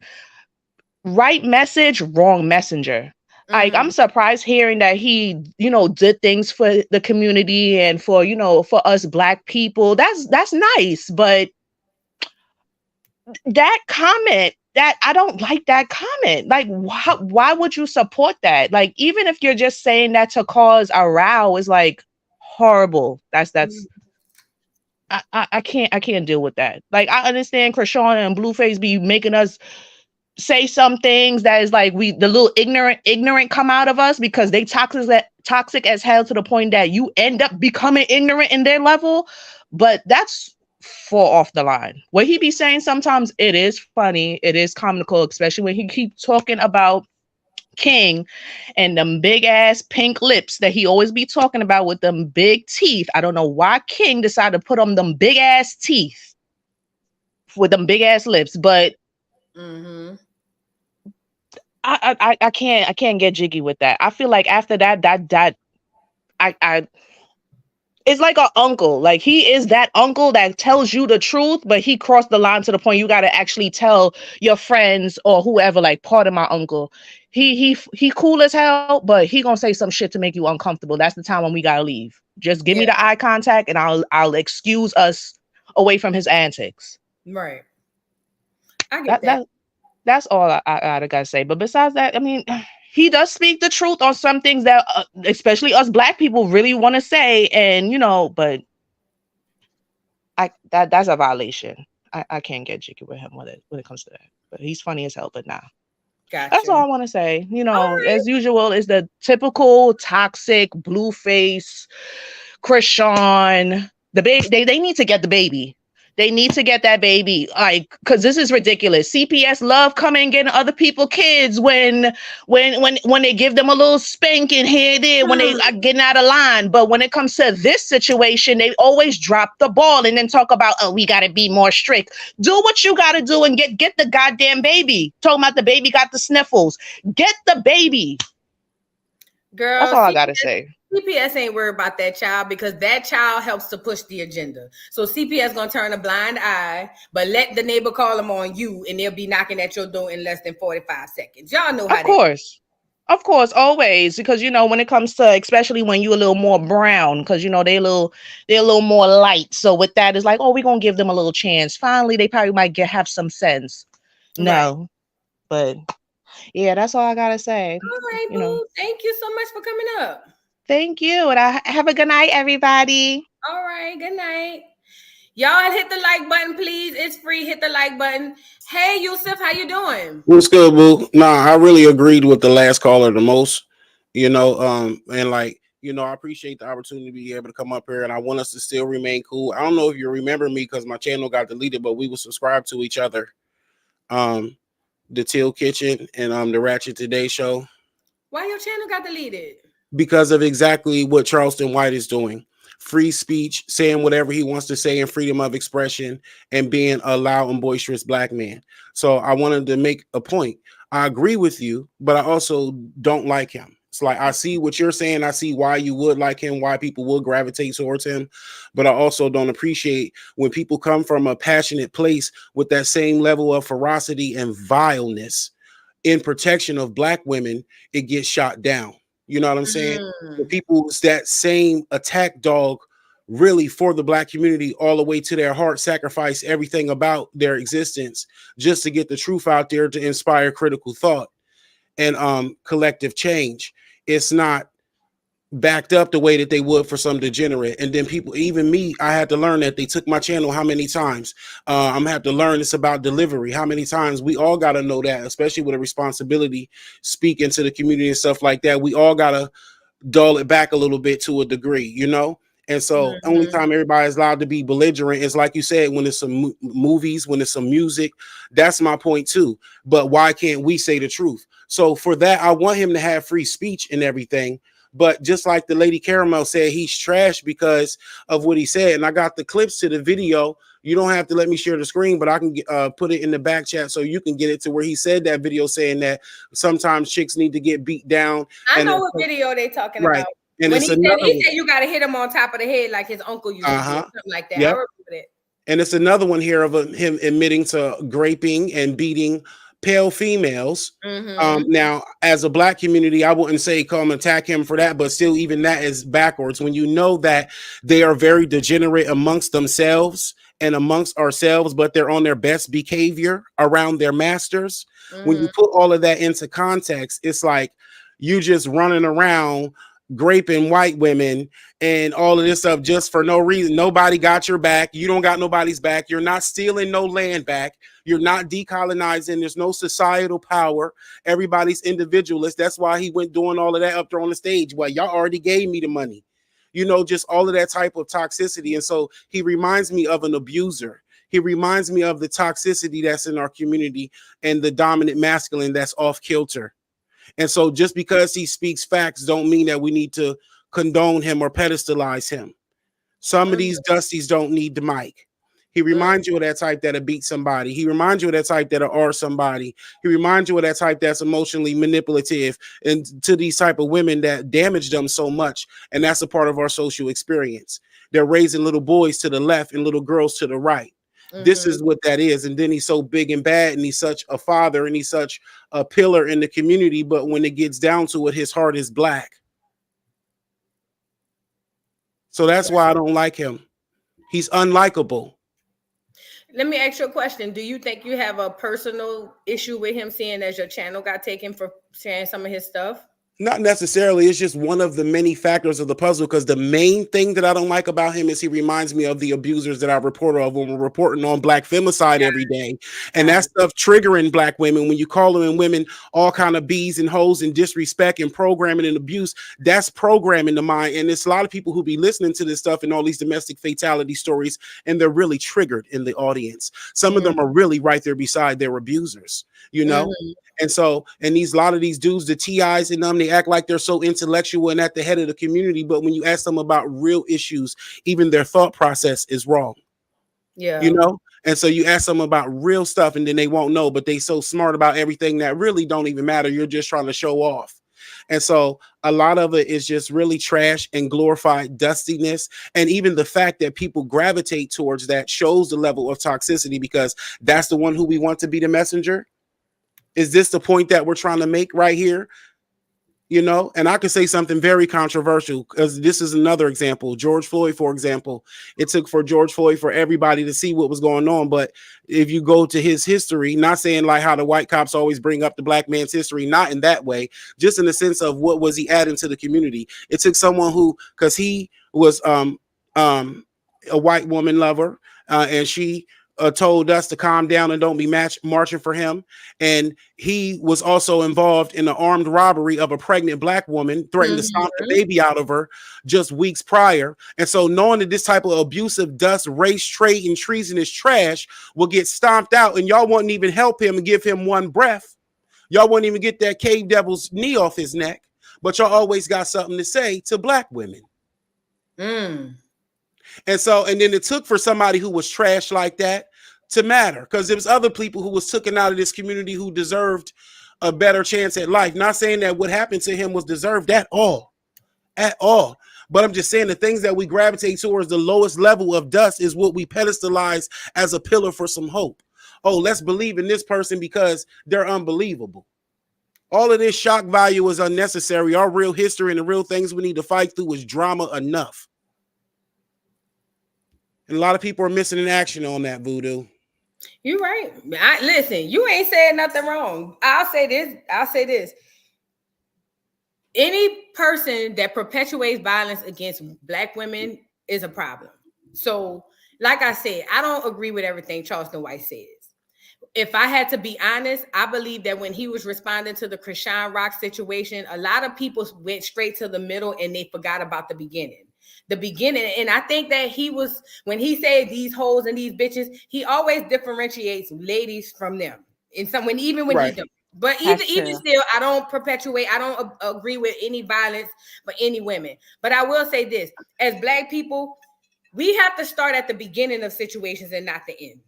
S17: Right message, wrong messenger. Like, I'm surprised hearing that he, you know, did things for the community and for, you know, for us Black people. That's nice, but that comment, that I don't like that comment. Like, why would you support that? Like, even if you're just saying that to cause a row, is like horrible. That's I can't deal with that. Like, I understand Chrisean and Blueface be making us say some things that is like the little ignorant come out of us, because they toxic as hell to the point that you end up becoming ignorant in their level. But that's far off the line. What he be saying sometimes, it is funny, it is comical, especially when he keep talking about King and them big ass pink lips that he always be talking about with them big teeth. I don't know why King decided to put on them big ass teeth with them big ass lips, but I can't get jiggy with that. I feel like after that it's like an uncle. Like, he is that uncle that tells you the truth, but he crossed the line to the point you got to actually tell your friends or whoever, like, pardon my uncle. He cool as hell, but he gonna say some shit to make you uncomfortable. That's the time when we gotta leave. Just give me the eye contact and I'll excuse us away from his antics.
S1: Right. I get that.
S17: That's all I gotta say. But besides that, I mean, he does speak the truth on some things that, especially us Black people, really want to say, and but that's a violation. I can't get jiggy with him when it comes to that. But he's funny as hell. But nah. That's all I want to say. As usual, is the typical toxic Blueface, Chrisean. The baby, they need to get the baby. They need to get that baby, because this is ridiculous. CPS love coming and getting other people kids when they give them a little spanking here there when they are getting out of line. But when it comes to this situation, they always drop the ball and then talk about, oh, we got to be more strict. Do what you got to do and get the goddamn baby. Talking about the baby got the sniffles. Get the baby.
S1: Girl,
S17: that's all I got to say.
S1: CPS ain't worried about that child because that child helps to push the agenda. So CPS gonna turn a blind eye, but let the neighbor call them on you, and they'll be knocking at your door in less than 45 seconds. Y'all know how.
S17: Of course, always, because when it comes to, especially when you're a little more brown, because they're a little more light. So with that, it's like, oh, we're gonna give them a little chance. Finally, they probably might have some sense. No, but yeah, that's all I gotta say.
S1: All right, boo. Thank you so much for coming up.
S17: Thank you. And have a good night, everybody.
S1: All right. Good night. Y'all hit the like button, please. It's free. Hit the like button. Hey, Yusuf, how you doing?
S18: What's good, boo? Nah, I really agreed with the last caller the most, and I appreciate the opportunity to be able to come up here, and I want us to still remain cool. I don't know if you remember me because my channel got deleted, but we were subscribed to each other. The Teal Kitchen and the Ratchet Today show.
S1: Why your channel got deleted?
S18: Because of exactly what Charleston White is doing. Free speech, saying whatever he wants to say, and freedom of expression, and being a loud and boisterous Black man. So I wanted to make a point. I agree with you, but I also don't like him. It's like, I see what you're saying. I see why you would like him, why people would gravitate towards him. But I also don't appreciate when people come from a passionate place with that same level of ferocity and vileness in protection of Black women, it gets shot down. You know what I'm saying? The people, that same attack dog really for the Black community all the way to their heart, sacrifice everything about their existence just to get the truth out there, to inspire critical thought and collective change. It's not backed up the way that they would for some degenerate. And then people, even me, I had to learn that. They took my channel how many times? I'm gonna have to learn it's about delivery. How many times? We all got to know that, especially with a responsibility, speaking to the community and stuff like that. We all got to dull it back a little bit to a degree, And so only time everybody's allowed to be belligerent is, like you said, when it's some movies, when it's some music. That's my point too. But why can't we say the truth? So for that, I want him to have free speech and everything. But just like the lady Caramel said, he's trash because of what he said. And I got the clips to the video. You don't have to let me share the screen, but I can put it in the back chat so you can get it to where he said that video, saying that sometimes chicks need to get beat down.
S1: I know what video they talking about.
S18: And
S1: when
S18: it's
S1: he said you got to hit him on top of the head like his uncle used to do, something like that. Yep. I remember that.
S18: And it's another one here of him admitting to raping and beating pale females. Now, as a Black community, I wouldn't say come attack him for that, but still, even that is backwards when you know that they are very degenerate amongst themselves and amongst ourselves, but they're on their best behavior around their masters. When you put all of that into context, it's like you just running around graping white women and all of this stuff just for no reason. Nobody got your back. You don't got nobody's back. You're not stealing no land back. You're not decolonizing. There's no societal power. Everybody's individualist. That's why he went doing all of that up there on the stage. Well, y'all already gave me the money. Just all of that type of toxicity. And so he reminds me of an abuser. He reminds me of the toxicity that's in our community and the dominant masculine that's off kilter. And so just because he speaks facts don't mean that we need to condone him or pedestalize him. Some of these dusties don't need the mic. He reminds you of that type that'll beat somebody. He reminds you of that type that'll R somebody. He reminds you of that type that's emotionally manipulative and to these type of women that damage them so much. And that's a part of our social experience. They're raising little boys to the left and little girls to the right. This is what that is. And then he's so big and bad, and he's such a father, and he's such a pillar in the community. But when it gets down to it, his heart is Black. So that's why I don't like him. He's unlikable.
S1: Let me ask you a question. Do you think you have a personal issue with him seeing as your channel got taken for sharing some of his stuff?
S18: Not necessarily. It's just one of the many factors of the puzzle, because the main thing that I don't like about him is he reminds me of the abusers that I report of when we're reporting on black femicide every day. And that stuff triggering black women, when you call them women all kind of bees and hoes and disrespect and programming and abuse, that's programming the mind. And there's a lot of people who be listening to this stuff and all these domestic fatality stories, and they're really triggered in the audience. Some of them are really right there beside their abusers, you know? And so, and a lot of these dudes, the TIs in them, they act like they're so intellectual and at the head of the community. But when you ask them about real issues, even their thought process is wrong.
S1: Yeah.
S18: You know? And so you ask them about real stuff and then they won't know, but they so smart about everything that really don't even matter. You're just trying to show off. And so a lot of it is just really trash and glorified dustiness. And even the fact that people gravitate towards that shows the level of toxicity, because that's the one who we want to be the messenger. Is this the point that we're trying to make right here? You know, and I could say something very controversial, because this is another example. George Floyd, for example, it took for George Floyd for everybody to see what was going on. But if you go to his history, not saying like how the white cops always bring up the black man's history, not in that way, just in the sense of what was he adding to the community. It took someone who, because he was a white woman lover, and she told us to calm down and don't be marching for him. And he was also involved in the armed robbery of a pregnant black woman, threatened to stomp the baby out of her just weeks prior. And so knowing that this type of abusive dust, race, trade, and treasonous trash will get stomped out, and y'all wouldn't even help him and give him one breath. Y'all wouldn't even get that cave devil's knee off his neck, but y'all always got something to say to black women. And so, and then it took for somebody who was trash like that to matter, because there was other people who was taken out of this community who deserved a better chance at life. Not saying that what happened to him was deserved at all. But I'm just saying the things that we gravitate towards, the lowest level of dust, is what we pedestalize as a pillar for some hope. Oh, let's believe in this person because they're unbelievable. All of this shock value is unnecessary. Our real history and the real things we need to fight through is drama enough. And a lot of people are missing in action on that, Voodoo.
S1: You're right. Listen, you ain't saying nothing wrong. I'll say this. Any person that perpetuates violence against black women is a problem. So, like I said, I don't agree with everything Charleston White says. If I had to be honest, I believe that when he was responding to the Chrisean Rock situation, a lot of people went straight to the middle and they forgot about the beginning. And I think that when he said these hoes and these bitches, he always differentiates ladies from them. And even when he don't. But even still, I don't agree with any violence for any women. But I will say this, as black people, we have to start at the beginning of situations and not the end.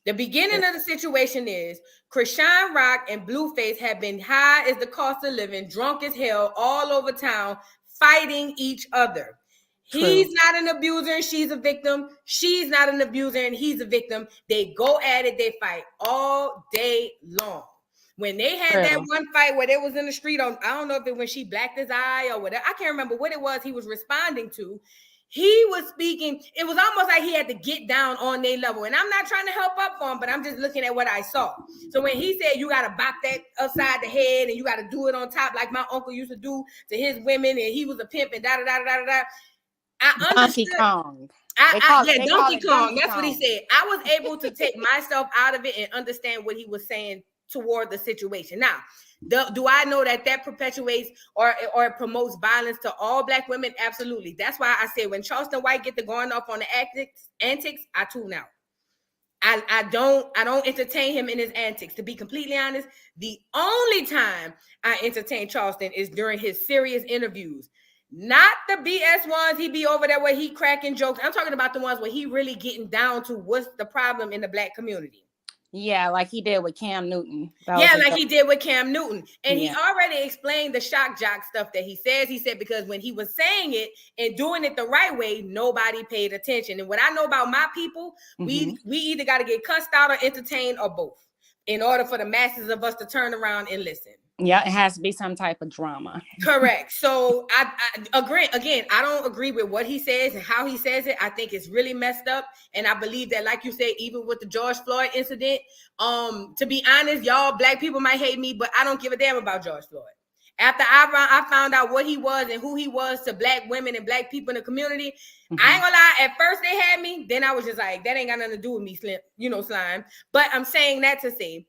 S1: The beginning of the situation is Chrisean Rock and Blueface have been high as the cost of living, drunk as hell, all over town, fighting each other. He's not an abuser and she's a victim. She's not an abuser and he's a victim. They go at it, they fight all day long. When they had that one fight where they was in the street, I don't know if it when she blacked his eye or whatever. I can't remember what it was he was responding to. He was speaking, it was almost like he had to get down on their level. And I'm not trying to help up for him, but I'm just looking at what I saw. So when he said you got to bop that upside the head and you got to do it on top like my uncle used to do to his women, and he was a pimp and da-da-da-da-da-da. I understood.
S19: Donkey Kong.
S1: Donkey Kong. That's what he said. I was able to take myself out of it and understand what he was saying toward the situation. Now, do I know that perpetuates or promotes violence to all black women? Absolutely. That's why I say when Charleston White get to going off on the antics, I tune out. I don't entertain him in his antics. To be completely honest, the only time I entertain Charleston is during his serious interviews. Not the BS ones he be over there where he cracking jokes. I'm talking about the ones where he really getting down to what's the problem in the black community.
S19: Yeah, like he did with Cam Newton.
S1: He did with Cam Newton. And he already explained the shock jock stuff that he says. He said because when he was saying it and doing it the right way, nobody paid attention. And what I know about my people, we either got to get cussed out or entertained or both in order for the masses of us to turn around and listen.
S19: Yeah, it has to be some type of drama.
S1: Correct. So I agree. Again, I don't agree with what he says and how he says it. I think it's really messed up. And I believe that, like you say, even with the George Floyd incident, to be honest, y'all black people might hate me, but I don't give a damn about George Floyd. After I found out what he was and who he was to black women and black people in the community, I ain't gonna lie. At first they had me. Then I was just like, that ain't got nothing to do with me, Slime. But I'm saying that to say,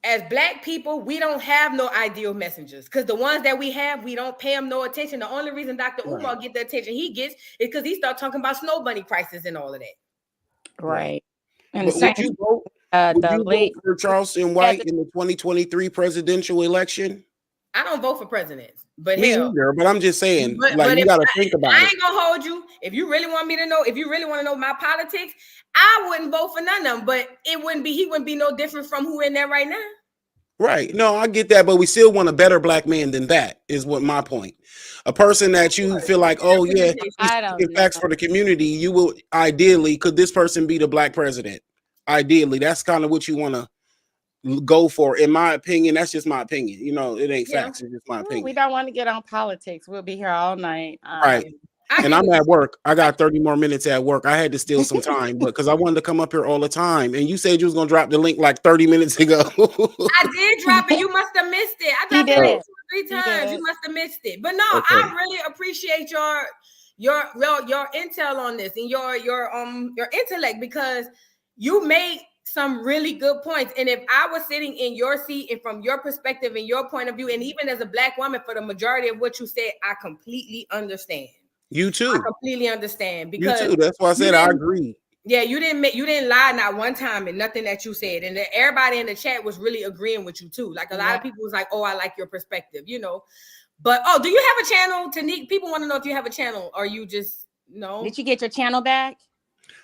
S1: as black people, we don't have no ideal messengers, because the ones that we have, we don't pay them no attention. The only reason Dr. Umar get the attention he gets is because he started talking about snow bunny prices and all of that.
S19: Right. And
S18: But would you vote for Charleston White in the 2023 presidential election?
S1: I don't vote for presidents, but
S18: Me
S1: hell,
S18: either, but I'm just saying,
S1: but
S18: you got to think about
S1: I
S18: it.
S1: ain't gonna hold you. If you really want me to know, if you really want to know my politics, I wouldn't vote for none of them. But he wouldn't be no different from who in there right now.
S18: Right. No, I get that, but we still want a better black man than that, is what my point. A person that you feel like, oh yeah, he's speaking facts for the community. You will ideally, could this person be the black president? Ideally, that's kind of what you want to go for. In my opinion, that's just my opinion. You know, it ain't facts. It's just my opinion.
S19: We don't want to get on politics. We'll be here all night.
S18: Right. And I'm at work. I got 30 more minutes at work. I had to steal some time, but because I wanted to come up here all the time. And you said you was gonna drop the link like 30 minutes ago.
S1: I did drop it. You must have missed it. I dropped it like 2 or 3 times. You must have missed it. But no,
S18: Okay.
S1: I really appreciate your intel on this and your intellect, because you made some really good points. And if I was sitting in your seat and from your perspective and your point of view, and even as a black woman, for the majority of what you said, I completely understand.
S18: You too.
S1: I completely understand, because
S18: You too. That's why I said I agree.
S1: Yeah, you didn't lie not one time in nothing that you said, and everybody in the chat was really agreeing with you too. Like a lot of people was like, "Oh, I like your perspective," you know. But do you have a channel, Tanique? People want to know if you have a channel, or you just no.
S19: Did you get your channel back?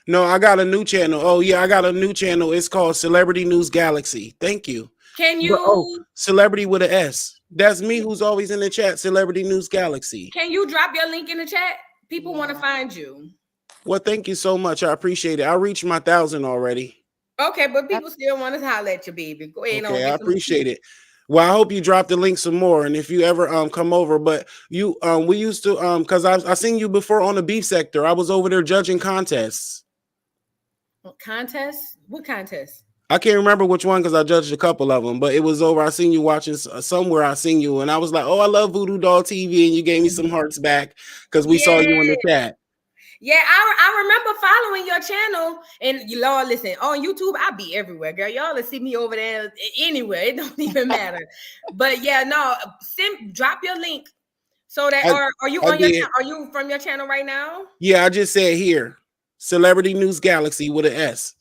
S18: No, I got a new channel. Oh yeah, I got a new channel. It's called Celebrity News Galaxy. Thank you.
S1: Can you?
S18: Celebrity with an S. That's me, who's always in the chat. Celebrity News Galaxy.
S1: Can you drop your link in the chat? People want to find you.
S18: Well, thank you so much. I appreciate it. I reached my 1,000 already.
S1: Okay, but people still want to holler at you, baby. Go ahead.
S18: Okay, I appreciate it. Well, I hope you drop the link some more, and if you ever come over, but you we used to because I seen you before on the beef sector. I was over there judging contests.
S1: Contests? What contest?
S18: I can't remember which one because I judged a couple of them, but it was over. I seen you watching somewhere. I seen you, and I was like, "Oh, I love Voodoo Doll TV," and you gave me some hearts back because we saw you in the chat.
S1: Yeah, I remember following your channel, and Lord, listen, on YouTube, I be everywhere, girl. Y'all will see me over there anywhere. It don't even matter. But yeah, no, drop your link so that are you on your channel? Are you from your channel right now?
S18: Yeah, I just said here, Celebrity News Galaxy with an S.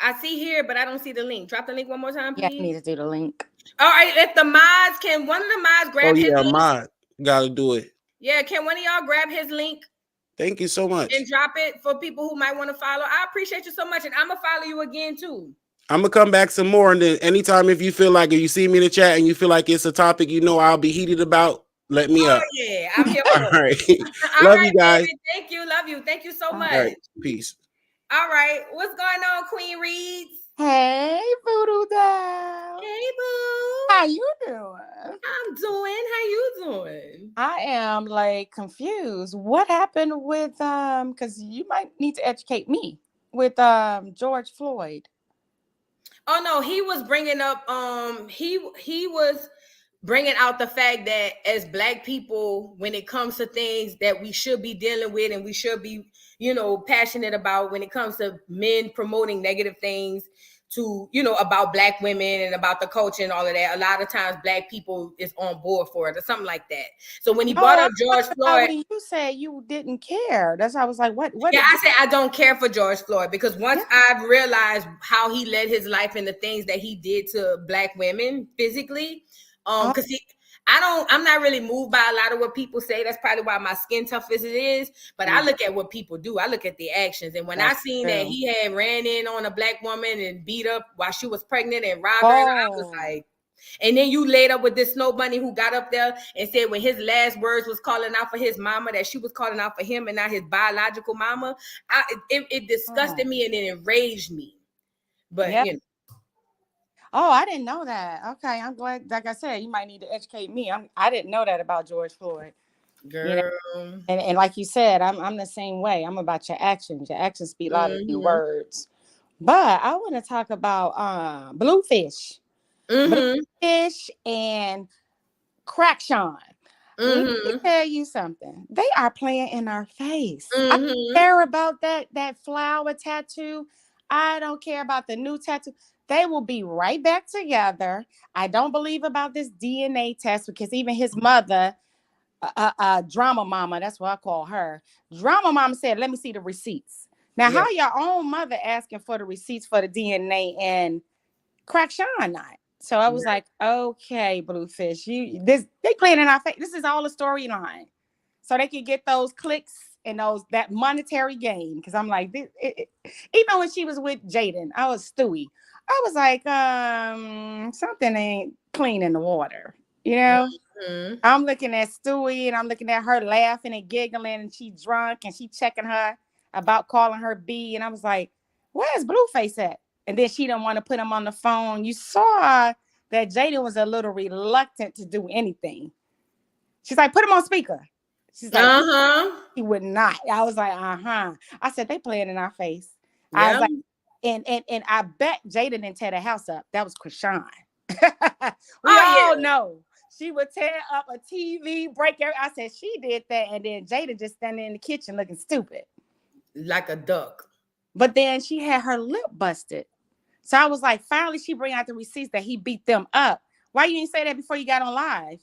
S1: I see here, but I don't see the link. Drop the link one more time, please.
S19: Yeah, I need to do the link.
S1: All right, if the mods can, one of the mods grab his link.
S18: Mod gotta do it.
S1: Yeah, can one of y'all grab his link?
S18: Thank you so much.
S1: And drop it for people who might want to follow. I appreciate you so much, and I'm gonna follow you again too.
S18: I'm gonna come back some more, and then anytime if you feel like, if you see me in the chat and you feel like it's a topic you know I'll be heated about, let me up.
S1: Yeah, I'm here.
S18: All right. Love you guys.
S1: Baby. Thank you. Love you. Thank you so much.
S18: All right. Peace.
S1: All right. What's going on, Queen Reeds?
S19: Hey, Voodoo Doll.
S1: Hey, boo.
S19: How you doing?
S1: I'm doing. How you doing?
S19: I am like confused. What happened with because you might need to educate me with George Floyd.
S1: Oh no, he was bringing up he was bringing out the fact that as Black people, when it comes to things that we should be dealing with and we should be, you know, passionate about, when it comes to men promoting negative things to, you know, about Black women and about the culture and all of that, a lot of times Black people is on board for it or something like that. So when he brought up George Floyd,
S19: you said you didn't care. That's why I was like, what?
S1: Yeah, I said I don't care for George Floyd because once I've realized how he led his life and the things that he did to Black women physically, because I'm not really moved by a lot of what people say. That's probably why my skin tough as it is. But I look at what people do. I look at the actions. And when I seen that he had ran in on a Black woman and beat up while she was pregnant and robbed her, I was like, and then you laid up with this snow bunny who got up there and said when his last words was calling out for his mama, that she was calling out for him and not his biological mama. It disgusted me and it enraged me. But you know.
S19: Oh, I didn't know that. Okay, I'm glad. Like I said, you might need to educate me. I didn't know that about George Floyd. You know,
S1: Girl.
S19: and like you said, I'm the same way. I'm about your actions. Your actions speak louder than your
S1: Mm-hmm.
S19: words. But I want to talk about Bluefish.
S1: Mm-hmm.
S19: Bluefish and Chrisean. Let me
S1: Mm-hmm.
S19: tell you something. They are playing in our face. I don't
S1: Mm-hmm.
S19: care about that flower tattoo. I don't care about the new tattoo. They will be right back together. I don't believe about this DNA test because even his mother, drama mama, that's what I call her. Drama mama said, "Let me see the receipts." Now,
S1: Yeah.
S19: how your own mother asking for the receipts for the DNA and Chrisean not? So I was like, okay, Bluefish, they playing in our face. This is all a storyline, so they can get those clicks and that monetary gain. Because I'm like, even when she was with Jaden, I was Stewie. I was like, something ain't clean in the water, you know.
S1: Mm-hmm.
S19: I'm looking at Stewie and I'm looking at her laughing and giggling, and she drunk and she checking her about calling her B, and I was like, where's Blueface at? And then she didn't want to put him on the phone. You saw that Jaden was a little reluctant to do anything. She's like, put him on speaker. She's like, he would not. I was like, I said, they playing in our face. I was
S1: Yeah.
S19: like, and I bet Jaden didn't tear the house up. That was Chrisean. We all know she would tear up a TV, break every. I said she did that, and then Jaden just standing in the kitchen looking stupid,
S1: like a duck.
S19: But then she had her lip busted. So I was like, finally, she bring out the receipts that he beat them up. Why you didn't say that before you got on live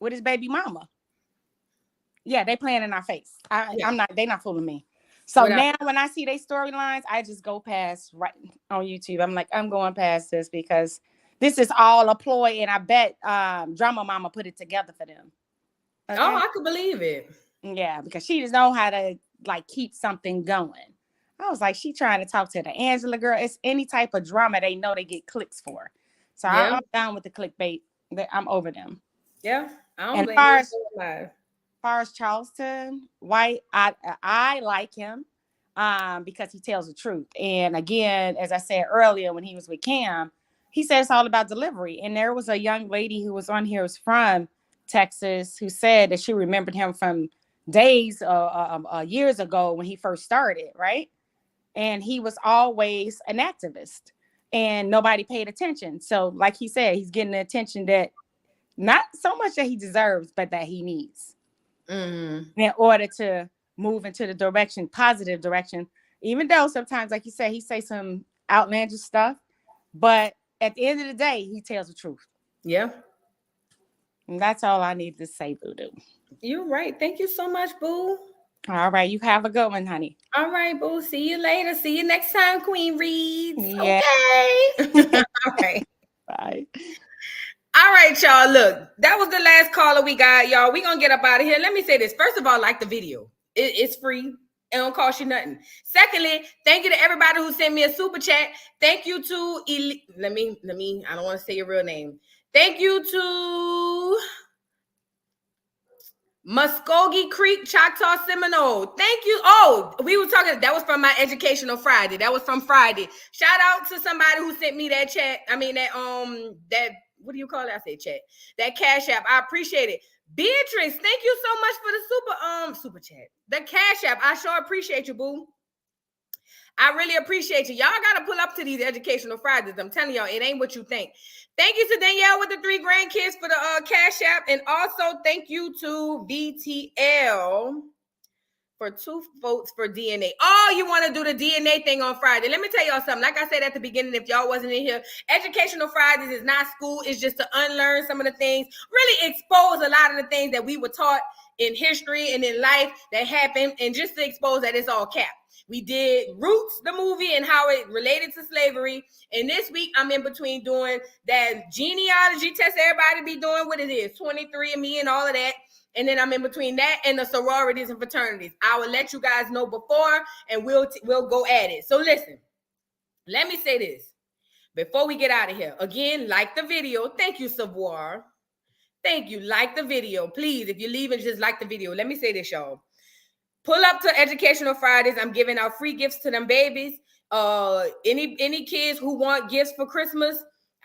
S19: with his baby mama? Yeah, they playing in our face. I'm not. They not fooling me. So now when I see they storylines, I just go past right on YouTube. I'm like, I'm going past this because this is all a ploy, and I bet Drama Mama put it together for them. Okay?
S1: Oh, I could believe it.
S19: Yeah, because she just know how to like keep something going. I was like, she trying to talk to the Angela girl. It's any type of drama they know they get clicks for. So I'm down with the clickbait. I'm over them.
S1: Yeah, I don't
S19: And
S1: blame you.
S19: As far as Charleston White, I like him because he tells the truth. And again, as I said earlier, when he was with Cam, he said it's all about delivery. And there was a young lady who was on here who's from Texas who said that she remembered him from days years ago when he first started, right? And he was always an activist and nobody paid attention. So like he said, he's getting the attention that not so much that he deserves, but that he needs in order to move into the positive direction. Even though sometimes, like you said, he say some outlandish stuff, but at the end of the day, he tells the truth.
S1: Yeah.
S19: And that's all I need to say, Voodoo.
S1: You're right. Thank you so much, boo.
S19: All right. You have a good one, honey.
S1: All right, boo. See you later. See you next time, Queen Reads.
S19: Yeah.
S1: Okay. All right.
S19: Bye.
S1: All right, y'all. Look, that was the last caller we got, y'all. We gonna get up out of here. Let me say this. First of all, like the video. It's free. It don't cost you nothing. Secondly, thank you to everybody who sent me a super chat. Thank you to let me. I don't want to say your real name. Thank you to Muskogee Creek, Choctaw Seminole. Thank you. Oh, we were talking. That was from my Educational Friday. That was from Friday. Shout out to somebody who sent me that chat. I mean that what do you call it? I say chat. That Cash App. I appreciate it. Beatrice, thank you so much for the super chat. The Cash App. I sure appreciate you, boo. I really appreciate you. Y'all got to pull up to these Educational Fridays. I'm telling y'all, it ain't what you think. Thank you to Danielle with the 3 grandkids for the Cash App. And also thank you to VTL for 2 votes for DNA. Oh, you want to do the DNA thing on Friday. Let me tell y'all something. Like I said at the beginning, if y'all wasn't in here, Educational Fridays is not school. It's just to unlearn some of the things, really expose a lot of the things that we were taught in history and in life that happened, and just to expose that it's all cap. We did Roots, the movie, and how it related to slavery. And this week, I'm in between doing that genealogy test everybody be doing, what it is, 23andMe and all of that. And then I'm in between that and the sororities and fraternities. I will let you guys know before, and we'll go at it. So listen, let me say this before we get out of here. Again, like the video. Thank you, Savoir. Thank you. Like the video. Please, if you're leaving, just like the video. Let me say this, y'all. Pull up to Educational Fridays. I'm giving out free gifts to them babies. Any kids who want gifts for Christmas,